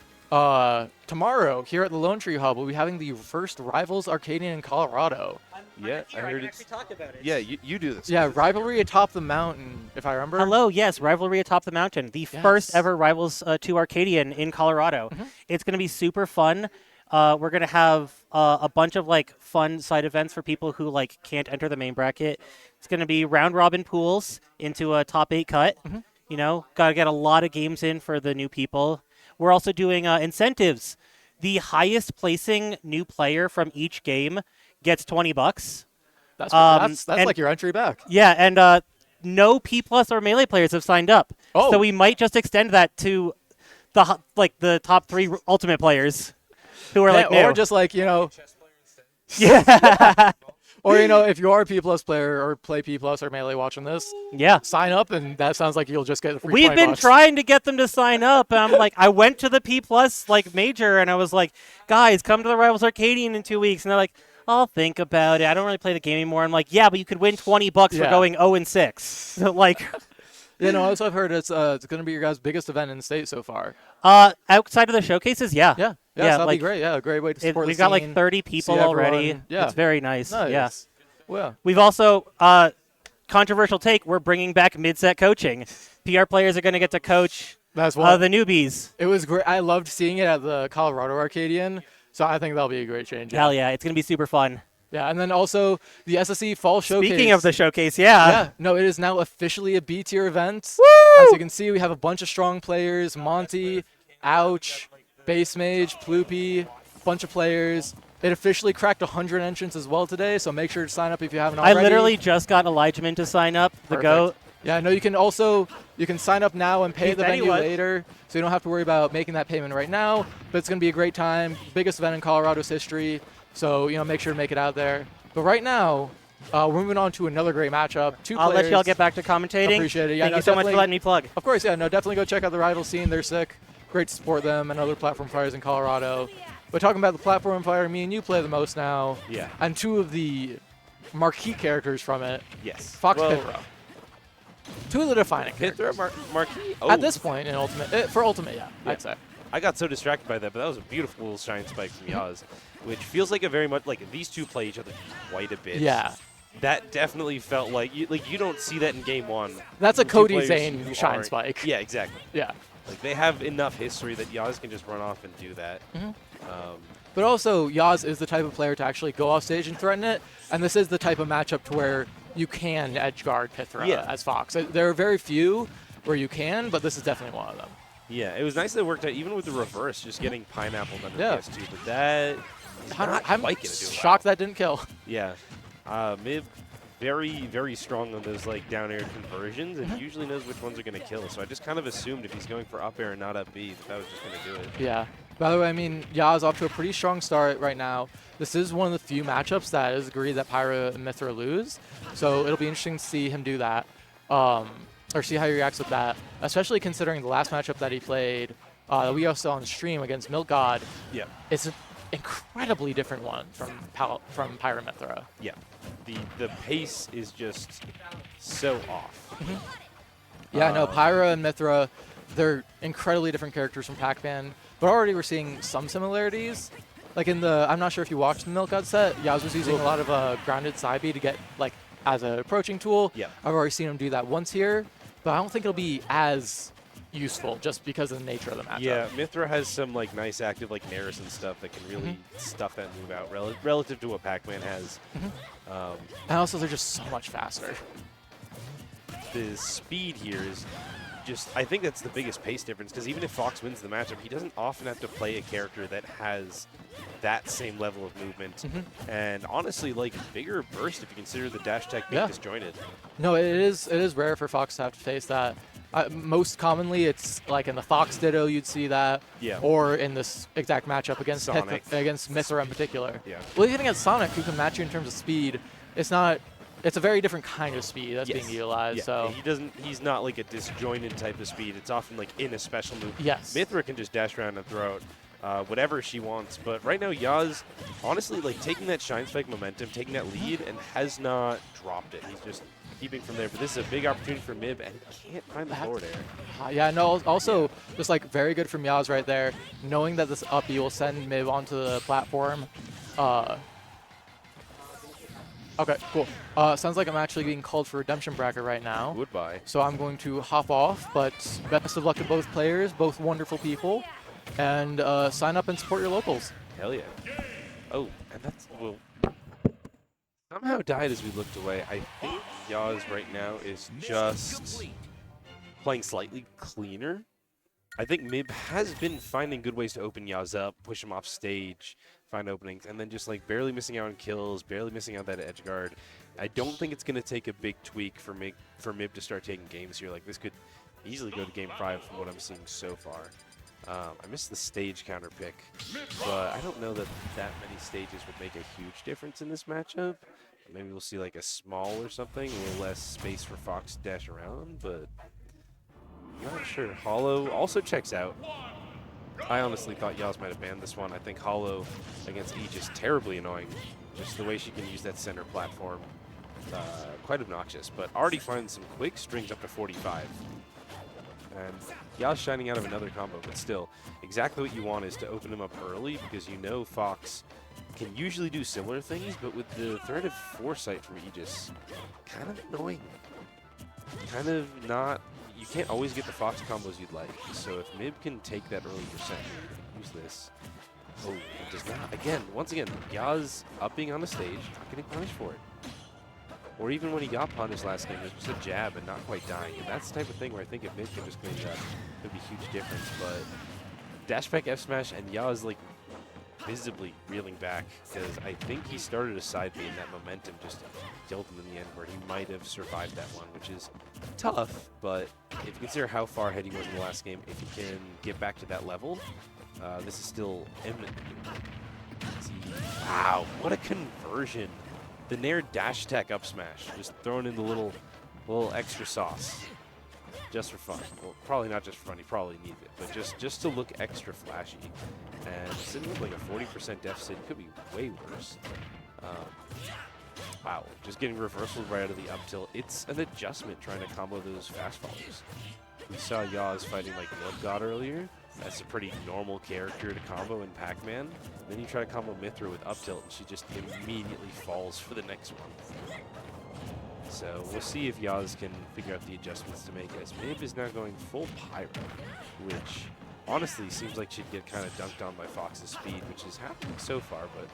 Tomorrow, here at the Lone Tree Hub, we'll be having the first Rivals Arcadian in Colorado. Yeah, I heard it's. talk about it. Yeah, you do this. Yeah, Rivalry atop the mountain, if I remember. Hello, yes, Rivalry atop the mountain, the first ever Rivals 2 Arcadian in Colorado. It's going to be super fun. We're going to have a bunch of like fun side events for people who like can't enter the main bracket. It's going to be round robin pools into a top 8 cut. You know, got to get a lot of games in for the new people. We're also doing incentives. The highest placing new player from each game gets $20. That's like your entry back. Yeah, and no P+ or Melee players have signed up. Oh. So we might just extend that to the top 3 Ultimate players who are like new. Or just like, you know. Yeah. Or, you know, if you are a P+ player or play P+ or Melee watching this, yeah, sign up, and that sounds like you'll just get the free We've been $20. trying to get them to sign up. And I'm like, I went to the P+ like major, and I was like, guys, come to the Rivals Arcadian in 2 weeks. And they're like, I'll think about it. I don't really play the game anymore. I'm like, yeah, but you could win $20 for going 0-6. So, like, you know, also I've heard it's going to be your guys' biggest event in the state so far. Outside of the showcases, yeah. Yeah, that'd be great. Yeah, a great way to support We've the got like scene, 30 people see already. everyone. Yeah. It's very nice. Yeah. Well, We've also, controversial take, we're bringing back mid-set coaching. PR players are going to get to coach that's what the newbies. It was great. I loved seeing it at the Colorado Arcadian, so I think that'll be a great change. Hell yeah, it's going to be super fun. Yeah, and then also the SSE Fall Showcase. Speaking of the showcase, yeah. No, it is now officially a B-tier event. Woo! As you can see, we have a bunch of strong players. Monty, Ouch, Base Mage, Ploopy, bunch of players. It officially cracked 100 entrants as well today, so make sure to sign up if you haven't already. I literally just got Elijah Min to sign up, the GOAT. Yeah, no, you can sign up now and pay the venue later, so you don't have to worry about making that payment right now, but it's going to be a great time, biggest event in Colorado's history, so, you know, make sure to make it out there. But right now, we're moving on to another great matchup. I'll let y'all get back to commentating. Appreciate it. Yeah, Thank you so much for letting me plug. Of course, yeah, no, definitely go check out the rival scene. They're sick. Great to support them and other platform players in Colorado. But talking about the platform player, me and you play the most now. Yeah. And 2 of the marquee characters from it. Yes. Fox Pithra. 2 of the defining characters. Marquee? Oh. At this point in Ultimate, for Ultimate, yeah, I'd say. I got so distracted by that, but that was a beautiful little shine spike from Yaz, which feels like a very much like these 2 play each other quite a bit. Yeah. That definitely felt like you don't see that in game 1. That's a Two Cody players Zane who shine aren't- spike. Yeah, exactly. Yeah. Like they have enough history that Yaz can just run off and do that. But also, Yaz is the type of player to actually go off stage and threaten it, and this is the type of matchup to where you can edge guard Pithra as Fox. There are very few where you can, but this is definitely one of them. Yeah, it was nice that it worked out, even with the reverse, just getting pineapple under PS2. But that I'm shocked that didn't kill. Yeah, Mib, very, very strong on those like down air conversions, and usually knows which ones are going to kill. So I just kind of assumed if he's going for up air and not up B, that was just going to do it. Yeah. By the way, I mean, Yaz off to a pretty strong start right now. This is one of the few matchups that is agreed that Pyra and Mithra lose. So it'll be interesting to see him do that, or see how he reacts with that, especially considering the last matchup that he played, that we also saw on stream against Milk God. Yeah. It's an incredibly different one from Pyra and Mithra. Yeah. The pace is just so off. Yeah, no, Pyra and Mithra, they're incredibly different characters from Pac-Man, but already we're seeing some similarities. Like in the, I'm not sure if you watched the Milk God set, Yaz was using a lot of grounded side B to get, like, as an approaching tool. Yeah. I've already seen him do that once here, but I don't think it'll be as useful just because of the nature of the matchup. Yeah, Mithra has some like nice active like Naris and stuff that can really stuff that move out relative to what Pac-Man has. And also they're just so much faster. The speed here is just, I think that's the biggest pace difference, because even if Fox wins the matchup, he doesn't often have to play a character that has that same level of movement. And honestly, like, bigger burst if you consider the dash tech being disjointed. No, it is rare for Fox to have to face that. Most commonly, it's like in the Fox Ditto, you'd see that, Yeah. or in this exact matchup against Sonic. against Mithra in particular. Yeah. Well, even against Sonic, who can match you in terms of speed, it's not. It's a very different kind of speed that's being utilized. Yeah. So He's not like a disjointed type of speed. It's often like in a special move. Yes. Mithra can just dash around and throw out whatever she wants. But right now, Yaz, honestly, like taking that Shine Spike momentum, taking that lead, and has not dropped it. He's just keeping from there. But this is a big opportunity for Mib, and he can't find the forward air. yeah, no. Also, just like very good from Yaz right there, knowing that this up B will send Mib onto the platform. Okay, cool. Sounds like I'm actually being called for redemption bracket right now. Goodbye. So I'm going to hop off, but best of luck to both players, both wonderful people, and sign up and support your locals. Hell yeah. Oh, and that's, well, somehow died as we looked away. I think Yaz right now is just playing slightly cleaner. I think Mib has been finding good ways to open Yaz up, push him off stage, find openings, and then just like barely missing out on kills, barely missing out that edge guard. I don't think it's going to take a big tweak for Mib to start taking games here. Like this could easily go to game 5 from what I'm seeing so far. I missed the stage counter pick, but I don't know that many stages would make a huge difference in this matchup. Maybe we'll see like a small or something, a little less space for Fox to dash around, but not sure. Hollow also checks out. I honestly thought Yaz might have banned this one. I think Hollow against Aegis terribly annoying. Just the way she can use that center platform. Quite obnoxious, but already finds some quick strings up to 45. And Yaz shining out of another combo, but still, exactly what you want is to open him up early because you know Fox can usually do similar things, but with the threat of Foresight from Aegis, kind of annoying. Kind of not, you can't always get the Fox combos you'd like. So if Mib can take that early percent, use this. Oh, it does not. Again, once again, Yaz upping on the stage, not getting punished for it. Or even when he got punished last game, it was just a jab and not quite dying. And that's the type of thing where I think if Mib can just clean it up, it would be a huge difference. But dash back F smash and Yaz like visibly reeling back because I think he started a side B and that momentum just killed him in the end where he might have survived that one, which is tough. But if you consider how far ahead he was in the last game, if he can get back to that level, this is still imminent. Wow, what a conversion. The Nair dash attack up smash, just throwing in the little extra sauce. Just for fun. Well, probably not just for fun, he probably needs it, but just to look extra flashy. And sitting with like a 40% deficit could be way worse. Wow, just getting reversal right out of the up tilt. It's an adjustment trying to combo those fast followers. We saw Yaz fighting like Milk God earlier. That's a pretty normal character to combo in Pac-Man. Then you try to combo Mithra with up tilt, and she just immediately falls for the next one. So we'll see if Yaz can figure out the adjustments to make as Mib is now going full Pyro, which honestly seems like she'd get kind of dunked on by Fox's speed, which is happening so far, but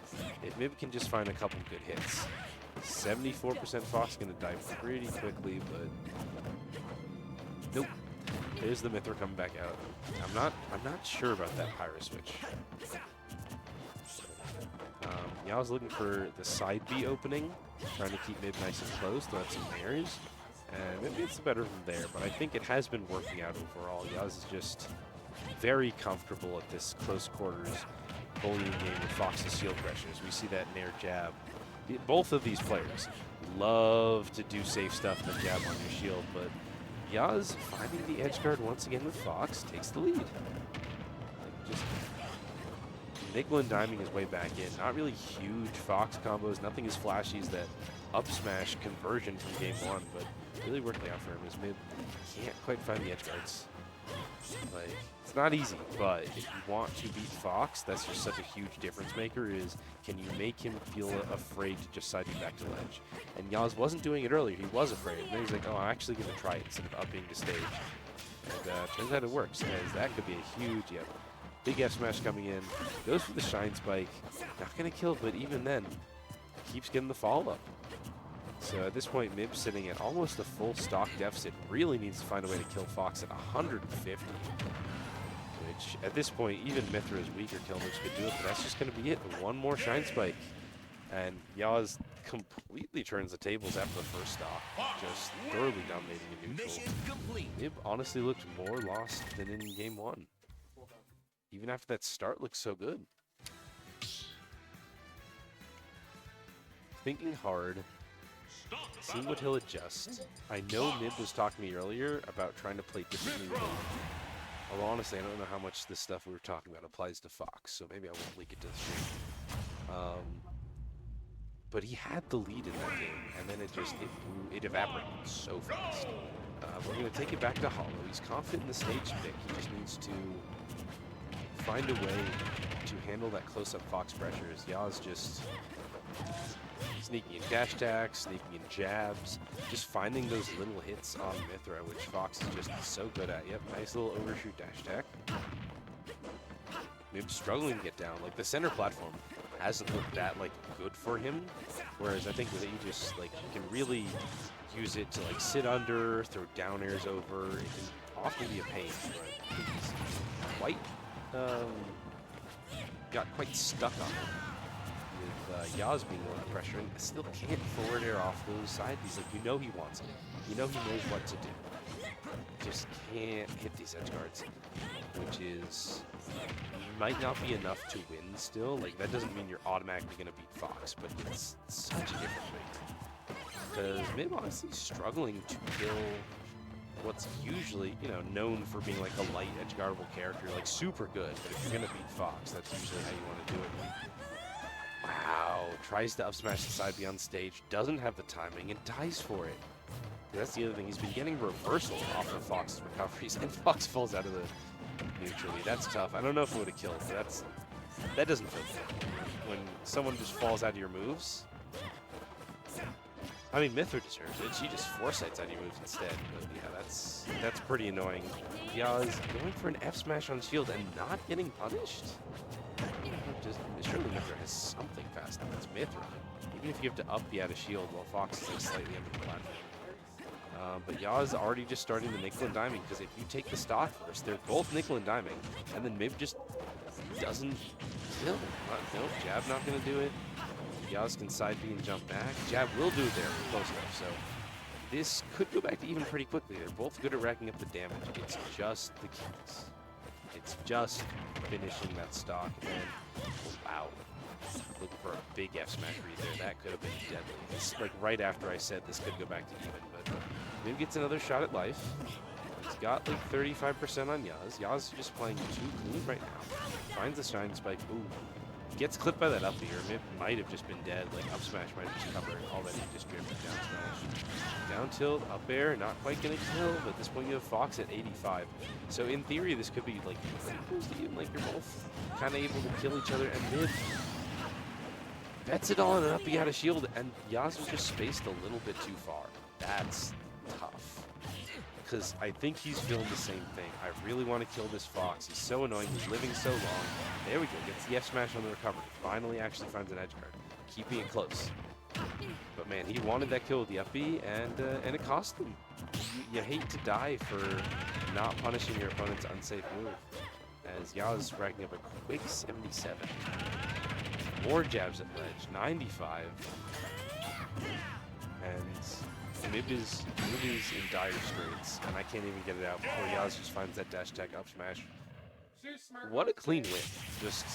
if Mib can just find a couple good hits. 74% Fox going to die pretty quickly, but nope. There's the Mithra coming back out. I'm not sure about that Pyro switch. Yaz looking for the side B opening, trying to keep Mib nice and close, throw out some nairs, and maybe it's better from there, but I think it has been working out overall. Yaz is just very comfortable at this close quarters bullying game with Fox's shield pressures. We see that nair jab. Both of these players love to do safe stuff and jab on your shield, but Yaz finding the edge guard once again with Fox takes the lead. Like just nickel and diming his way back in. Not really huge Fox combos, nothing as flashy as that up smash conversion from game 1, but really working out for him as Mib can't quite find the edge guards. Like, it's not easy, but if you want to beat Fox, that's just such a huge difference maker is can you make him feel afraid to just side you back to ledge? And Yaz wasn't doing it earlier, he was afraid. And then he's like, oh, I'm actually going to try it instead of upping the stage. And turns out it works, as that could be a huge, big F smash coming in, goes for the Shine Spike, not going to kill, but even then, keeps getting the follow-up. So at this point, Mib sitting at almost a full stock deficit, really needs to find a way to kill Fox at 150. Which, at this point, even Mithra's weaker kill moves could do it, but that's just going to be it. One more Shine Spike. And Yaz completely turns the tables after the first stock, just thoroughly dominating in neutral. Mib honestly looked more lost than in game 1. Even after that start looked so good. Thinking hard, seeing what he'll adjust. I know Mib was talking to me earlier about trying to play differently with him. Although honestly, I don't know how much this stuff we were talking about applies to Fox, so maybe I won't leak it to the stream. But he had the lead in that game, and then it evaporated so fast. We're going to take it back to Hollow. He's confident in the stage pick. He just needs to find a way to handle that close-up Fox pressure. As Yaz just sneaking in dash attacks, sneaking in jabs, just finding those little hits on Mythra, which Fox is just so good at. Yep, nice little overshoot dash attack. Mib struggling to get down. Like, the center platform hasn't looked that, like, good for him. Whereas I think with Aegis, like, you can really use it to, like, sit under, throw down airs over. It can often be a pain, but I think he's quite, got quite stuck on it. With Yaz being under pressure, and still can't forward air off those side Bs. Like, you know he wants it. You know he knows what to do. Just can't hit these edge guards, which is might not be enough to win still. Like, that doesn't mean you're automatically going to beat Fox, but it's such a different thing. Because Mib honestly struggling to kill what's usually, you know, known for being like a light edge guardable character, like super good. But if you're going to beat Fox, that's usually how you want to do it. Wow, tries to up smash the side B on stage, doesn't have the timing, and dies for it. That's the other thing, he's been getting reversal off of Fox's recoveries, and Fox falls out of the neutrally. That's tough. I don't know if it would have killed, but that doesn't feel good. When someone just falls out of your moves. I mean, Mythra deserves it. She just foresights out of your moves instead. But yeah, that's pretty annoying. Yaz going for an F smash on shield and not getting punished? Surely Mythra has something fast enough. It's Mythra. Even if you have to up the out of shield while Fox is like slightly under the platform. But Yaz already just starting the nickel and diming, because if you take the stock first, they're both nickel and diming, and then Mib just doesn't kill. Nope, jab not going to do it. Yaz can side B and jump back. Jab will do it there, close enough. So this could go back to even pretty quickly. They're both good at racking up the damage. It's just the keys. It's just finishing that stock, and then, wow. Looking for a big F smash read there. That could have been deadly. It's like right after I said this could go back to even, but Mib gets another shot at life. He's got like 35% on Yaz. Yaz is just playing too clean right now. Finds the Shining Spike. Ooh. Gets clipped by that up air. Mib might have just been dead. Like, up smash might have just covered already. Just drifted down smash. Down tilt, up air, not quite gonna kill, but at this point you have Fox at 85. So in theory, this could be like pretty close to even. Like, you're both kind of able to kill each other, and Mib bets it all on an up out of shield, and Yaz was just spaced a little bit too far. That's tough. Because I think he's feeling the same thing. I really want to kill this Fox. He's so annoying. He's living so long. There we go. Gets the F smash on the recovery. Finally actually finds an edge guard. Keeping it close. But man, he wanted that kill with the up B, and it cost him. You hate to die for not punishing your opponent's unsafe move. As Yaz racking up a quick 77. More jabs at ledge. 95. And Mib is in dire straits, and I can't even get it out before Yaz just finds that dash attack up smash. What a clean win. Just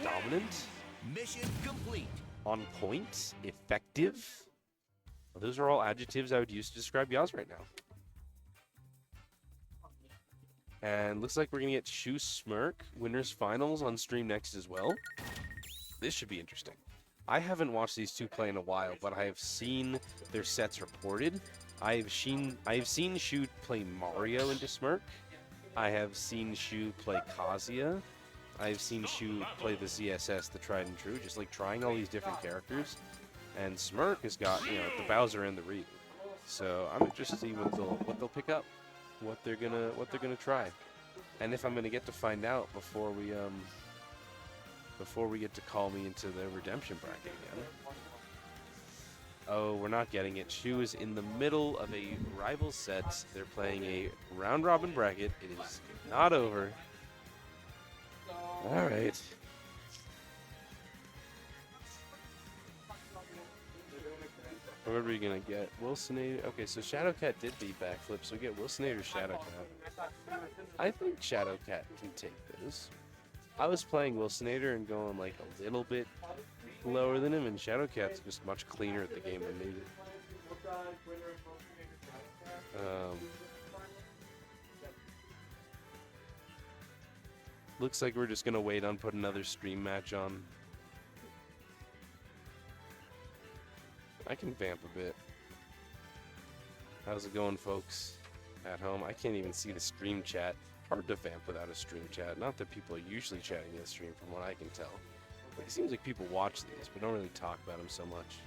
dominant. Mission complete. On point. Effective. Well, those are all adjectives I would use to describe Yaz right now. And looks like we're going to get Shu Smirk Winners Finals on stream next as well. This should be interesting. I haven't watched these two play in a while, but I have seen their sets reported. I've seen Shu play Mario into Smirk. I have seen Shu play Kazuya. I've seen Shu play the ZSS, the tried and true, just like trying all these different characters. And Smirk has got, you know, the Bowser and the Ryu. So I'm interested to see what they'll pick up, what they're gonna try, and if I'm gonna get to find out before we get to call me into the redemption bracket again. Oh, we're not getting it. Shu is in the middle of a rival set. They're playing a round robin bracket. It is not over. All right. What are we gonna get? Wilsonator. Okay, so Shadowcat did beat Backflip, so we get Wilsonator Shadowcat. I think Shadowcat can take this. I was playing Wilsonator and going like a little bit lower than him, and Shadowcat's just much cleaner at the game than me. Looks like we're just gonna wait on put another stream match on. I can vamp a bit. How's it going, folks? At home, I can't even see the stream chat. Hard to vamp without a stream chat. Not that people are usually chatting in the stream, from what I can tell. But it seems like people watch these, but don't really talk about them so much.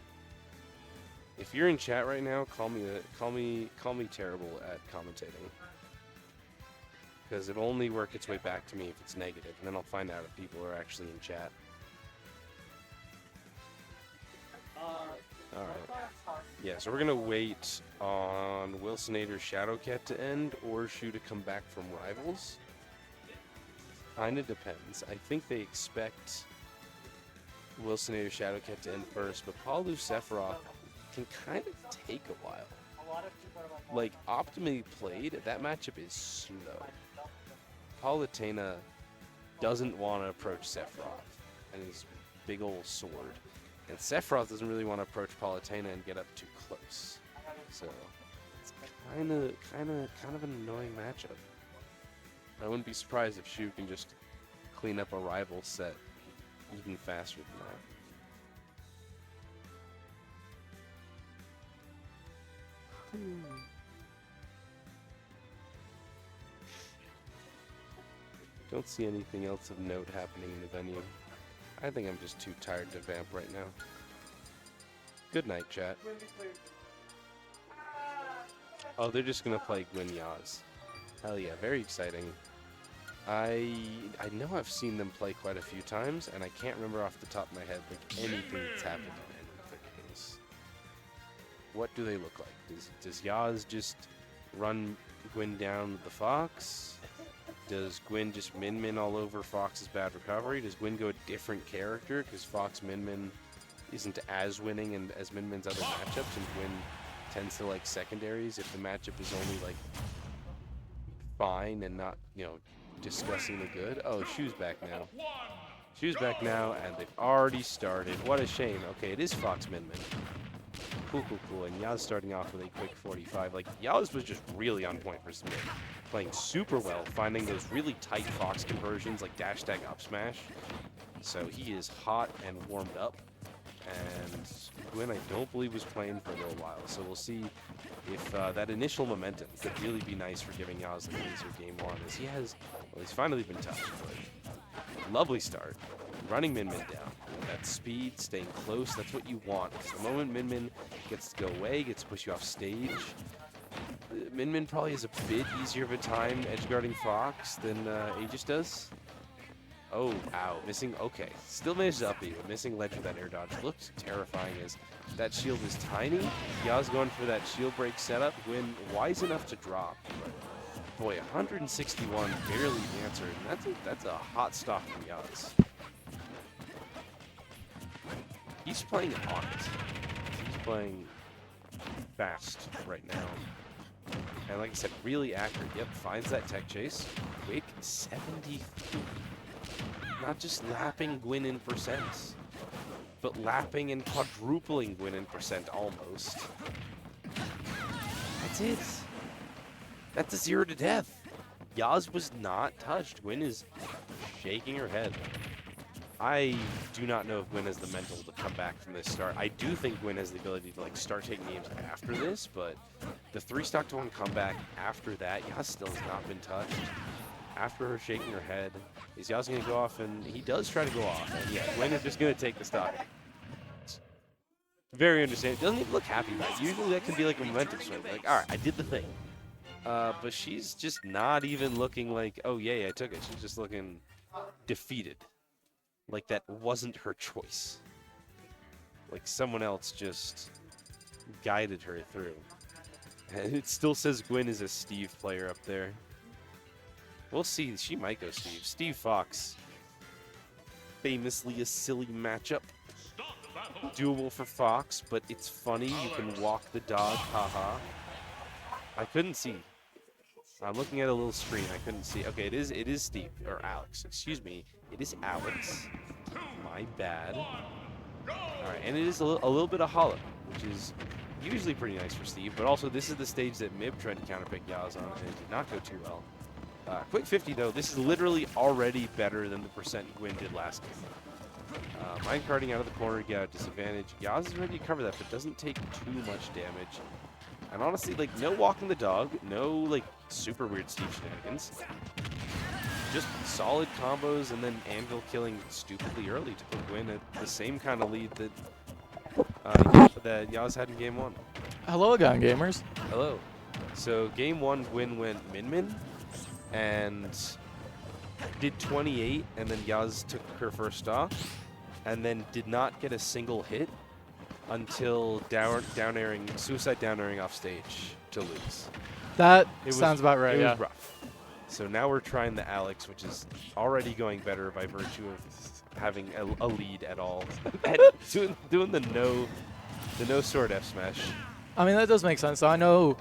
If you're in chat right now, call me terrible at commentating, because it'll only work its way back to me if it's negative, and then I'll find out if people are actually in chat. Alright. Yeah, so we're going to wait on Wilsonator Shadowcat to end, or Shu to come back from Rivals. Kinda depends. I think they expect Wilsonator Shadowcat to end first, but Palu Sephiroth can kind of take a while. Like, optimally played, that matchup is slow. Palutena doesn't want to approach Sephiroth and his big old sword. And Sephiroth doesn't really want to approach Palutena and get up too close. So it's kind of an annoying matchup. I wouldn't be surprised if Shu can just clean up a rival set even faster than that. Don't see anything else of note happening in the venue. I think I'm just too tired to vamp right now. Good night, chat. Oh, they're just gonna play Gwyn Yaz. Hell yeah, very exciting. I know I've seen them play quite a few times, and I can't remember off the top of my head like anything that's happened in any of their games. What do they look like? Does Yaz just run Gwyn down with the Fox? Does Gwyn just min-min all over Fox's bad recovery? Does Gwyn go a different character because Fox min-min isn't as winning and as min-min's other matchups, and Gwyn tends to like secondaries if the matchup is only like fine and not, you know, discussingly good? Oh, Shu's back now. Shu's back now, and they've already started. What a shame. Okay, it is Fox min-min. Cool. And Yaz starting off with a quick 45. Like, Yaz was just really on point for Smith. Playing super well, finding those really tight Fox conversions like dash tag up smash. So he is hot and warmed up. And Gwyn, I don't believe, was playing for a little while. So we'll see if that initial momentum could really be nice for giving Yaz the laser game one. As he has, well, he's finally been touched. But lovely start. Running Min-Min down. That speed, staying close, that's what you want. The moment Min-Min gets to go away, gets to push you off stage, Min-Min probably has a bit easier of a time edgeguarding Fox than Aegis does. Oh, ow. Missing, okay. Still managed to up B, but missing ledge with that air dodge. Looks terrifying as that shield is tiny. Yaz going for that shield break setup. Gwyn wise enough to drop. But boy, 161 barely answered. And that's a hot stock from Yaz. He's playing on it. He's playing fast right now. And like I said, really accurate. Yep, finds that tech chase. Quick 73. Not just lapping Gwyn in percents, but lapping and quadrupling Gwyn in percent almost. That's it. That's a 0 to death. Yaz was not touched. Gwyn is shaking her head. I do not know if Gwyn has the mental to come back from this start. I do think Gwyn has the ability to like start taking games after this, but the 3-stock to 1 comeback after that, Yaz still has not been touched. After her shaking her head, is Yaz going to go off? And he does try to go off. And yeah, Gwyn is just going to take the stock. Very understandable. Doesn't even look happy about it. Usually that can be like a momentum swing. Like, all right, I did the thing. But she's just not even looking like, oh, yay, I took it. She's just looking defeated. Like that wasn't her choice. Like someone else just guided her through. And it still says Gwyn is a Steve player up there. We'll see. She might go Steve. Steve Fox. Famously a silly matchup. doable for Fox, but it's funny. You can walk the dog. Haha. I couldn't see. I'm looking at a little screen. I couldn't see. Okay, it is Steve or Alex. Excuse me. It is Alex. My bad. All right, and it is a little bit of hollow, which is usually pretty nice for Steve. But also, this is the stage that Mib tried to counterpick Yaz on, and it did not go too well. Quick 50 though. This is literally already better than the percent Gwyn did last game. Mine carting out of the corner, get a disadvantage. Yaz is ready to cover that, but doesn't take too much damage. And honestly, like, no walking the dog, no, like, super weird Steve shenanigans. Just solid combos and then Anvil killing stupidly early to put Gwyn at the same kind of lead that that Yaz had in game 1. Hello again, gamers. Hello. So game 1, Gwyn went Min and did 28, and then Yaz took her first stock, and then did not get a single hit until suicide down airing off stage to lose. That sounds about right. It was rough. So now we're trying the Alex, which is already going better by virtue of having a lead at all. And doing the no sword F smash. I mean, that does make sense. So I know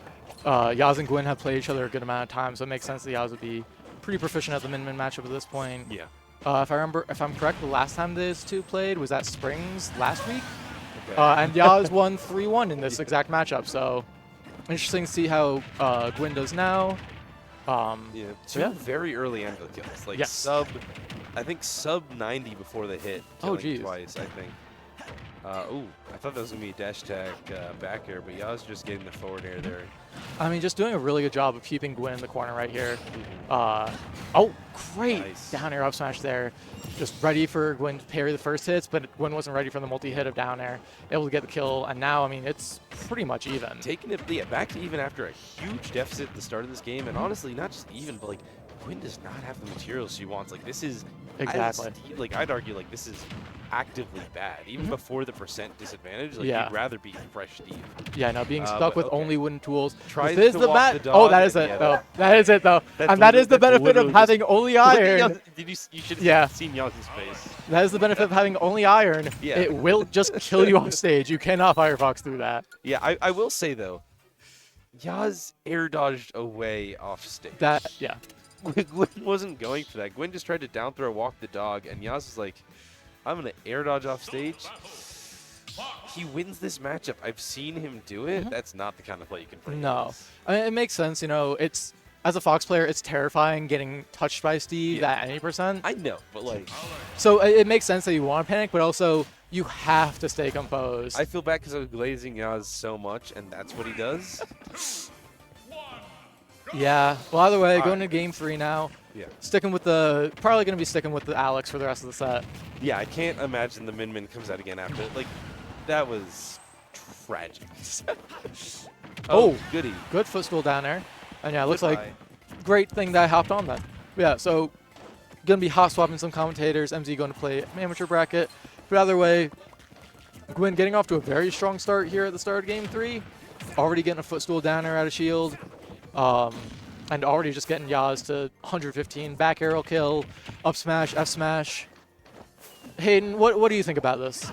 Yaz and Gwyn have played each other a good amount of times, so it makes sense that Yaz would be pretty proficient at the Min matchup at this point. Yeah. If I'm correct, the last time these two played was at Springs last week. Okay. And Yaz won 3-1 in this exact matchup, so interesting to see how Gwyn does now. Two very early Anvil kills. Like I think sub 90 before the hit. Killing twice, I think. I thought that was going to be a dash tag back air, but Yaz just getting the forward air there. I mean, just doing a really good job of keeping Gwyn in the corner right here. Great nice. Down air up smash there. Just ready for Gwyn to parry the first hits, but Gwyn wasn't ready for the multi-hit of down air. Able to get the kill, and now, I mean, it's pretty much even. Taking it back to even after a huge deficit at the start of this game, and honestly, not just even, but like, Gwyn does not have the materials she wants. Like, this is exactly. I'd argue like this is actively bad. Even before the percent disadvantage, like you'd rather be fresh Steve. Yeah, no, being stuck with only wooden tools. Try this to the walk the dog. Oh, that is it though. That is it though. And that is the benefit of having only iron. You should have seen Yaz's face. That is the benefit of having only iron. Yeah. It will just kill you off stage. You cannot Firefox through that. Yeah, I will say though, Yaz air dodged away off stage. Gwyn wasn't going for that. Gwyn just tried to down throw walk the dog, and Yaz was like, I'm going to air dodge off stage. He wins this matchup. I've seen him do it. That's not the kind of play you can bring. No. I mean, it makes sense. You know, it's as a Fox player, it's terrifying getting touched by Steve at any percent. I know, but like. So it makes sense that you want to panic, but also you have to stay composed. I feel bad because I was glazing Yaz so much, and that's what he does. Yeah. Well, either way, going to game 3 now. Yeah. Probably going to be sticking with the Alex for the rest of the set. Yeah, I can't imagine the Min comes out again after it. Like, that was tragic. Goody. Good footstool down there. And yeah, it looks like great thing that I hopped on then. Yeah, so going to be hot swapping some commentators. MZ going to play amateur bracket. But either way, Gwyn getting off to a very strong start here at the start of game 3. Already getting a footstool down there out of shield. And already just getting Yaz to 115. Back arrow kill, up smash, F smash. Hayden, what do you think about this?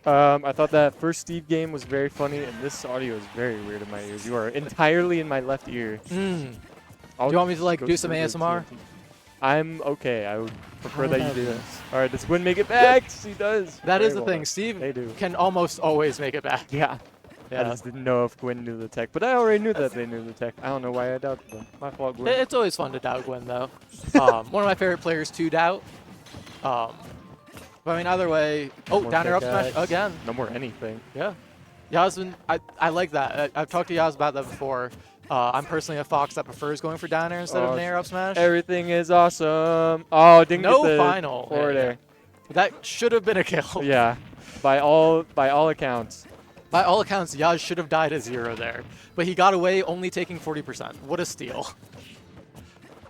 I thought that first Steve game was very funny, and this audio is very weird in my ears. You are entirely in my left ear. Do you want me to do some ASMR? I'm okay. I would prefer that you do this. All right, does Gwyn make it back? He does. That is the thing. Steve can almost always make it back. Yeah. I just didn't know if Gwyn knew the tech, but I already knew that they knew the tech. I don't know why I doubted them. My fault, Gwyn. It's always fun to doubt Gwyn, though. One of my favorite players to doubt. But I mean, either way. Down air up smash again. No more anything. Yeah. Yaz, I like that. I've talked to Yaz about that before. I'm personally a Fox that prefers going for down air instead of an air up smash. Everything is awesome. Oh, didn't get the final forward air. That should have been a kill. Yeah, by all accounts. By all accounts, Yaz should have died at 0 there. But he got away only taking 40%. What a steal.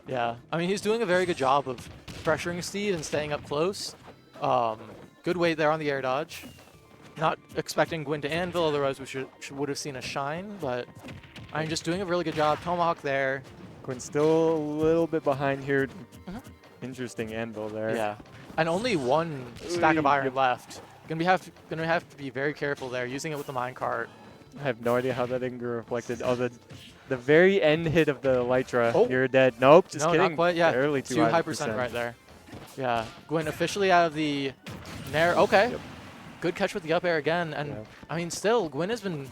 Yeah, I mean, he's doing a very good job of pressuring Steve and staying up close. Good weight there on the air dodge. Not expecting Gwyn to anvil, otherwise we would have seen a shine, but I'm just doing a really good job. Tomahawk there. Gwyn's still a little bit behind here. Interesting anvil there. Yeah, and only one stack of iron left. Gonna have to be very careful there, using it with the minecart. I have no idea how that didn't get reflected. Oh, the very end hit of the Elytra. Oh. You're dead. Nope, just No, kidding. not quite. Yeah, Barely too high percent right there. Yeah, Gwyn officially out of the Nair. Okay, good catch with the up air again. And I mean, still, Gwyn has been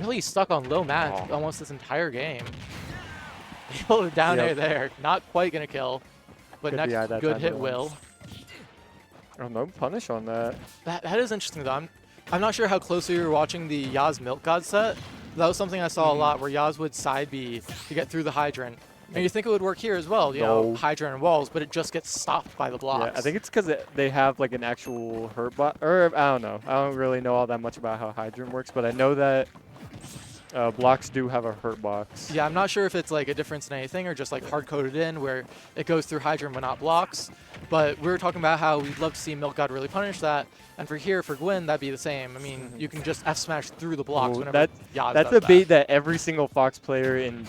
really stuck on low mat almost this entire game. Able to down air there. Not quite gonna kill, but Could be next that good time hit of will. Oh, no punish on that. That is interesting though. I'm not sure how closely you were watching the Yaz Milk God set. That was something I saw a lot, where Yaz would side B to get through the hydrant. And you think it would work here as well, you know, hydrant and walls, but it just gets stopped by the blocks. Yeah, I think it's because they have like an actual hurt bot, or I don't know. I don't really know all that much about how hydrant works, but I know that blocks do have a hurt box. Yeah, I'm not sure if it's like a difference in anything or just like hard-coded in where it goes through hydrant but not blocks. But we were talking about how we'd love to see Milk God really punish that. And for here, for Gwyn, that'd be the same. I mean, you can just F-smash through the blocks whenever Yaz That's does a bait that every single Fox player in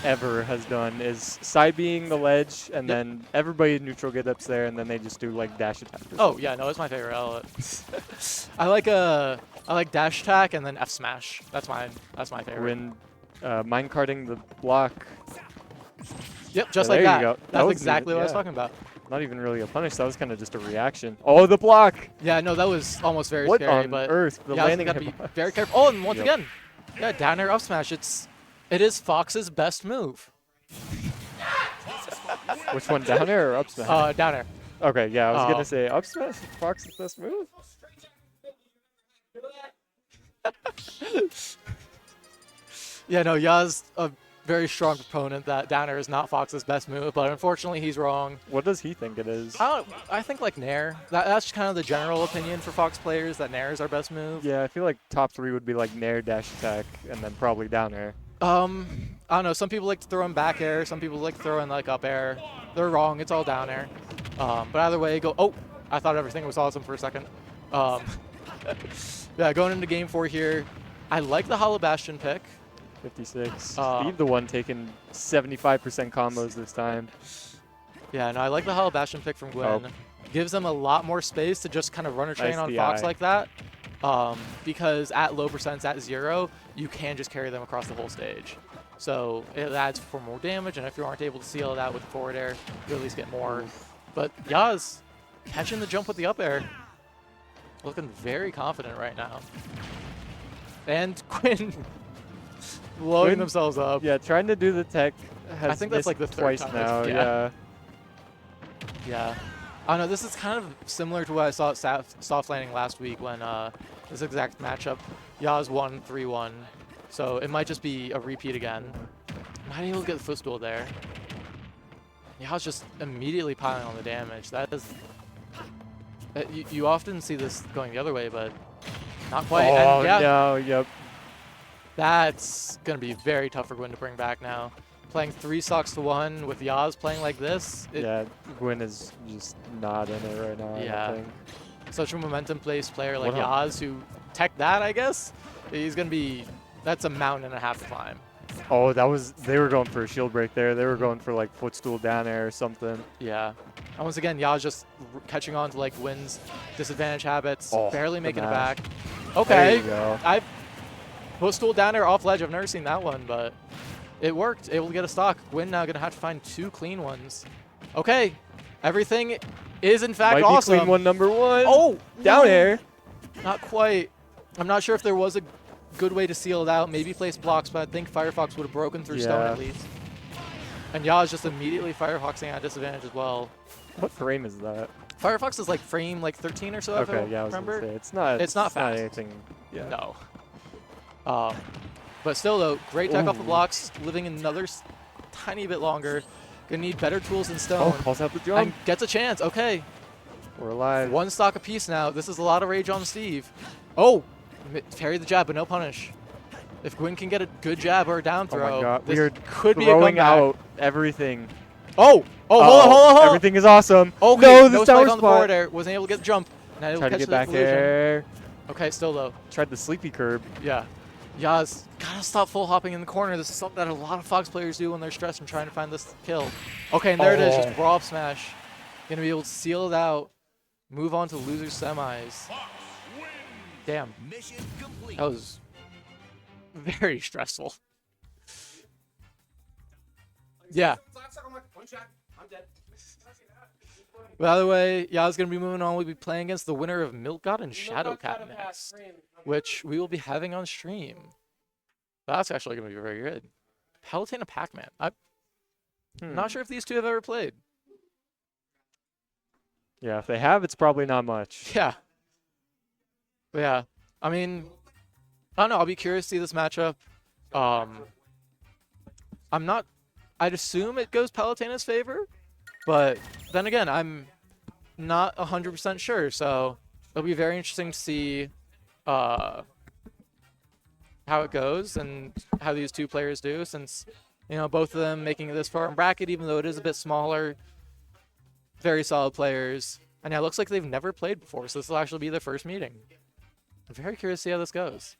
ever has done, is side being the ledge, and then everybody neutral get ups there, and then they just do like dash attack. Oh yeah, no, it's my favorite. I like dash attack and then F smash. That's my favorite. When minecarting the block. Yep, just yeah, like there that. You go. That's exactly what I was talking about. Not even really a punish. That was kind of just a reaction. Oh, the block! Yeah, no, that was almost very what scary. on but earth? The yeah, landing got to be very careful. Oh, and once again, yeah, down air up smash. It is Fox's best move. Which one, down air or up smash? Down air. Okay, yeah, I was gonna say up smash. Fox's best move. Yeah, no, Yaz a very strong proponent that down air is not Fox's best move, but unfortunately he's wrong. What does he think it is? I think like Nair. That's kind of the general opinion for Fox players, that Nair is our best move. Yeah, I feel like top 3 would be like Nair, dash attack, and then probably down air. I don't know. Some people like to throw in back air. Some people like to throw in like up air. They're wrong. It's all down air. But either way, go. Oh, I thought everything was awesome for a second. Yeah, going into game 4 here, I like the Hollow Bastion pick. 56. Steve, the one taking 75% combos this time. Yeah, no, I like the Hollow Bastion pick from Gwyn. Gives them a lot more space to just kind of run a train on Fox like that. Because at low percents, at 0, you can just carry them across the whole stage. So it adds for more damage, and if you aren't able to seal it out with the forward air, you at least get more. But Yaz catching the jump with the up air. Looking very confident right now. And Gwyn blowing themselves up. Yeah, trying to do the tech has I think that's like the third twice time now. Yeah. Yeah. I don't know, this is kind of similar to what I saw at Soft Landing last week when this exact matchup, Yaz won 3-1. So it might just be a repeat again. Not able to get the footstool there. Yaz just immediately piling on the damage. That is... you often see this going the other way, but not quite. Oh, and yeah, no, yep. That's going to be very tough for Gwyn to bring back now. Playing 3 stocks to 1 with Yaz playing like this. Yeah, Gwyn is just not in it right now. Yeah. I don't think. Such a momentum-based player like Yaz who tech that, I guess. He's going to be... That's a mountain and a half to climb. Oh, that was... They were going for a shield break there. They were going for, like, footstool down air or something. Yeah. And once again, Yaz just catching on to, like, Gwyn's disadvantage habits. Barely making it back. Okay. There you go. Footstool down air off ledge. I've never seen that one, but it worked. Able to get a stock. Gwyn now going to have to find 2 clean ones. Okay. Everything is, in fact, awesome. Might be clean one number 1. Oh! Down air. Not quite. I'm not sure if there was a good way to seal it out. Maybe place blocks, but I think Firefox would have broken through stone at least. And Yaz just immediately Firefoxing at disadvantage as well. What frame is that? Firefox is like frame like 13 or so. Okay, if I yeah, I was remember. gonna say, it's not fast. Not anything. Yeah. No. But still, though, great tech off the blocks, living another tiny bit longer. Gonna need better tools than stone. Oh, calls out the jump. And gets a chance. Okay. We're alive. 1 stock apiece now. This is a lot of rage on Steve. Oh, parry the jab, but no punish. If Gwyn can get a good jab or a down throw, oh my God. this We are could be a throwing comeback. out everything. Oh, hold on. Everything is awesome. Okay, no, no this spike tower on the forward air. Wasn't able to get the jump. Not able Tried to to catch get back the collision. there. Okay, still low. Tried the sleepy curb. Yeah. Yaz, gotta stop full hopping in the corner. This is something that a lot of Fox players do when they're stressed and trying to find this kill. Okay, and there it is, just brawl up smash. Gonna be able to seal it out. Move on to loser semis. Damn. That was very stressful. Yeah. By the way, yeah, I was going to be moving on. We'll be playing against the winner of Milk God and Shadowcat next, which we will be having on stream. That's actually going to be very good. Palutena Pac-Man. I'm not sure if these two have ever played. Yeah, if they have, it's probably not much. Yeah. But yeah. I mean, I don't know. I'll be curious to see this matchup. I'd assume it goes Palutena's favor, but then again, I'm not 100% sure. So it'll be very interesting to see how it goes and how these two players do, since, you know, both of them making it this far in bracket, even though it is a bit smaller. Very solid players. And yeah, it looks like they've never played before, so this will actually be their first meeting. I'm very curious to see how this goes.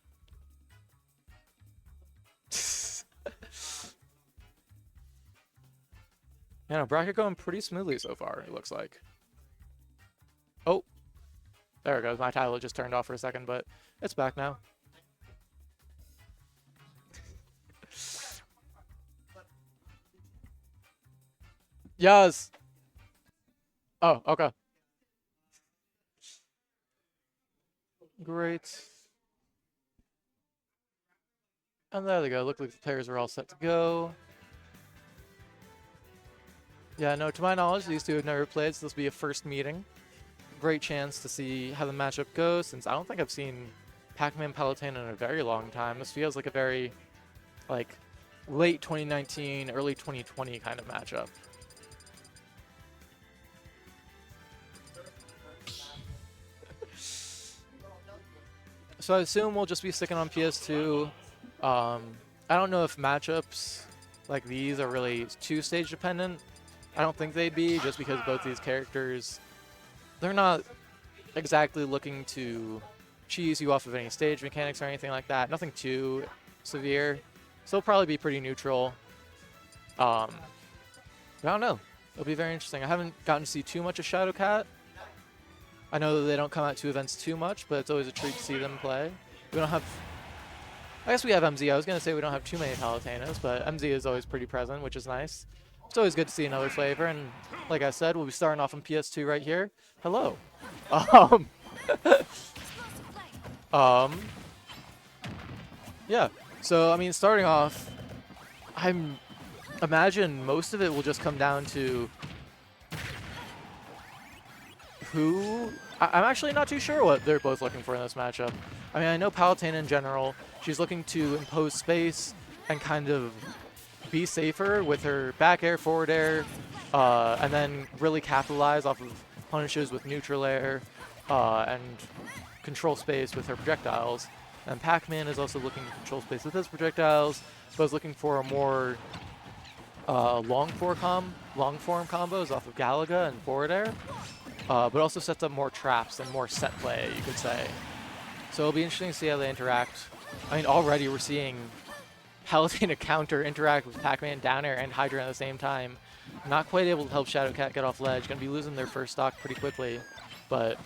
Yeah, no, bracket going pretty smoothly so far, it looks like. Oh, there it goes. My title just turned off for a second, but it's back now. Yes. Oh, okay. Great. And there they go. Look like the players are all set to go. Yeah, no, to my knowledge, these two have never played, so this will be a first meeting. Great chance to see how the matchup goes, since I don't think I've seen Pac-Man Palutena in a very long time. This feels like a very, like, late 2019, early 2020 kind of matchup. So I assume we'll just be sticking on PS2. I don't know if matchups like these are really two-stage dependent. I don't think they'd be, just because both these characters, they're not exactly looking to cheese you off of any stage mechanics or anything like that. Nothing too severe. So it'll probably be pretty neutral. I don't know. It'll be very interesting. I haven't gotten to see too much of Shadowcat. I know that they don't come out to events too much, but it's always a treat to see them play. We don't have... I guess we have MZ. I was going to say we don't have too many Palutenas, but MZ is always pretty present, which is nice. It's always good to see another flavor, and like I said, we'll be starting off on PS2 right here. Hello. Yeah. So, I mean, starting off, imagine most of it will just come down to who... I'm actually not too sure what they're both looking for in this matchup. I mean, I know Palutena in general, she's looking to impose space and kind of be safer with her back air, forward air, and then really capitalize off of punishes with neutral air and control space with her projectiles. And Pac-Man is also looking to control space with his projectiles, but is looking for a more long form combos off of Galaga and forward air, but also sets up more traps and more set play, you could say. So it'll be interesting to see how they interact. I mean, already we're seeing Palutena counter interact with Pac-Man down air and Hydra at the same time. Not quite able to help Shadowcat get off ledge. Going to be losing their first stock pretty quickly, but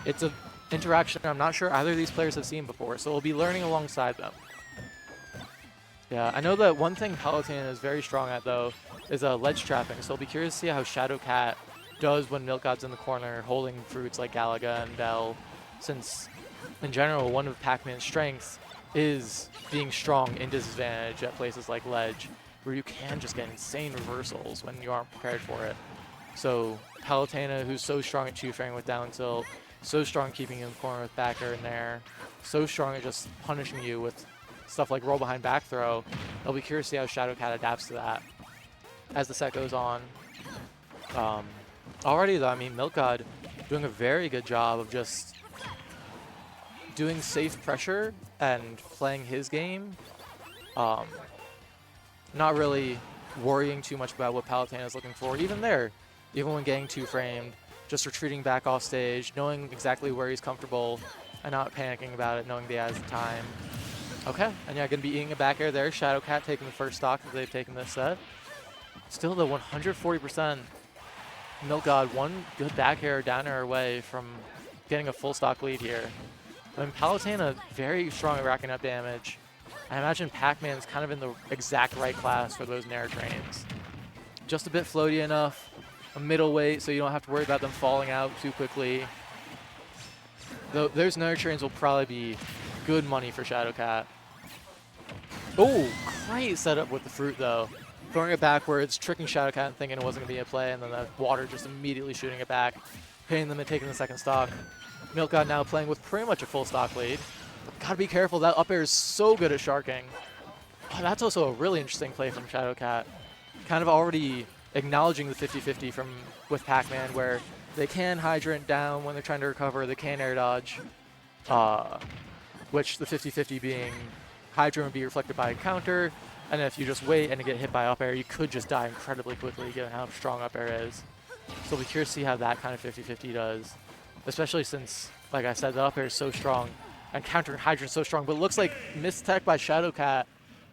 it's an interaction I'm not sure either of these players have seen before, so we'll be learning alongside them. Yeah, I know that one thing Palutena is very strong at, though, is ledge trapping, so I'll be curious to see how Shadowcat does when Milk God's in the corner holding fruits like Galaga and Bell, since in general one of Pac-Man's strengths is being strong in disadvantage at places like ledge, where you can just get insane reversals when you aren't prepared for it. So Palutena, who's so strong at 2-frame with down tilt, so strong keeping you in the corner with back air and air, so strong at just punishing you with stuff like roll behind back throw. I'll be curious to see how Shadowcat adapts to that as the set goes on. Already though, I mean, Milk God doing a very good job of just doing safe pressure and playing his game. Not really worrying too much about what Palutena is looking for. Even there, even when getting 2-framed, just retreating back off stage, knowing exactly where he's comfortable and not panicking about it, knowing that he has the time. Okay, and yeah, going to be eating a back air there. Shadowcat taking the first stock that they've taken this set. Still the 140%. Milk God, one good back air, down air away from getting a full stock lead here. I mean, Palutena very strong at racking up damage. I imagine Pac-Man's kind of in the exact right class for those Nair trains. Just a bit floaty enough, a middleweight, so you don't have to worry about them falling out too quickly. Those Nair trains will probably be good money for Shadowcat. Oh, great setup with the fruit though. Throwing it backwards, tricking Shadowcat and thinking it wasn't going to be a play, and then the water just immediately shooting it back, hitting them and taking the second stock. Milkgod now playing with pretty much a full stock lead. But gotta be careful, that up air is so good at sharking. Oh, that's also a really interesting play from Shadowcat. Kind of already acknowledging the 50-50 with Pac-Man, where they can hydrant down when they're trying to recover, they can air dodge, which the 50-50 being hydrant would be reflected by a counter, and if you just wait and get hit by up air, you could just die incredibly quickly given how strong up air is. So we'll be curious to see how that kind of 50-50 does, especially since, like I said, the up air is so strong and countering hydrant so strong, but it looks like mistech by Shadowcat,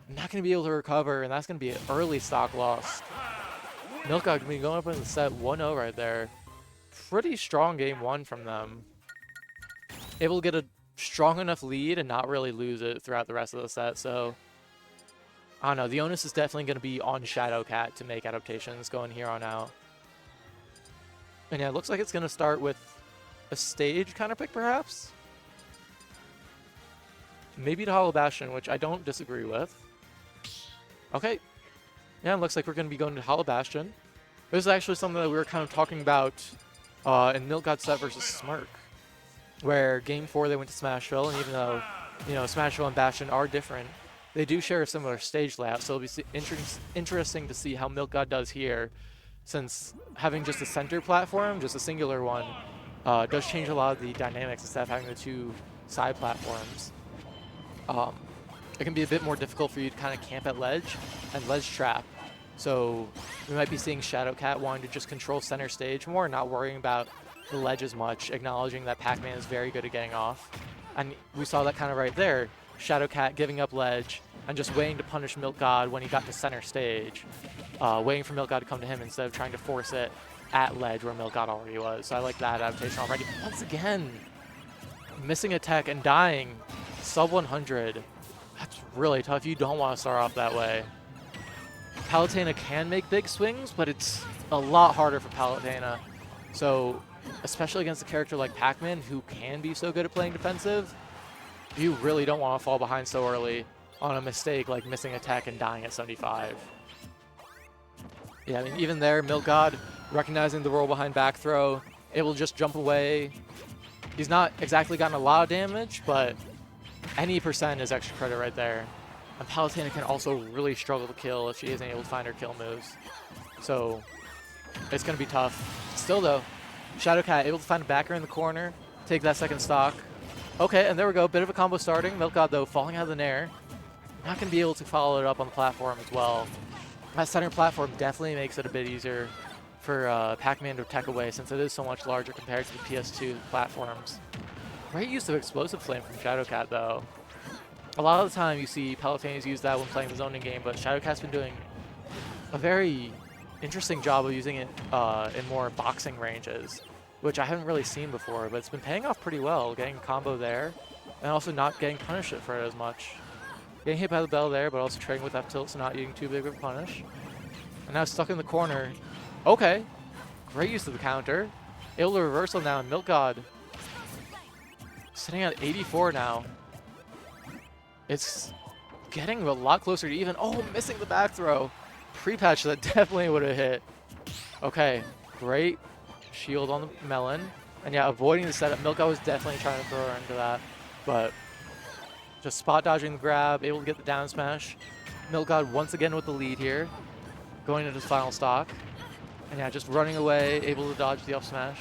not going to be able to recover, and that's going to be an early stock loss. Milkgod going to be going up in the set 1-0 right there. Pretty strong game one from them. Able to get a strong enough lead and not really lose it throughout the rest of the set, so I don't know. The onus is definitely going to be on Shadowcat to make adaptations going here on out. And yeah, it looks like it's going to start with a stage counter pick, perhaps? Maybe to Hollow Bastion, which I don't disagree with. Okay. Yeah, it looks like we're going to be going to Hollow Bastion. This is actually something that we were kind of talking about in Milkgod set versus Smirk, where Game 4 they went to Smashville, and even though, you know, Smashville and Bastion are different, they do share a similar stage layout, so it'll be interesting to see how Milkgod does here, since having just a center platform, just a singular one, does change a lot of the dynamics instead of having the two side platforms. It can be a bit more difficult for you to kind of camp at ledge and ledge trap. So we might be seeing Shadowcat wanting to just control center stage more, not worrying about the ledge as much, acknowledging that Pac-Man is very good at getting off. And we saw that kind of right there. Shadowcat giving up ledge and just waiting to punish Milkgod when he got to center stage, waiting for Milkgod to come to him instead of trying to force it at ledge where Milkgod already was. So I like that adaptation already. Once again, missing a tech and dying sub 100. That's really tough. You don't want to start off that way. Palutena can make big swings, but it's a lot harder for Palutena. So, especially against a character like Pac-Man, who can be so good at playing defensive, you really don't want to fall behind so early on a mistake like missing a tech and dying at 75. Yeah, I mean, even there, Milkgod recognizing the roll behind back throw, able to just jump away. He's not exactly gotten a lot of damage, but any percent is extra credit right there. And Palutena can also really struggle to kill if she isn't able to find her kill moves. So it's going to be tough. Still though, Shadowcat able to find a backer in the corner, take that second stock. Okay, and there we go, bit of a combo starting. Milkgod though falling out of the Nair. Not going to be able to follow it up on the platform as well. That center platform definitely makes it a bit easier for Pac-Man to tech away, since it is so much larger compared to the PS2 platforms. Great use of Explosive Flame from Shadowcat though. A lot of the time you see Palutenas use that when playing the zoning game, but Shadowcat's been doing a very interesting job of using it in more boxing ranges, which I haven't really seen before, but it's been paying off pretty well, getting a combo there, and also not getting punished for it as much. Getting hit by the bell there, but also trading with F-tilt, so not eating too big of a punish. And now stuck in the corner. Okay, great use of the counter. Able to reversal now, and Milkgod sitting at 84 now. It's getting a lot closer to even. Oh, missing the back throw. Pre-patch that definitely would have hit. Okay, great shield on the melon. And yeah, avoiding the setup. Milkgod was definitely trying to throw her into that, but just spot dodging the grab, able to get the down smash. Milkgod once again with the lead here, going into his final stock. And yeah, just running away, able to dodge the up smash.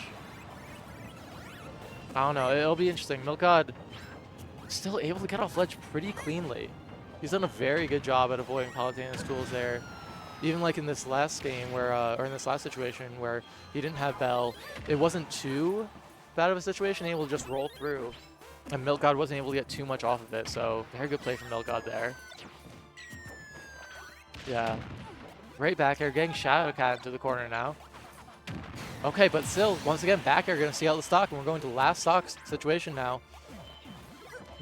I don't know, it'll be interesting. Milkgod still able to get off ledge pretty cleanly. He's done a very good job at avoiding Palutena's tools there. Even like in this last game where, or in this last situation where he didn't have Bell, it wasn't too bad of a situation, able to just roll through. And Milkgod wasn't able to get too much off of it, so very good play from Milkgod there. Yeah, great back air, getting Shadowcat into the corner now. Okay, but still, once again, back air, going to see out the stock, and we're going to last stock situation now.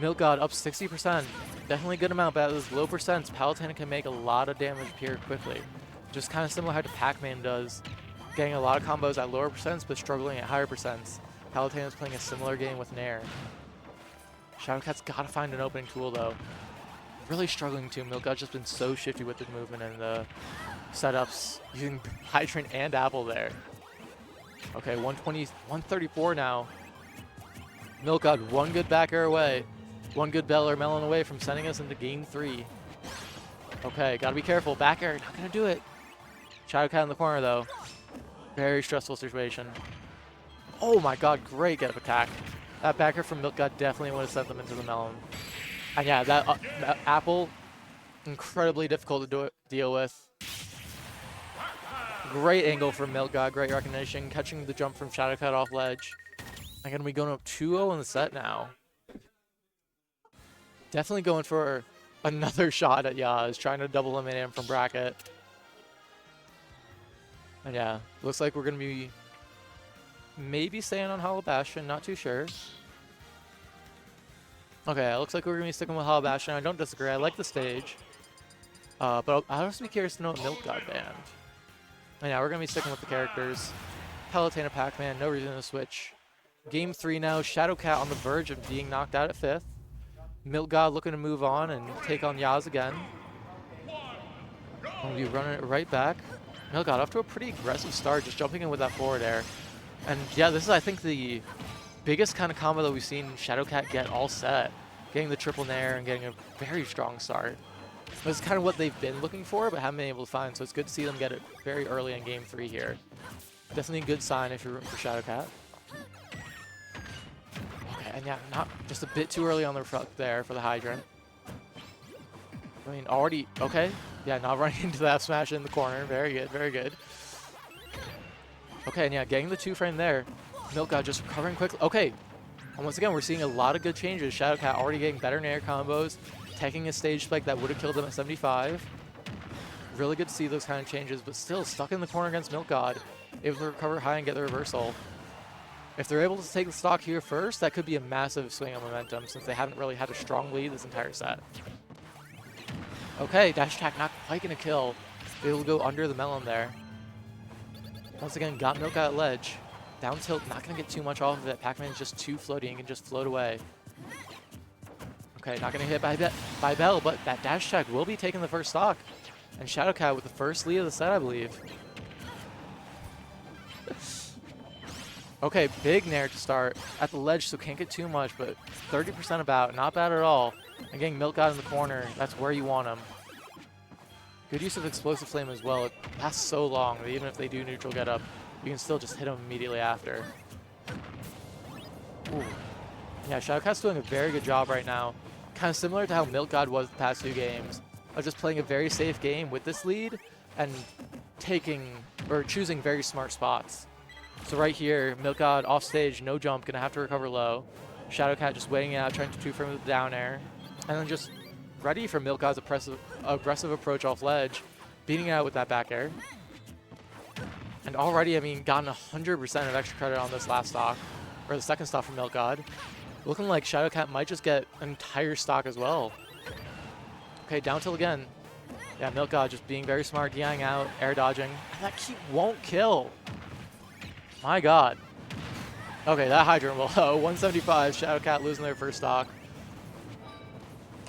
Milk God up 60%. Definitely a good amount, but at those low percents, Palutena can make a lot of damage here quickly. Just kind of similar how Pac-Man does. Getting a lot of combos at lower percents, but struggling at higher percents. Palutena's playing a similar game with Nair. Shadowcat's got to find an opening tool, though. Really struggling to. Milk God's just been so shifty with the movement and the setups, using Hydrant and Apple there. Okay, 120, 134 now. Milk God, one good back air away. One good Bell or Melon away from sending us into game 3. Okay, gotta be careful. Back air, not gonna do it. Shadowcat in the corner, though. Very stressful situation. Oh my god, great get up attack. That back air from Milk God definitely would have sent them into the Melon. And yeah, that Apple, incredibly difficult to deal with. Great angle from Milk God, great recognition, catching the jump from Shadowcat off ledge. I'm gonna be going up 2-0 in the set now. Definitely going for another shot at Yaz, trying to double eliminate him from bracket. And yeah, looks like we're gonna be maybe staying on Hollow Bastion, not too sure. Okay, it looks like we're gonna be sticking with Hollow Bastion. I don't disagree, I like the stage. But I'll also be curious to know what Milk God banned. And yeah, we're gonna be sticking with the characters. Palutena Pac-Man, no reason to switch. Game 3 now, Shadowcat on the verge of being knocked out at 5th. Milk God looking to move on and take on Yaz again. We'll be running it right back. Milk God off to a pretty aggressive start, just jumping in with that forward air. And yeah, this is, I think, the biggest kind of combo that we've seen Shadowcat get all set. Getting the triple nair and getting a very strong start. This is kind of what they've been looking for, but haven't been able to find, so it's good to see them get it very early in Game 3 here. Definitely a good sign if you're rooting for Shadowcat. Okay, and yeah, not just a bit too early on the front there for the Hydrant. I mean, already, okay. Yeah, not running into that smash in the corner. Very good, very good. Okay, and yeah, getting the 2-frame there. Milk God just recovering quickly. Okay, and once again, we're seeing a lot of good changes. Shadowcat already getting better nair combos, taking a stage spike that would have killed him at 75. Really good to see those kind of changes, but still stuck in the corner against Milk God. Able to recover high and get the reversal. If they're able to take the stock here first, that could be a massive swing on momentum since they haven't really had a strong lead this entire set. Okay, dash attack not quite going to kill. Able to go under the melon there. Once again, got Milk God at ledge. Down tilt, not going to get too much off of it. Pac-Man is just too floaty and can just float away. Okay, not going to hit by Bell, but that dash attack will be taking the first stock. And Shadowcat with the first lead of the set, I believe. Okay, big nair to start at the ledge, so can't get too much, but 30% about, not bad at all. And getting Milk God in the corner, that's where you want him. Good use of Explosive Flame as well. It lasts so long that even if they do neutral get up, you can still just hit him immediately after. Ooh. Yeah, Shadowcat's doing a very good job right now. Kind of similar to how Milk God was the past 2 games. Of just playing a very safe game with this lead and choosing very smart spots. So right here, Milk God off stage, no jump, gonna have to recover low. Shadowcat just waiting out, trying to 2-frame with the down air. And then just ready for Milk God's aggressive approach off ledge, beating it out with that back air. And already, I mean, gotten 100% of extra credit on this last stock, or the second stock from Milk God. Looking like Shadowcat might just get an entire stock as well. Okay, down tilt again. Yeah, Milk God just being very smart, DIing out, air dodging. And that keep won't kill. My god. Okay, that Hydrant will 175, Shadowcat losing their first stock.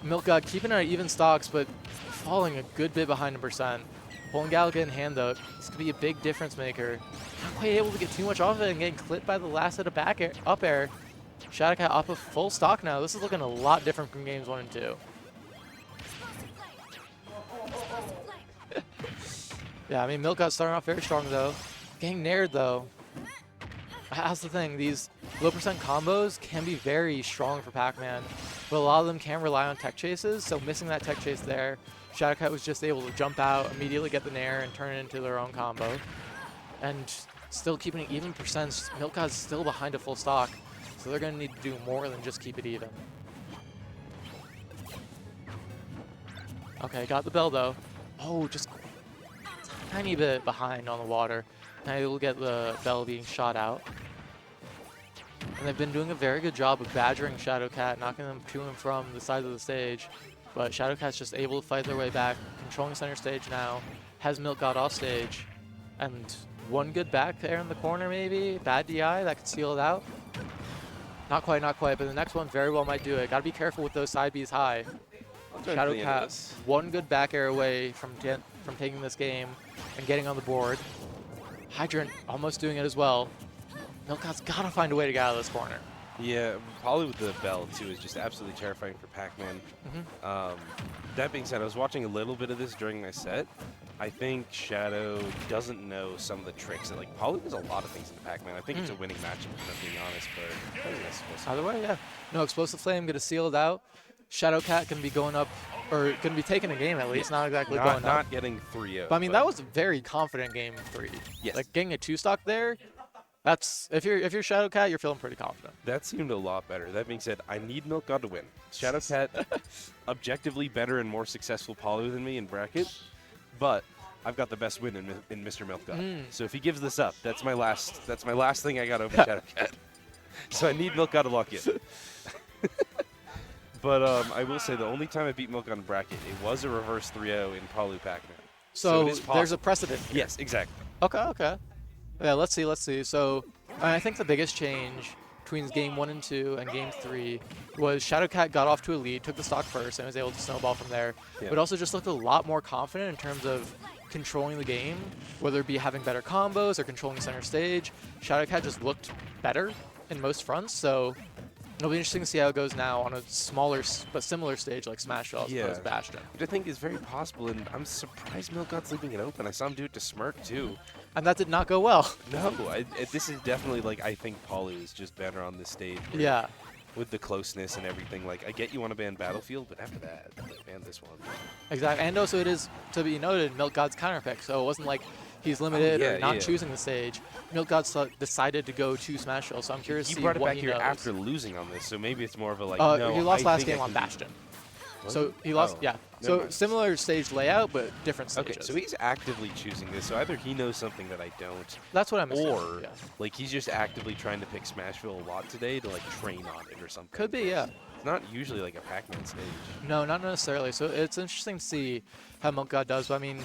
Milk God keeping it at even stocks, but falling a good bit behind in percent. Pulling Galaga in hand though, this could be a big difference maker. Not quite able to get too much off of it and getting clipped by the last hit of back air, up air. Shadowcat up a full stock now. This is looking a lot different from games 1 and 2. Yeah, I mean, Milk God starting off very strong though. Getting nared though. That's the thing, these low percent combos can be very strong for Pac-Man, but a lot of them can rely on tech chases, so missing that tech chase there, Shadowcat was just able to jump out, immediately get the nair, and turn it into their own combo. And still keeping it even percents, Milk God's still behind a full stock, so they're going to need to do more than just keep it even. Okay, got the Bell though. Oh, just a tiny bit behind on the water. Now you'll get the Bell being shot out. and they've been doing a very good job of badgering Shadowcat, knocking them to and from the sides of the stage. But Shadowcat's just able to fight their way back, controlling center stage now, has Milk God off stage, and one good back air in the corner maybe, bad DI that could seal it out. Not quite, but the next one very well might do it. Gotta be careful with those side Bs high. Shadowcat one good back air away from taking this game and getting on the board. Hydrant almost doing it as well. Milkgod's gotta find a way to get out of this corner. Yeah, probably with the bell too is just absolutely terrifying for Pac-Man. That being said, I was watching a little bit of this during my set. I think Shadow doesn't know some of the tricks. That, like, Palu does a lot of things into Pac-Man. I think it's a winning matchup, if I'm being honest, but I think that's supposed to either way, yeah. No, Explosive Flame gonna seal it out. Shadowcat can be going up, or going to be taking a game at least, not exactly going up. Not getting 3-0. But I mean, that was a very confident game 3. Yes. Like getting a 2-stock there, that's if you're Shadowcat, you're feeling pretty confident. That seemed a lot better. That being said, I need Milk God to win. Shadowcat, objectively better and more successful Palu than me in bracket, but I've got the best win in Mr. Milk God. So if he gives this up, that's my last thing I got over Shadowcat. So I need Milk God to lock in. But I will say the only time I beat Milk God in bracket, it was a reverse 3-0 in Palu Pac-Man. So there's a precedent. Yes, exactly. Okay. Yeah, let's see. So I think the biggest change between game 1 and 2 and game 3 was Shadowcat got off to a lead, took the stock first, and was able to snowball from there. Yeah. But also just looked a lot more confident in terms of controlling the game, whether it be having better combos or controlling center stage. Shadowcat just looked better in most fronts, so it'll be interesting to see how it goes now on a smaller but similar stage like Smashville as opposed to Bastion. Which I think is very possible, and I'm surprised Milk God's leaving it open. I saw him do it to Smirk, too. And that did not go well. No, this is definitely, like, I think Palu is just better on this stage. Yeah. With the closeness and everything. Like, I get you want to ban Battlefield, but after that, like, ban this one. Exactly. And also it is, to be noted, Milk God's counterpick, so it wasn't like he's limited or not choosing the stage. Milk God decided to go to Smashville, so I'm curious to see what he knows. He brought it back here after losing on this, so maybe it's more of a, like, no, he lost last game on Bastion. So he lost, So similar stage layout, but different stages. Okay, so he's actively choosing this. So either he knows something that I don't. That's what I'm assuming. Or like he's just actively trying to pick Smashville a lot today to like train on it or something. Could be, yeah. It's not usually like a Pac-Man stage. No, not necessarily. So it's interesting to see how Milk God does. But I mean,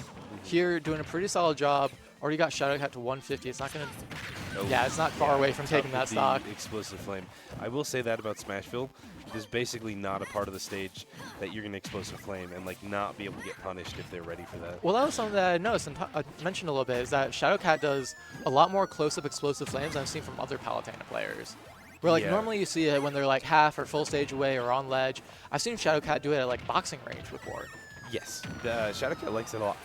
here doing a pretty solid job. Already got Shadowcat to 150. It's not going to. Yeah, it's not far away from taking that stock. Explosive Flame. I will say that about Smashville. There's basically not a part of the stage that you're going to Explosive Flame and like not be able to get punished if they're ready for that. Well, that was something that I noticed and I mentioned a little bit, is that Shadowcat does a lot more close-up Explosive Flames than I've seen from other Palutena players. Where like normally you see it when they're like half or full stage away or on ledge. I've seen Shadowcat do it at like boxing range before. Yes, Shadowcat likes it a lot.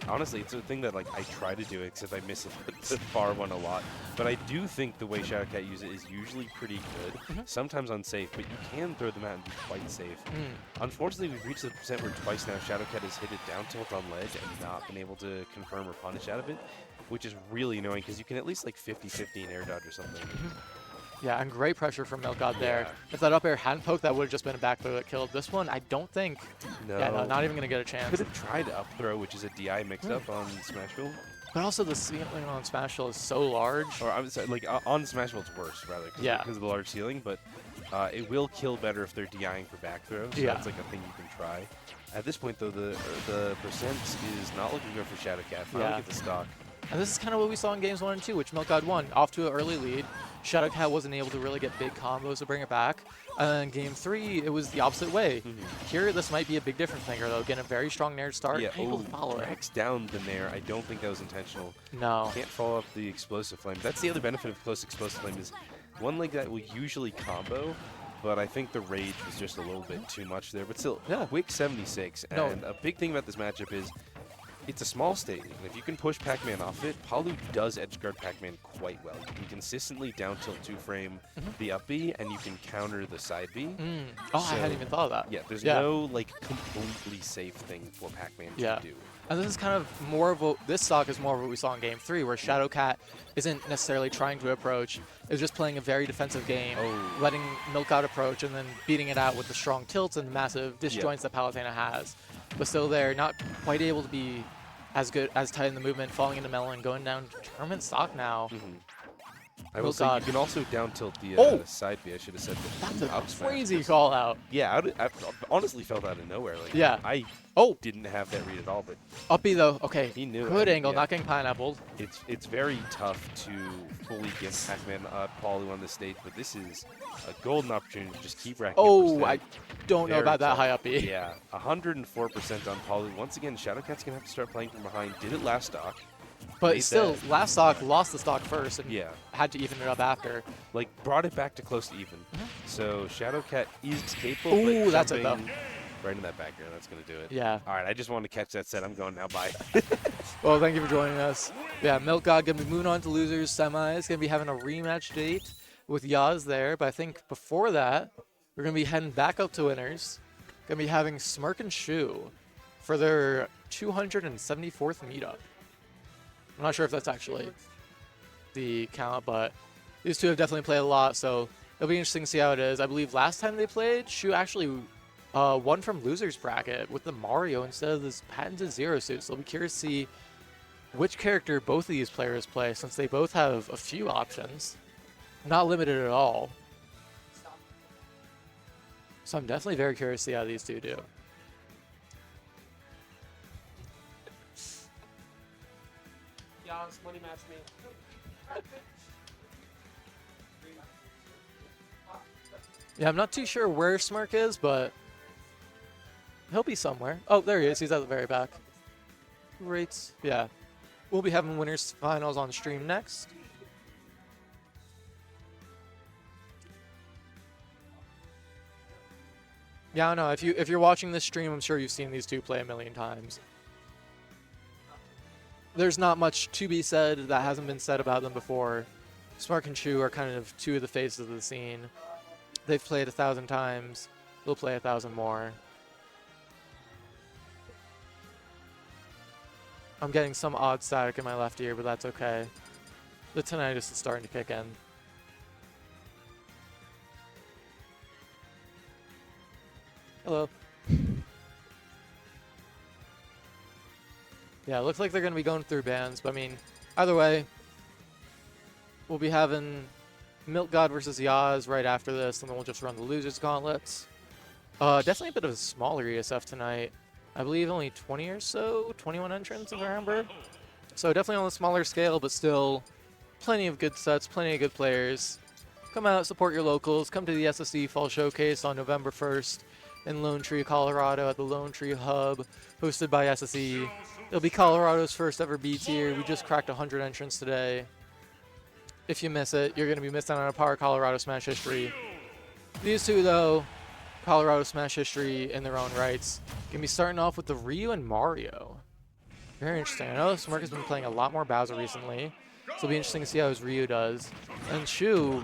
Honestly, it's a thing that like I try to do, except I miss it the far one a lot. But I do think the way Shadowcat uses it is usually pretty good. Sometimes unsafe, but you can throw them out and be quite safe. Unfortunately, we've reached the percent where twice now Shadowcat has hit it down tilt on ledge and not been able to confirm or punish out of it, which is really annoying because you can at least like 50-50 in air dodge or something. Yeah, and great pressure from Milk God there. If that up air hadn't poked, that would have just been a back throw that killed. This one, I don't think. No. Yeah, no, not even going to get a chance. Could have tried up throw, which is a DI mixed up on Smashville. But also the ceiling on Smashville is so large. Or I would say, like, on Smashville it's worse, rather, because of the large ceiling. But it will kill better if they're DIing for back throw. So that's like a thing you can try. At this point, though, the percent is not looking good for Shadowcat. Finally get the stock. And this is kind of what we saw in games 1 and 2, which Milk God won. Off to an early lead. Shadowcat wasn't able to really get big combos to bring it back. And then game 3, it was the opposite way. Here, this might be a big difference maker, though. Getting a very strong nair start. Yeah, able to follow it. Drags down the nair. I don't think that was intentional. No. Can't follow up the Explosive Flame. That's the other benefit of close Explosive Flame is one like that will usually combo, but I think the rage was just a little bit too much there. But still, Wick 76. And a big thing about this matchup is it's a small stage, and if you can push Pac-Man off it, Palu does edgeguard Pac-Man quite well. You can consistently down tilt 2-frame the up B, and you can counter the side B. Oh, I hadn't even thought of that. Yeah, there's no like completely safe thing for Pac-Man to do. And this is kind of more of this stock is more of what we saw in game 3, where Shadowcat isn't necessarily trying to approach. It's just playing a very defensive game, letting Milk God approach, and then beating it out with the strong tilts and massive disjoints that Palutena has. But still they're not quite able to be as tight in the movement, falling into melon, going down to tournament stock now. I will say God. you can also down tilt the side B. I should have said That's the a up smash. crazy call out. Yeah, I honestly felt out of nowhere. Like, Yeah. I Oh. didn't have that read at all, but Up B though. Okay. he knew Good it. angle, Yeah. not getting pineappled. It's very tough to fully get Pac-Man Palu on the stage, but this is a golden opportunity to just keep racking Oh, up I don't know Very about that tough. high up B. Yeah, 104% on Palu. Once again, Shadowcat's going to have to start playing from behind. Did it last stock. But Made still, that. last stock lost the stock first and Yeah. had to even it up after. Like, brought it back to close to even. So Shadowcat is capable Ooh, of that's it, though. jumping right in that background. That's going to do it. Yeah. All right, I just wanted to catch that set. I'm going now. Bye. Well, thank you for joining us. Yeah, Milk God going to be moving on to losers semis. Going to be having a rematch date with Yaz there. But I think before that, we're going to be heading back up to winners. Going to be having Smirk and Shu for their 274th meetup. I'm not sure if that's actually the count, but these two have definitely played a lot, so it'll be interesting to see how it is. I believe last time they played, Shu actually won from losers bracket with the Mario instead of this patented Zero Suit, so I'll be curious to see which character both of these players play, since they both have a few options. Not limited at all. So I'm definitely very curious to see how these two do. Yaz, money match me. Yeah, I'm not too sure where Smirk is, but he'll be somewhere. Oh, there he is. He's at the very back. Great. Yeah. We'll be having winners finals on stream next. Yeah, I don't know. If you're watching this stream, I'm sure you've seen these two play a million times. There's not much to be said that hasn't been said about them before. Smirk and Shu are kind of two of the faces of the scene. They've played 1,000 times. They'll play 1,000 more. I'm getting some odd static in my left ear, but that's okay. The tinnitus is starting to kick in. Hello. Yeah, it looks like they're going to be going through bands, but I mean, either way, we'll be having Milk God versus Yaz right after this, and then we'll just run the losers gauntlets. Definitely a bit of a smaller ESF tonight. I believe only 20 or so, 21 entrants if I remember. So definitely on a smaller scale, but still plenty of good sets, plenty of good players. Come out, support your locals. Come to the SSBU Fall Showcase on November 1st in Lone Tree, Colorado at the Lone Tree Hub, hosted by SSE. It'll be Colorado's first ever B tier. We just cracked 100 entrants today. If you miss it, you're going to be missing out on a Power Colorado Smash history. These two, though, Colorado Smash history in their own rights. Going to be starting off with the Ryu and Mario. Very interesting. I know Smirk has been playing a lot more Bowser recently, so it'll be interesting to see how his Ryu does. And Shu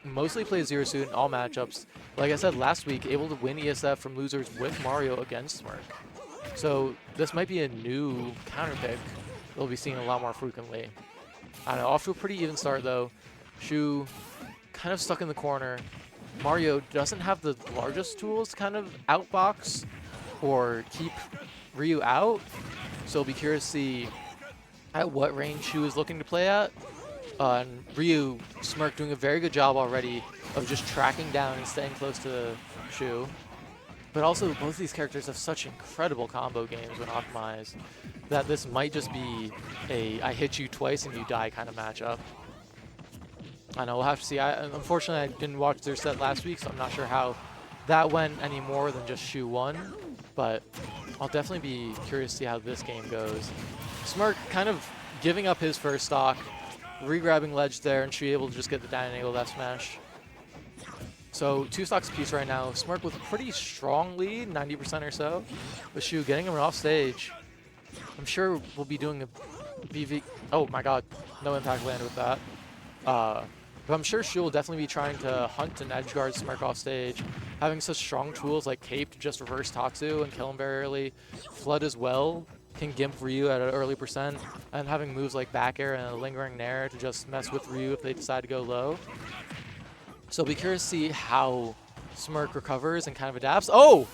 mostly plays Zero Suit in all matchups. Like I said last week, able to win ESF from losers with Mario against Smirk. So this might be a new counter pick we'll be seeing a lot more frequently. I don't know, off to a pretty even start though. Shu kind of stuck in the corner. Mario doesn't have the largest tools to kind of outbox or keep Ryu out. So I'll be curious to see at what range Shu is looking to play at. And Ryu, Smirk doing a very good job already of just tracking down and staying close to Shu. But also, both these characters have such incredible combo games when optimized that this might just be a I hit you twice and you die kind of matchup. I know, we'll have to see. Unfortunately, I didn't watch their set last week, so I'm not sure how that went any more than just Shu won. But I'll definitely be curious to see how this game goes. Smirk kind of giving up his first stock, re-grabbing ledge there, and Shu able to just get the down angle F smash. So 2 stocks apiece right now. Smirk with a pretty strong lead, 90% or so. With Shu getting him off stage. I'm sure we'll be doing a BV. Oh my god, no impact land with that. But I'm sure Shu will definitely be trying to hunt and edge guard Smirk off stage. Having such strong tools like Cape to just reverse Tatsu and kill him very early. Flood as well can gimp Ryu at an early percent. And having moves like back air and a lingering nair to just mess with Ryu if they decide to go low. So I'll be curious to see how Smirk recovers and kind of adapts. Oh!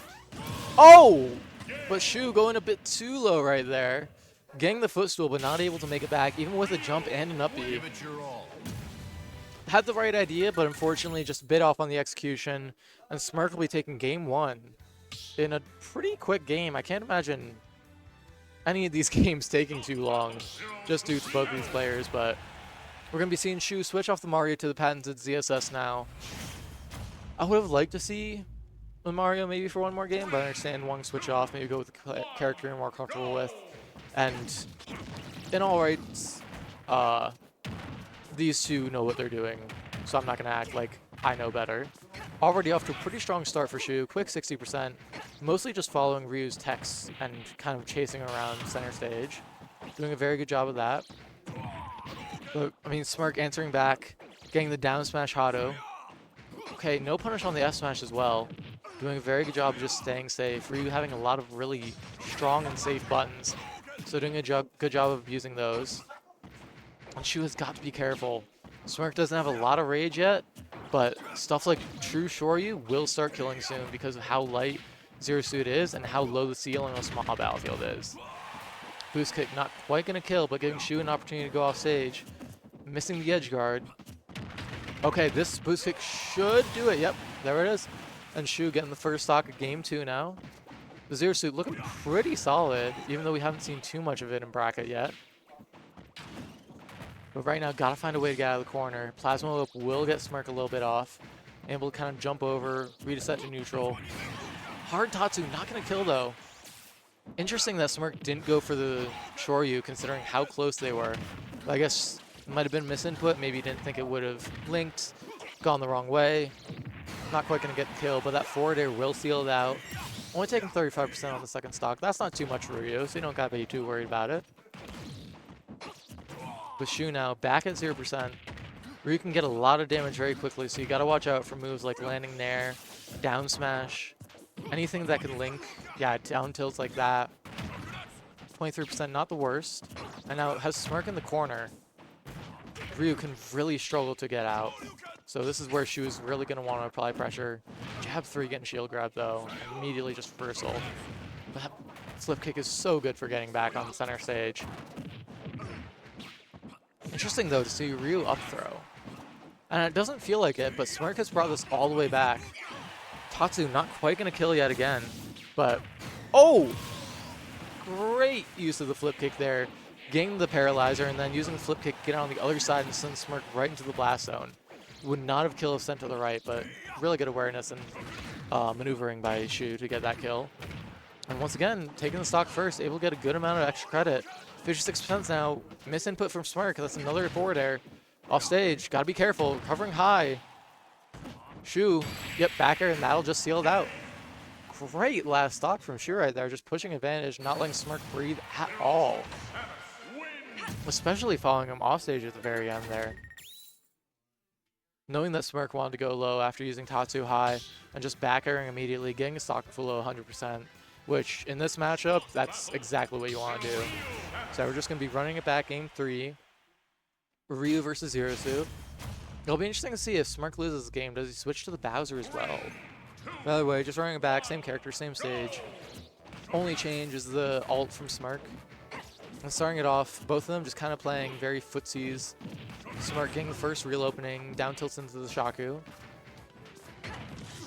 Oh! But Shu going a bit too low right there. Getting the footstool, but not able to make it back, even with a jump and an up B. had the right idea, but unfortunately just bit off on the execution, and Smirk will be taking game 1 in a pretty quick game. I can't imagine any of these games taking too long just due to both these players, but we're going to be seeing Shu switch off the Mario to the patented ZSS now. I would have liked to see the Mario maybe for one more game, but I understand wanting to switch off, maybe go with the character you're more comfortable with. And in all rights, these two know what they're doing, so I'm not going to act like I know better. Already off to a pretty strong start for Shu, quick 60%, mostly just following Ryu's techs and kind of chasing around center stage. Doing a very good job of that. But, I mean, Smirk answering back, getting the down smash Hado. Okay, no punish on the F smash as well. Doing a very good job of just staying safe. Ryu having a lot of really strong and safe buttons, so doing a good job of using those. And Shu has got to be careful. Smirk doesn't have a lot of rage yet, but stuff like True Shoryu will start killing soon because of how light Zero Suit is and how low the ceiling of Small Battlefield is. Boost kick not quite going to kill, but giving Shu an opportunity to go off stage. Missing the edge guard. Okay, this boost kick should do it. Yep, there it is. And Shu getting the first stock of game 2 now. The Zero Suit looking pretty solid, even though we haven't seen too much of it in bracket yet. But right now, gotta find a way to get out of the corner. Plasma Whip will get Smirk a little bit off. Able to kind of jump over, reset to neutral. Hard Tatsu, not gonna kill though. Interesting that Smirk didn't go for the Shoryu, considering how close they were. But I guess it might have been misinput. Maybe he didn't think it would have linked, gone the wrong way. Not quite gonna get the kill, but that forward air will seal it out. Only taking 35% on the second stock. That's not too much for Ryu, so you don't gotta be too worried about it. With Shu now back at 0%. Ryu can get a lot of damage very quickly, so you gotta watch out for moves like landing nair, down smash, anything that can link. Yeah, down tilts like that. 23%, not the worst. And now it has Smirk in the corner. Ryu can really struggle to get out. So this is where Shu is really going to want to apply pressure. Jab 3 getting shield grab though, and immediately just reversal. That flip kick is so good for getting back on the center stage. Interesting though to see Ryu up throw. And it doesn't feel like it, but Smirk has brought this all the way back. Tatsu not quite going to kill yet again, but oh! Great use of the flip kick there. Getting the paralyzer and then using the flip kick, get on the other side and send Smirk right into the blast zone. Would not have killed if sent to the right, but really good awareness and maneuvering by Shu to get that kill. And once again, taking the stock first, able to get a good amount of extra credit. 56% now, misinput from Smirk, that's another forward air. Off stage, gotta be careful, covering high. Shu, yep, back air, and that'll just seal it out. Great last stock from Shu right there, just pushing advantage, not letting Smirk breathe at all. Especially following him off stage at the very end there. Knowing that Smirk wanted to go low after using Tatsu high and just back airing immediately, getting a stock below 100%, which in this matchup, that's exactly what you want to do. So we're just going to be running it back game 3. Ryu versus Zero Suit. It'll be interesting to see if Smirk loses this game. Does he switch to the Bowser as well? By the way, just running it back, same character, same stage. Only change is the ult from Smirk. And starting it off, both of them just kind of playing very footsies. Smirk getting the first real opening, down tilts into the Shaku.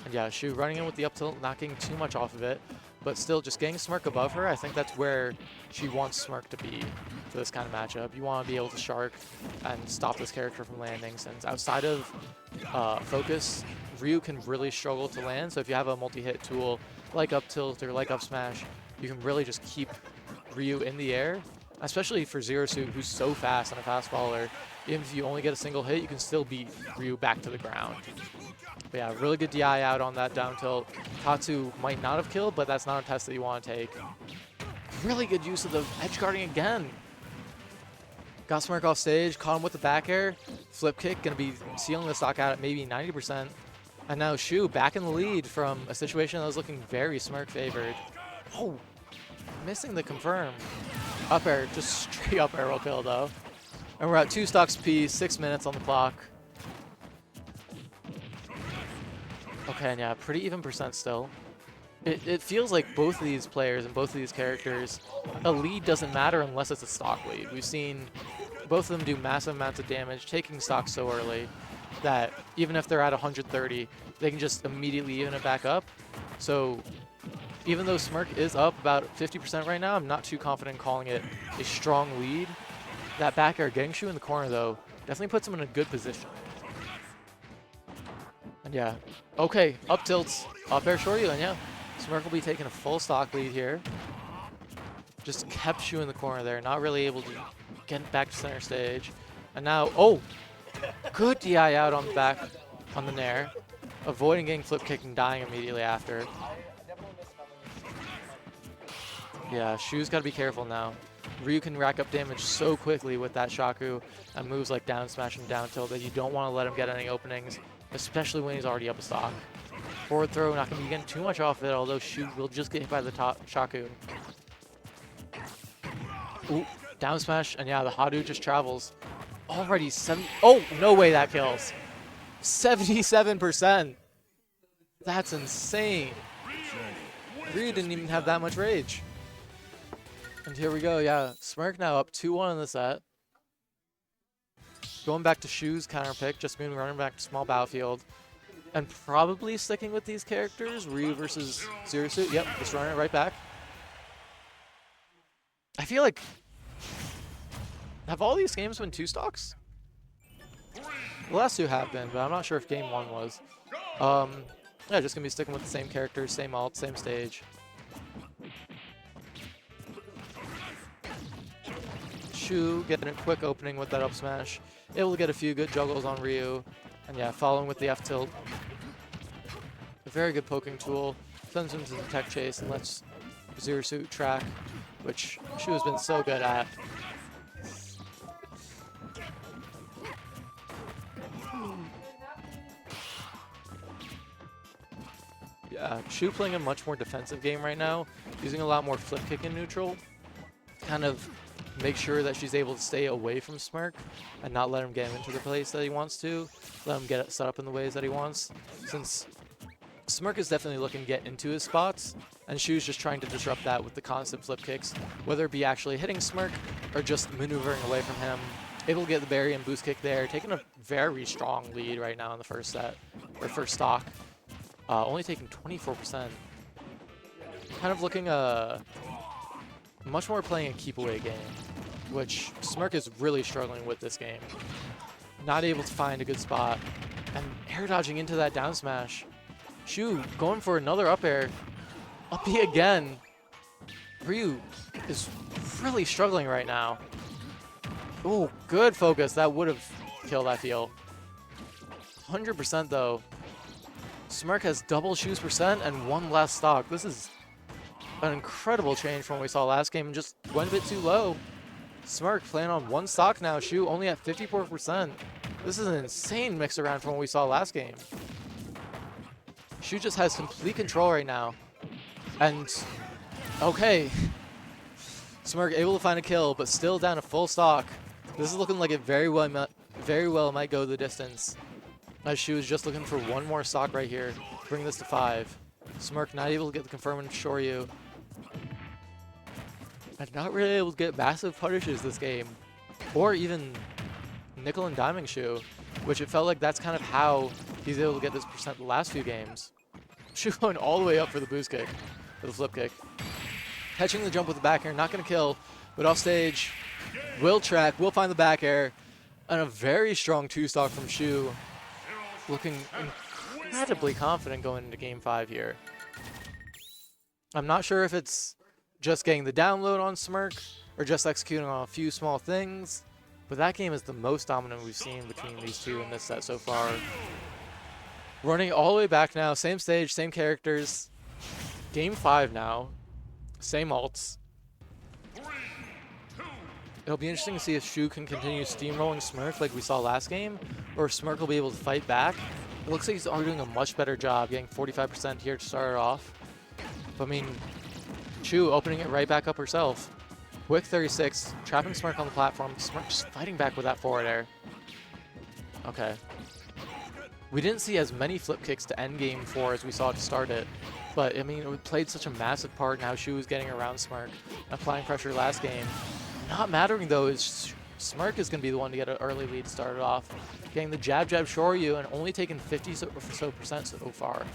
And yeah, Shu running in with the up tilt, not getting too much off of it, but still just getting Smirk above her. I think that's where she wants Smirk to be for this kind of matchup. You want to be able to shark and stop this character from landing, since outside of focus, Ryu can really struggle to land. So if you have a multi-hit tool like up tilt or like up smash, you can really just keep Ryu in the air. Especially for Zero Suit, who's so fast and a fast faller. Even if you only get a single hit, you can still beat Ryu back to the ground. But yeah, really good DI out on that down tilt. Tatsu might not have killed, but that's not a test that you want to take. Really good use of the edge guarding again. Got Smirk off stage, caught him with the back air. Flip kick, going to be sealing the stock out at maybe 90%. And now Shu back in the lead from a situation that was looking very Smirk favored. Oh, missing the confirm. Up air, just straight up air will kill though. And we're at 2 stocks apiece, 6 minutes on the clock. Okay, and yeah, pretty even percent still. It feels like both of these players and both of these characters, a lead doesn't matter unless it's a stock lead. We've seen both of them do massive amounts of damage, taking stock so early. that even if they're at 130, they can just immediately even it back up. So even though Smirk is up about 50% right now, I'm not too confident calling it a strong lead. That back air getting Shu in the corner, though, definitely puts him in a good position. And yeah, okay, up tilts, up air Shoryu, and yeah, Smirk will be taking a full stock lead here. Just kept Shu in the corner there, not really able to get back to center stage. And now, oh, good DI out on the back, on the nair, avoiding getting flip kicked and dying immediately after. Yeah, Shu's got to be careful now. Ryu can rack up damage so quickly with that Shaku and moves like down smash and down tilt that you don't want to let him get any openings, especially when he's already up a stock. Forward throw, not going to be getting too much off it, although Shu will just get hit by the top Shaku. Ooh, down smash, and yeah, the Hadou just travels. Already 7. Oh, no way that kills. 77%. That's insane. Ryu didn't even have that much rage. And here we go, yeah. Smirk now up 2-1 in the set. Going back to Shu's counter pick, just moving running back to small battlefield. And probably sticking with these characters, Ryu versus Zero Suit. Yep, just running it right back. I feel like, have all these games been 2 stocks? The last 2 have been, but I'm not sure if game 1 was. Yeah, just gonna be sticking with the same characters, same ult, same stage. Shu getting a quick opening with that up smash. Able to get a few good juggles on Ryu. And yeah, following with the F tilt. A very good poking tool. Sends him to the tech chase and lets Zero Suit track, which Shu has been so good at. Yeah, Shu playing a much more defensive game right now, using a lot more flip kick in neutral. Kind of make sure that she's able to stay away from Smirk and not let him get him into the place that he wants to. Let him get it set up in the ways that he wants. Since Smirk is definitely looking to get into his spots, and Shu's just trying to disrupt that with the constant flip kicks, whether it be actually hitting Smirk or just maneuvering away from him. Able to get the berry and boost kick there, taking a very strong lead right now in the first set, or first stock. Only taking 24%. Kind of looking much more playing a keep away game, which Smirk is really struggling with this game. Not able to find a good spot, and air dodging into that down smash. Shu going for another up air. Up B again. Ryu is really struggling right now. Oh, good focus. That would have killed, I feel. 100% though. Smirk has double Shu's percent and 1 less stock. This is an incredible change from what we saw last game and just went a bit too low. Smirk playing on 1 stock now. Shu only at 54%. This is an insane mix around from what we saw last game. Shu just has complete control right now. And, okay. Smirk able to find a kill, but still down to full stock. This is looking like it very well might go the distance. As Shu is just looking for 1 more stock right here to bring this to 5. Smirk not able to get the confirm and Shoryu. And not really able to get massive punishes this game. Or even nickel and diming Shu, which it felt like that's kind of how he's able to get this percent the last few games. Shu going all the way up for the boost kick, for the flip kick. Catching the jump with the back air, not going to kill, but off stage, will track, will find the back air, and a very strong 2 stock from Shu. Looking incredibly confident going into game 5 here. I'm not sure if it's just getting the download on Smirk or just executing on a few small things, but that game is the most dominant we've seen between these two in this set so far. Running all the way back now, same stage, same characters. Game 5 now, same ults. It'll be interesting to see if Shu can continue steamrolling Smirk like we saw last game, or if Smirk will be able to fight back. It looks like he's already doing a much better job, getting 45% here to start it off. But I mean, Shu opening it right back up herself. Quick 36, trapping Smirk on the platform. Smirk just fighting back with that forward air. Okay. We didn't see as many flip kicks to end game 4 as we saw to start it. But I mean, it played such a massive part in how Shu was getting around Smirk, applying pressure last game. Not mattering though is Smirk is going to be the one to get an early lead started off, getting the jab Shoryu and only taking 50% so far.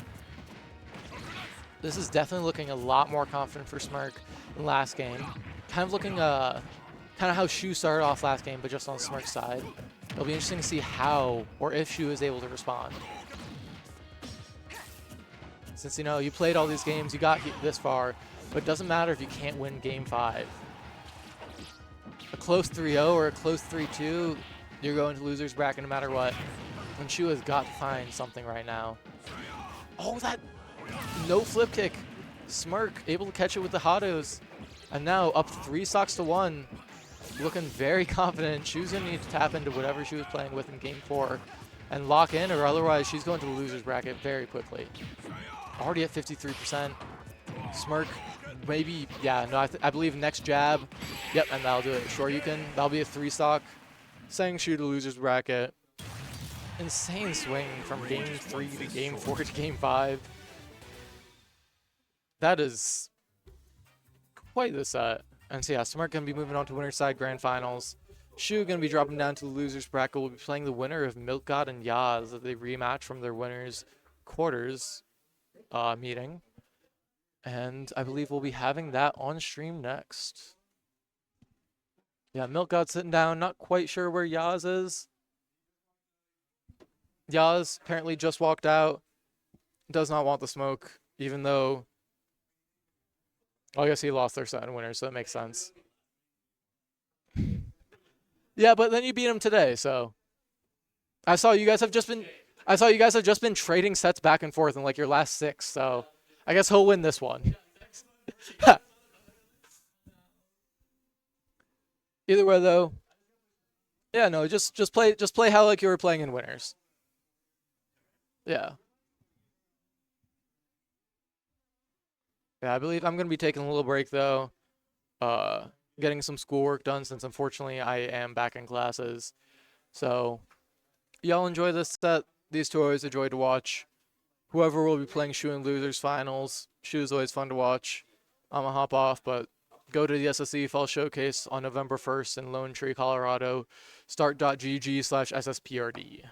This is definitely looking a lot more confident for Smirk than last game. Kind of looking kind of how Shu started off last game, but just on Smirk's side. It'll be interesting to see how or if Shu is able to respond. Since, you know, you played all these games, you got this far, but it doesn't matter if you can't win Game 5. A close 3-0 or a close 3-2, you're going to loser's bracket no matter what. And Shu has got to find something right now. Oh, that no flip kick. Smirk able to catch it with the Hados. And now up 3 stocks to 1. Looking very confident. Shu's going to need to tap into whatever she was playing with in Game 4 and lock in, or otherwise she's going to the loser's bracket very quickly. Already at 53%. Smirk, maybe, yeah, no, I believe next jab. Yep, and that'll do it. Shoryuken, that'll be a 3 stock. Sending Shu to loser's bracket. Insane swing from Game 3 to Game 4 to Game 5. That is quite the set. And so yeah, Smirk going to be moving on to winner's side grand finals. Shu going to be dropping down to the loser's bracket. We'll be playing the winner of Milk God and Yaz as they rematch from their winners quarters meeting. And I believe we'll be having that on stream next. Yeah, Milk God sitting down, not quite sure where Yaz is. Yaz apparently just walked out. Does not want the smoke, even though, I guess he lost their set in winners, so that makes sense. Yeah, but then you beat him today, so. I saw you guys have just been trading sets back and forth in like your last 6, so I guess he'll win this one. Either way though. Yeah, no, just play how like you were playing in winners. Yeah. Yeah, I believe I'm going to be taking a little break though. Getting some schoolwork done since unfortunately I am back in classes. So y'all enjoy this set. These two are always a joy to watch. Whoever will be playing Shu in losers finals. Shu is always fun to watch. I'm gonna hop off, but go to the SSE Fall Showcase on November 1st in Lone Tree, Colorado. Start.gg/SSPRD.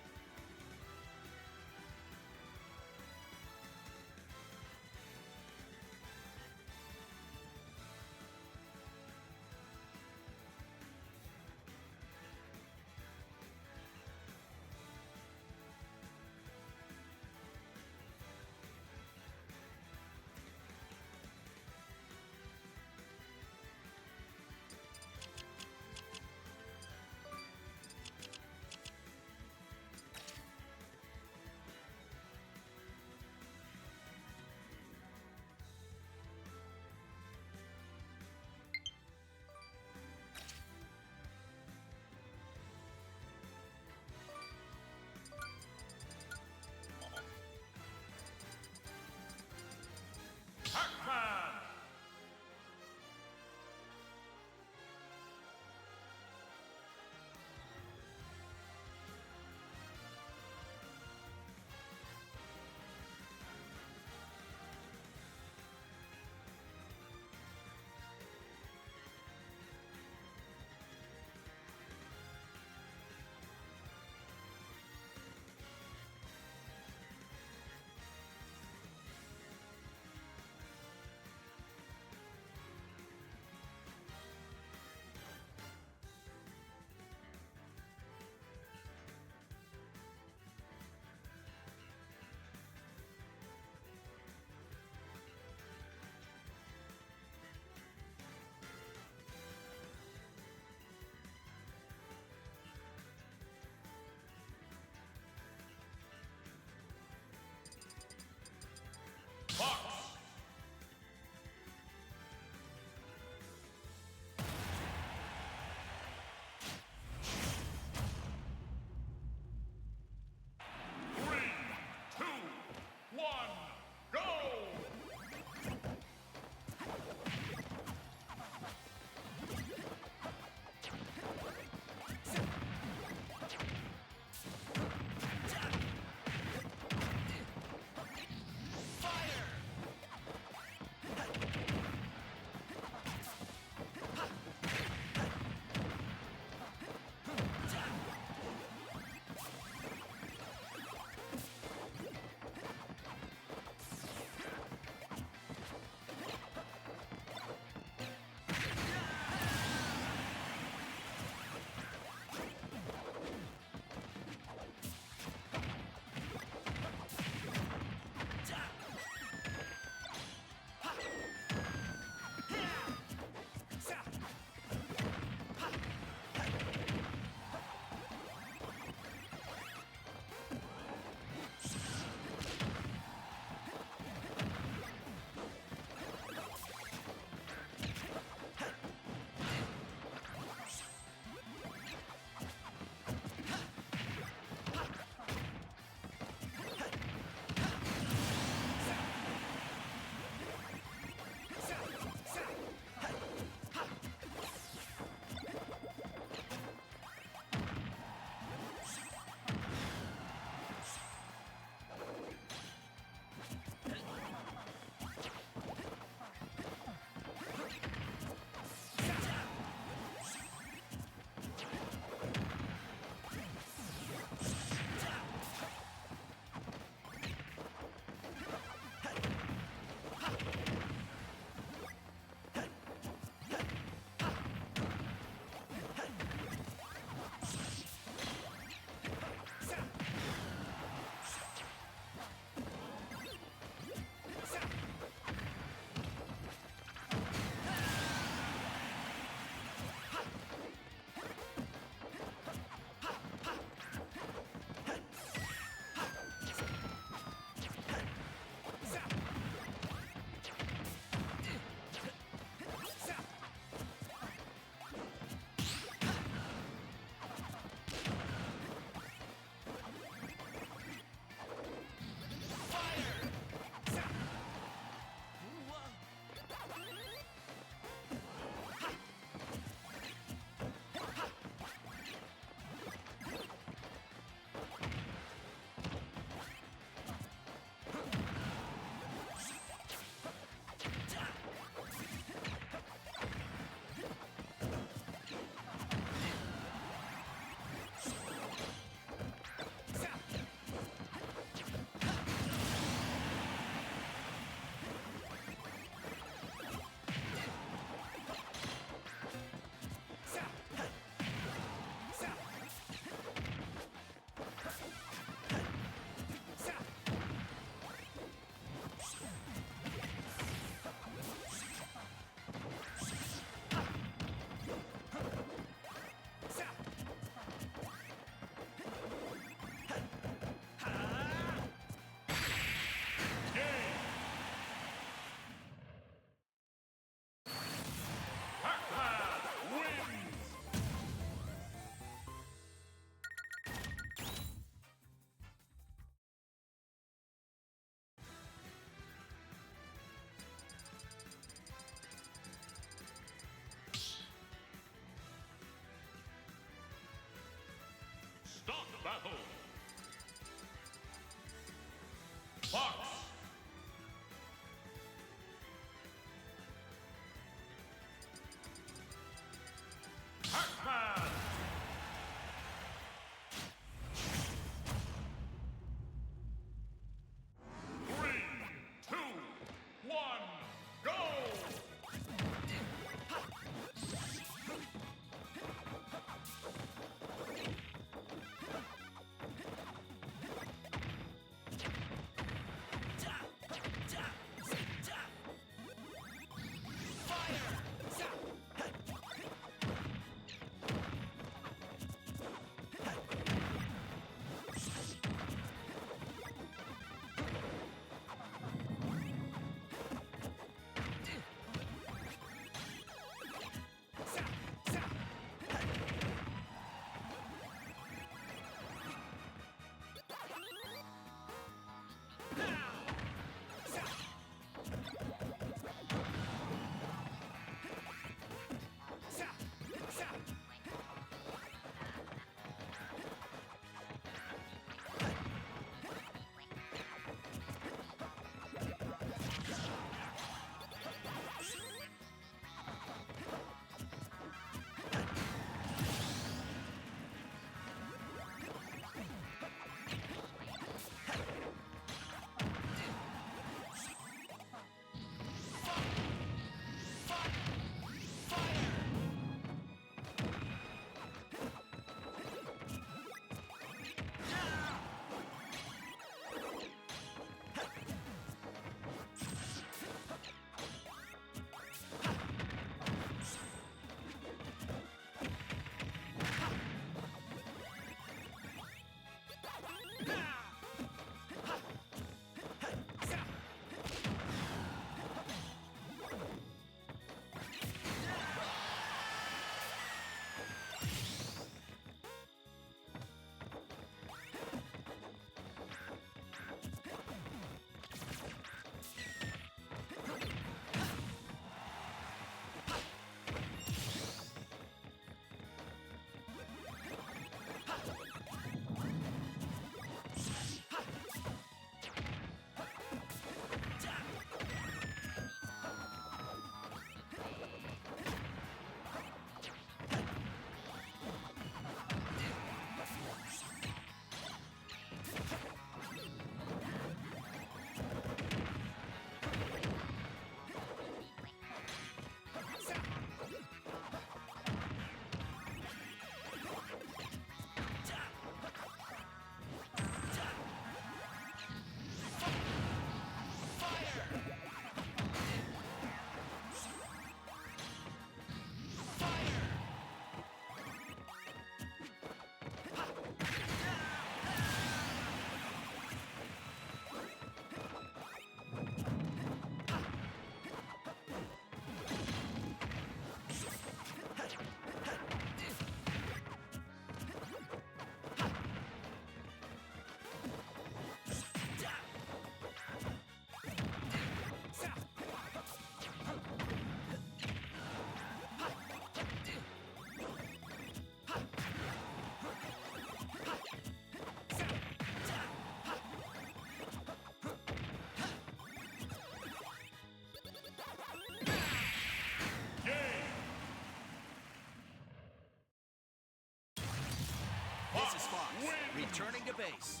Returning to base.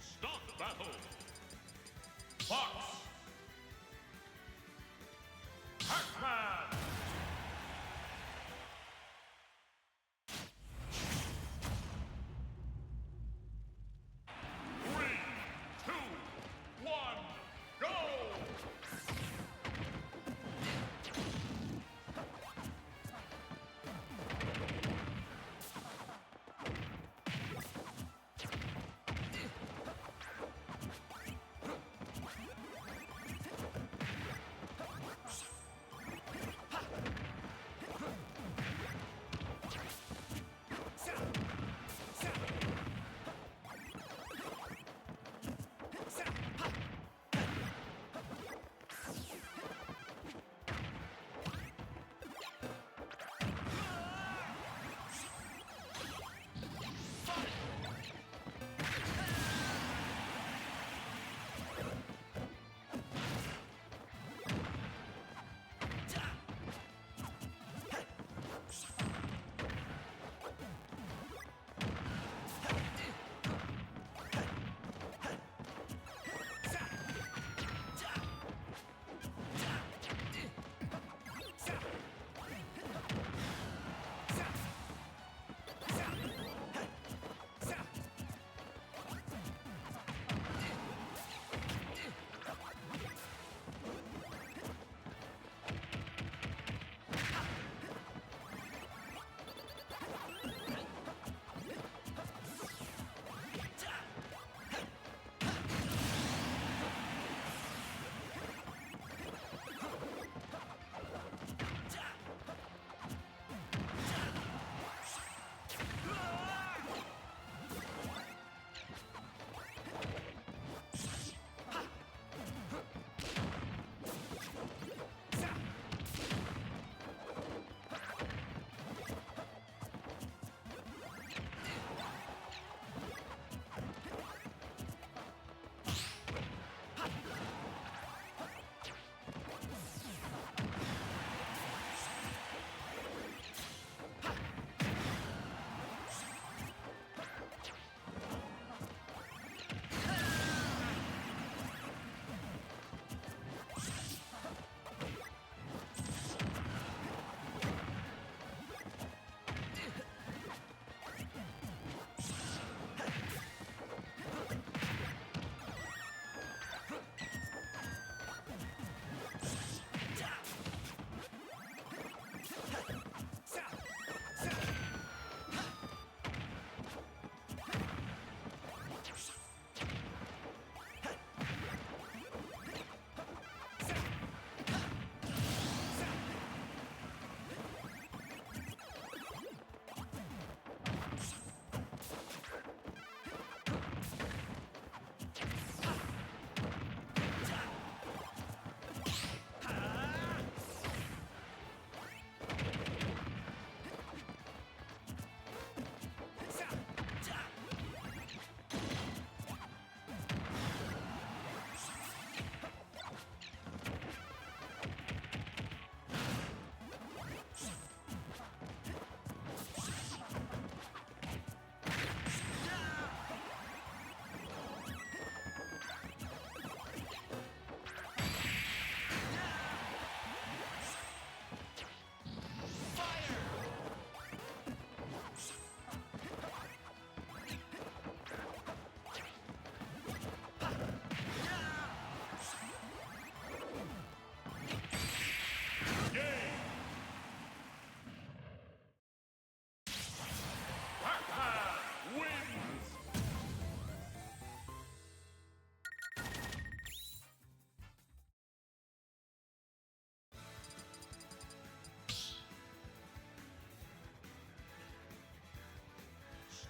Start battle. Fox. Pac-Man. Three, two, one, go!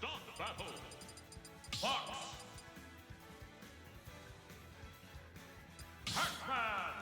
Start battle. Fox. Pac-Man.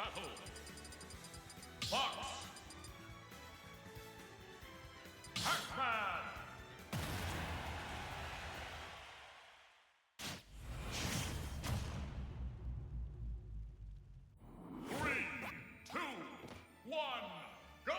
battle. Fox. Pac-Man. Three, two, one, go!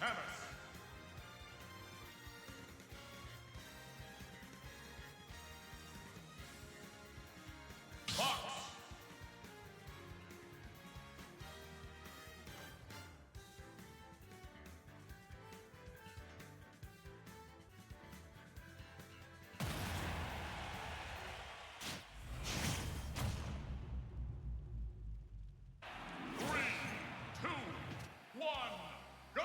Samus. Fox. Three, two, one, go!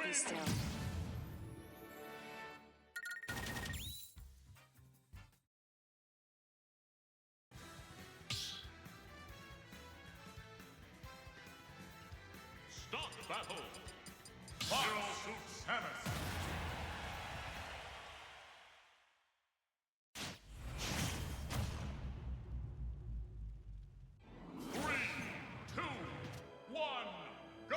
Be still. Start battle. Zero suit Samus. Three, two, one, go!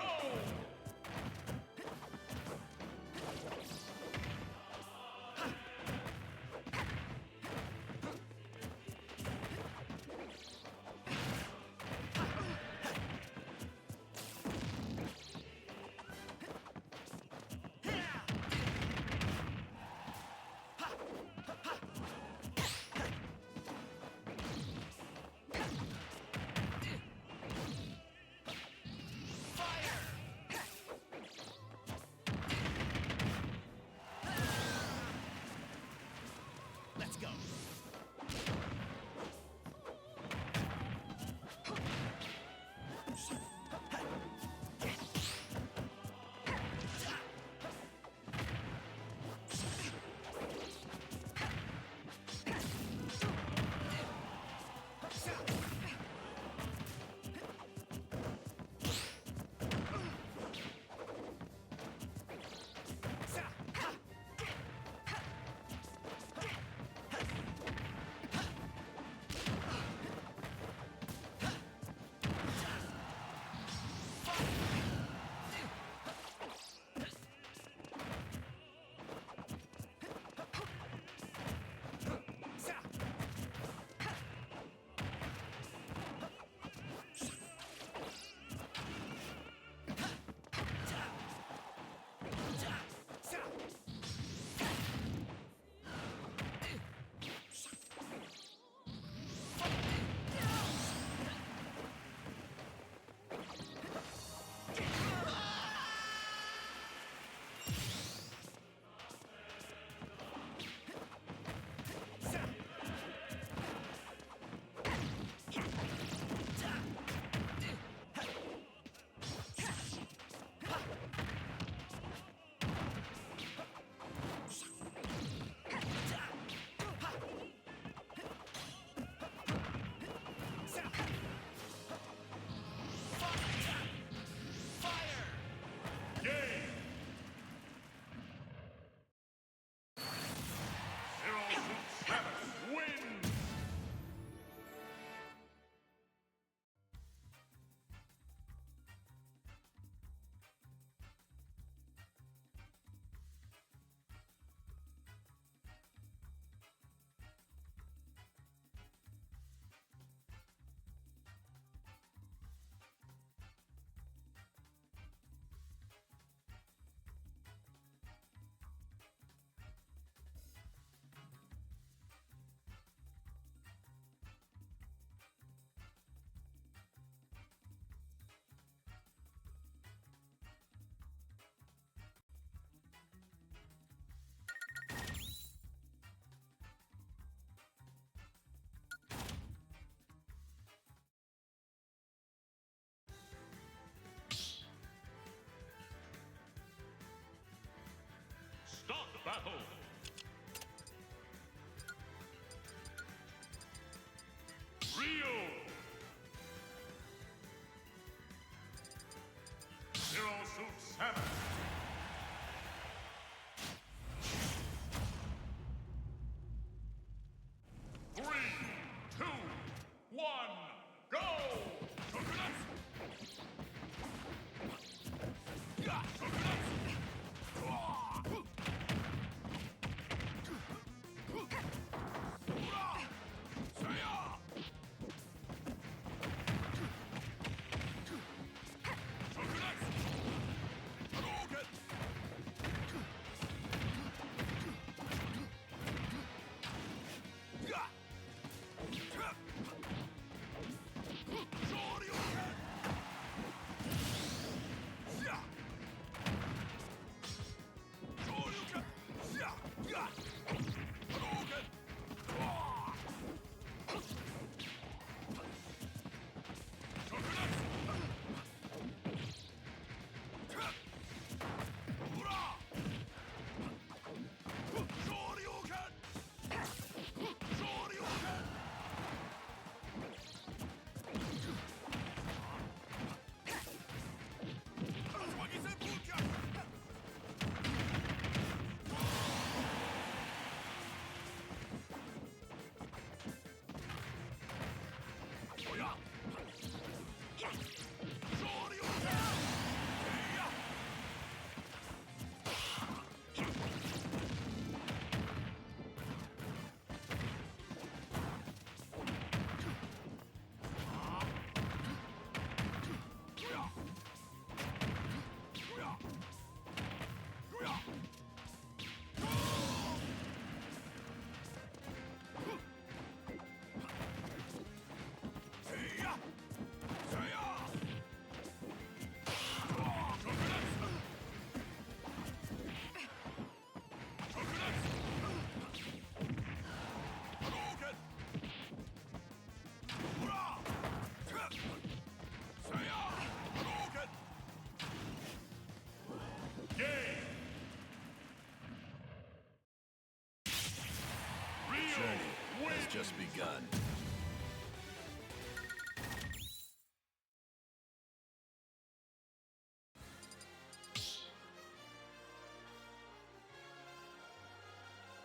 just begun.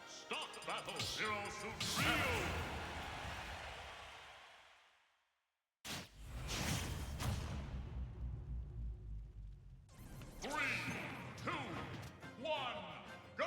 Start battle. Zero suit Samus. Three, two, one, go!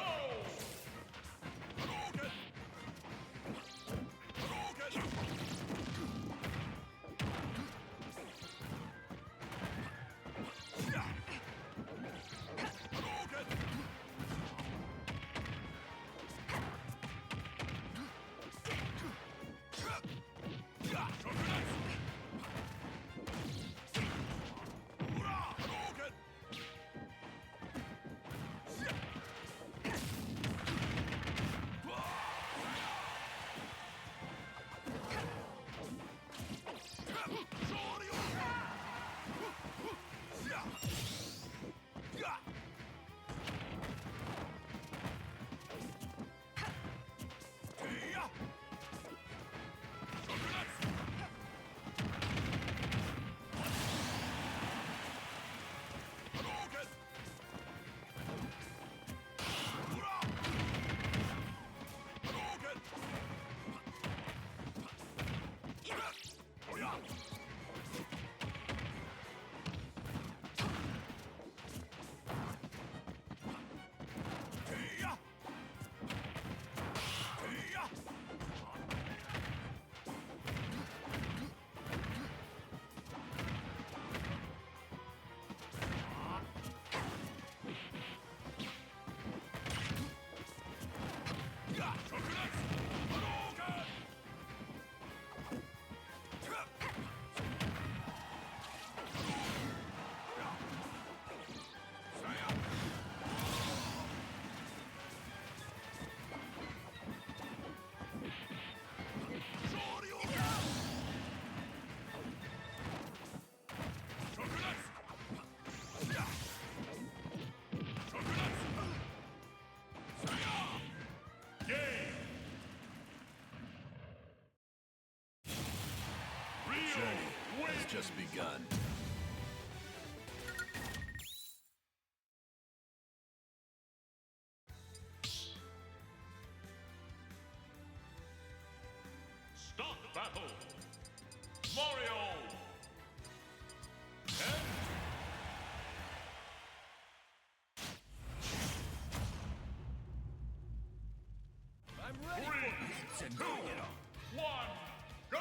Has just begun. Start battle. Mario. And I'm ready for it. 2, 1, go!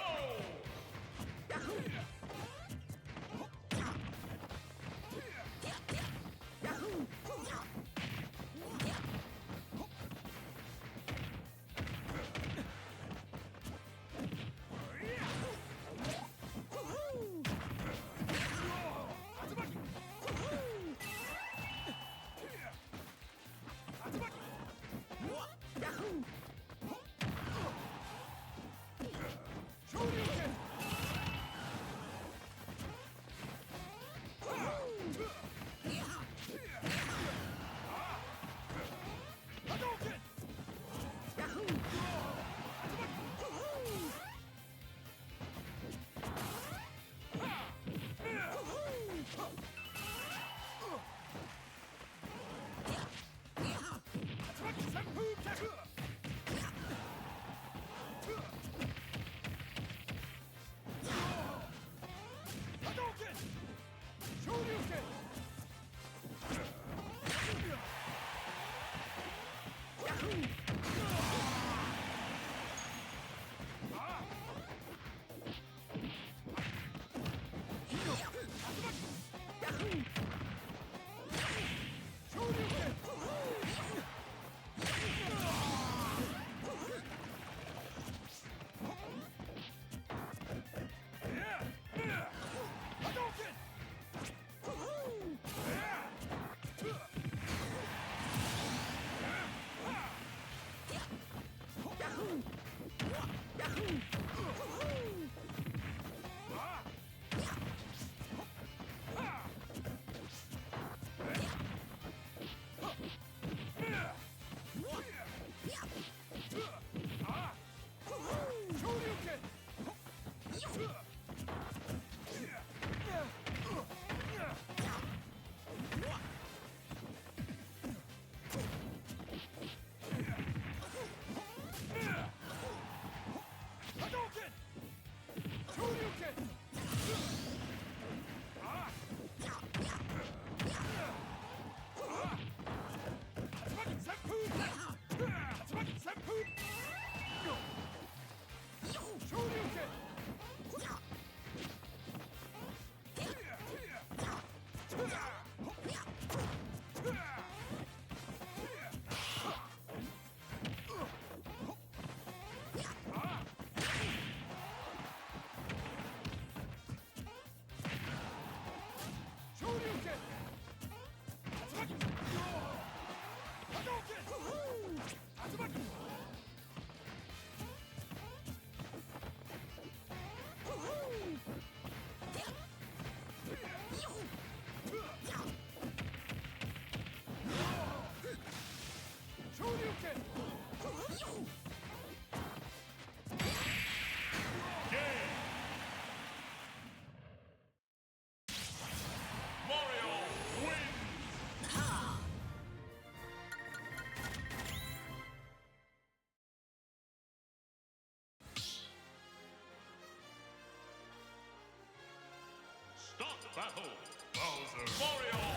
Mario wins. Start battle. Bowser. Mario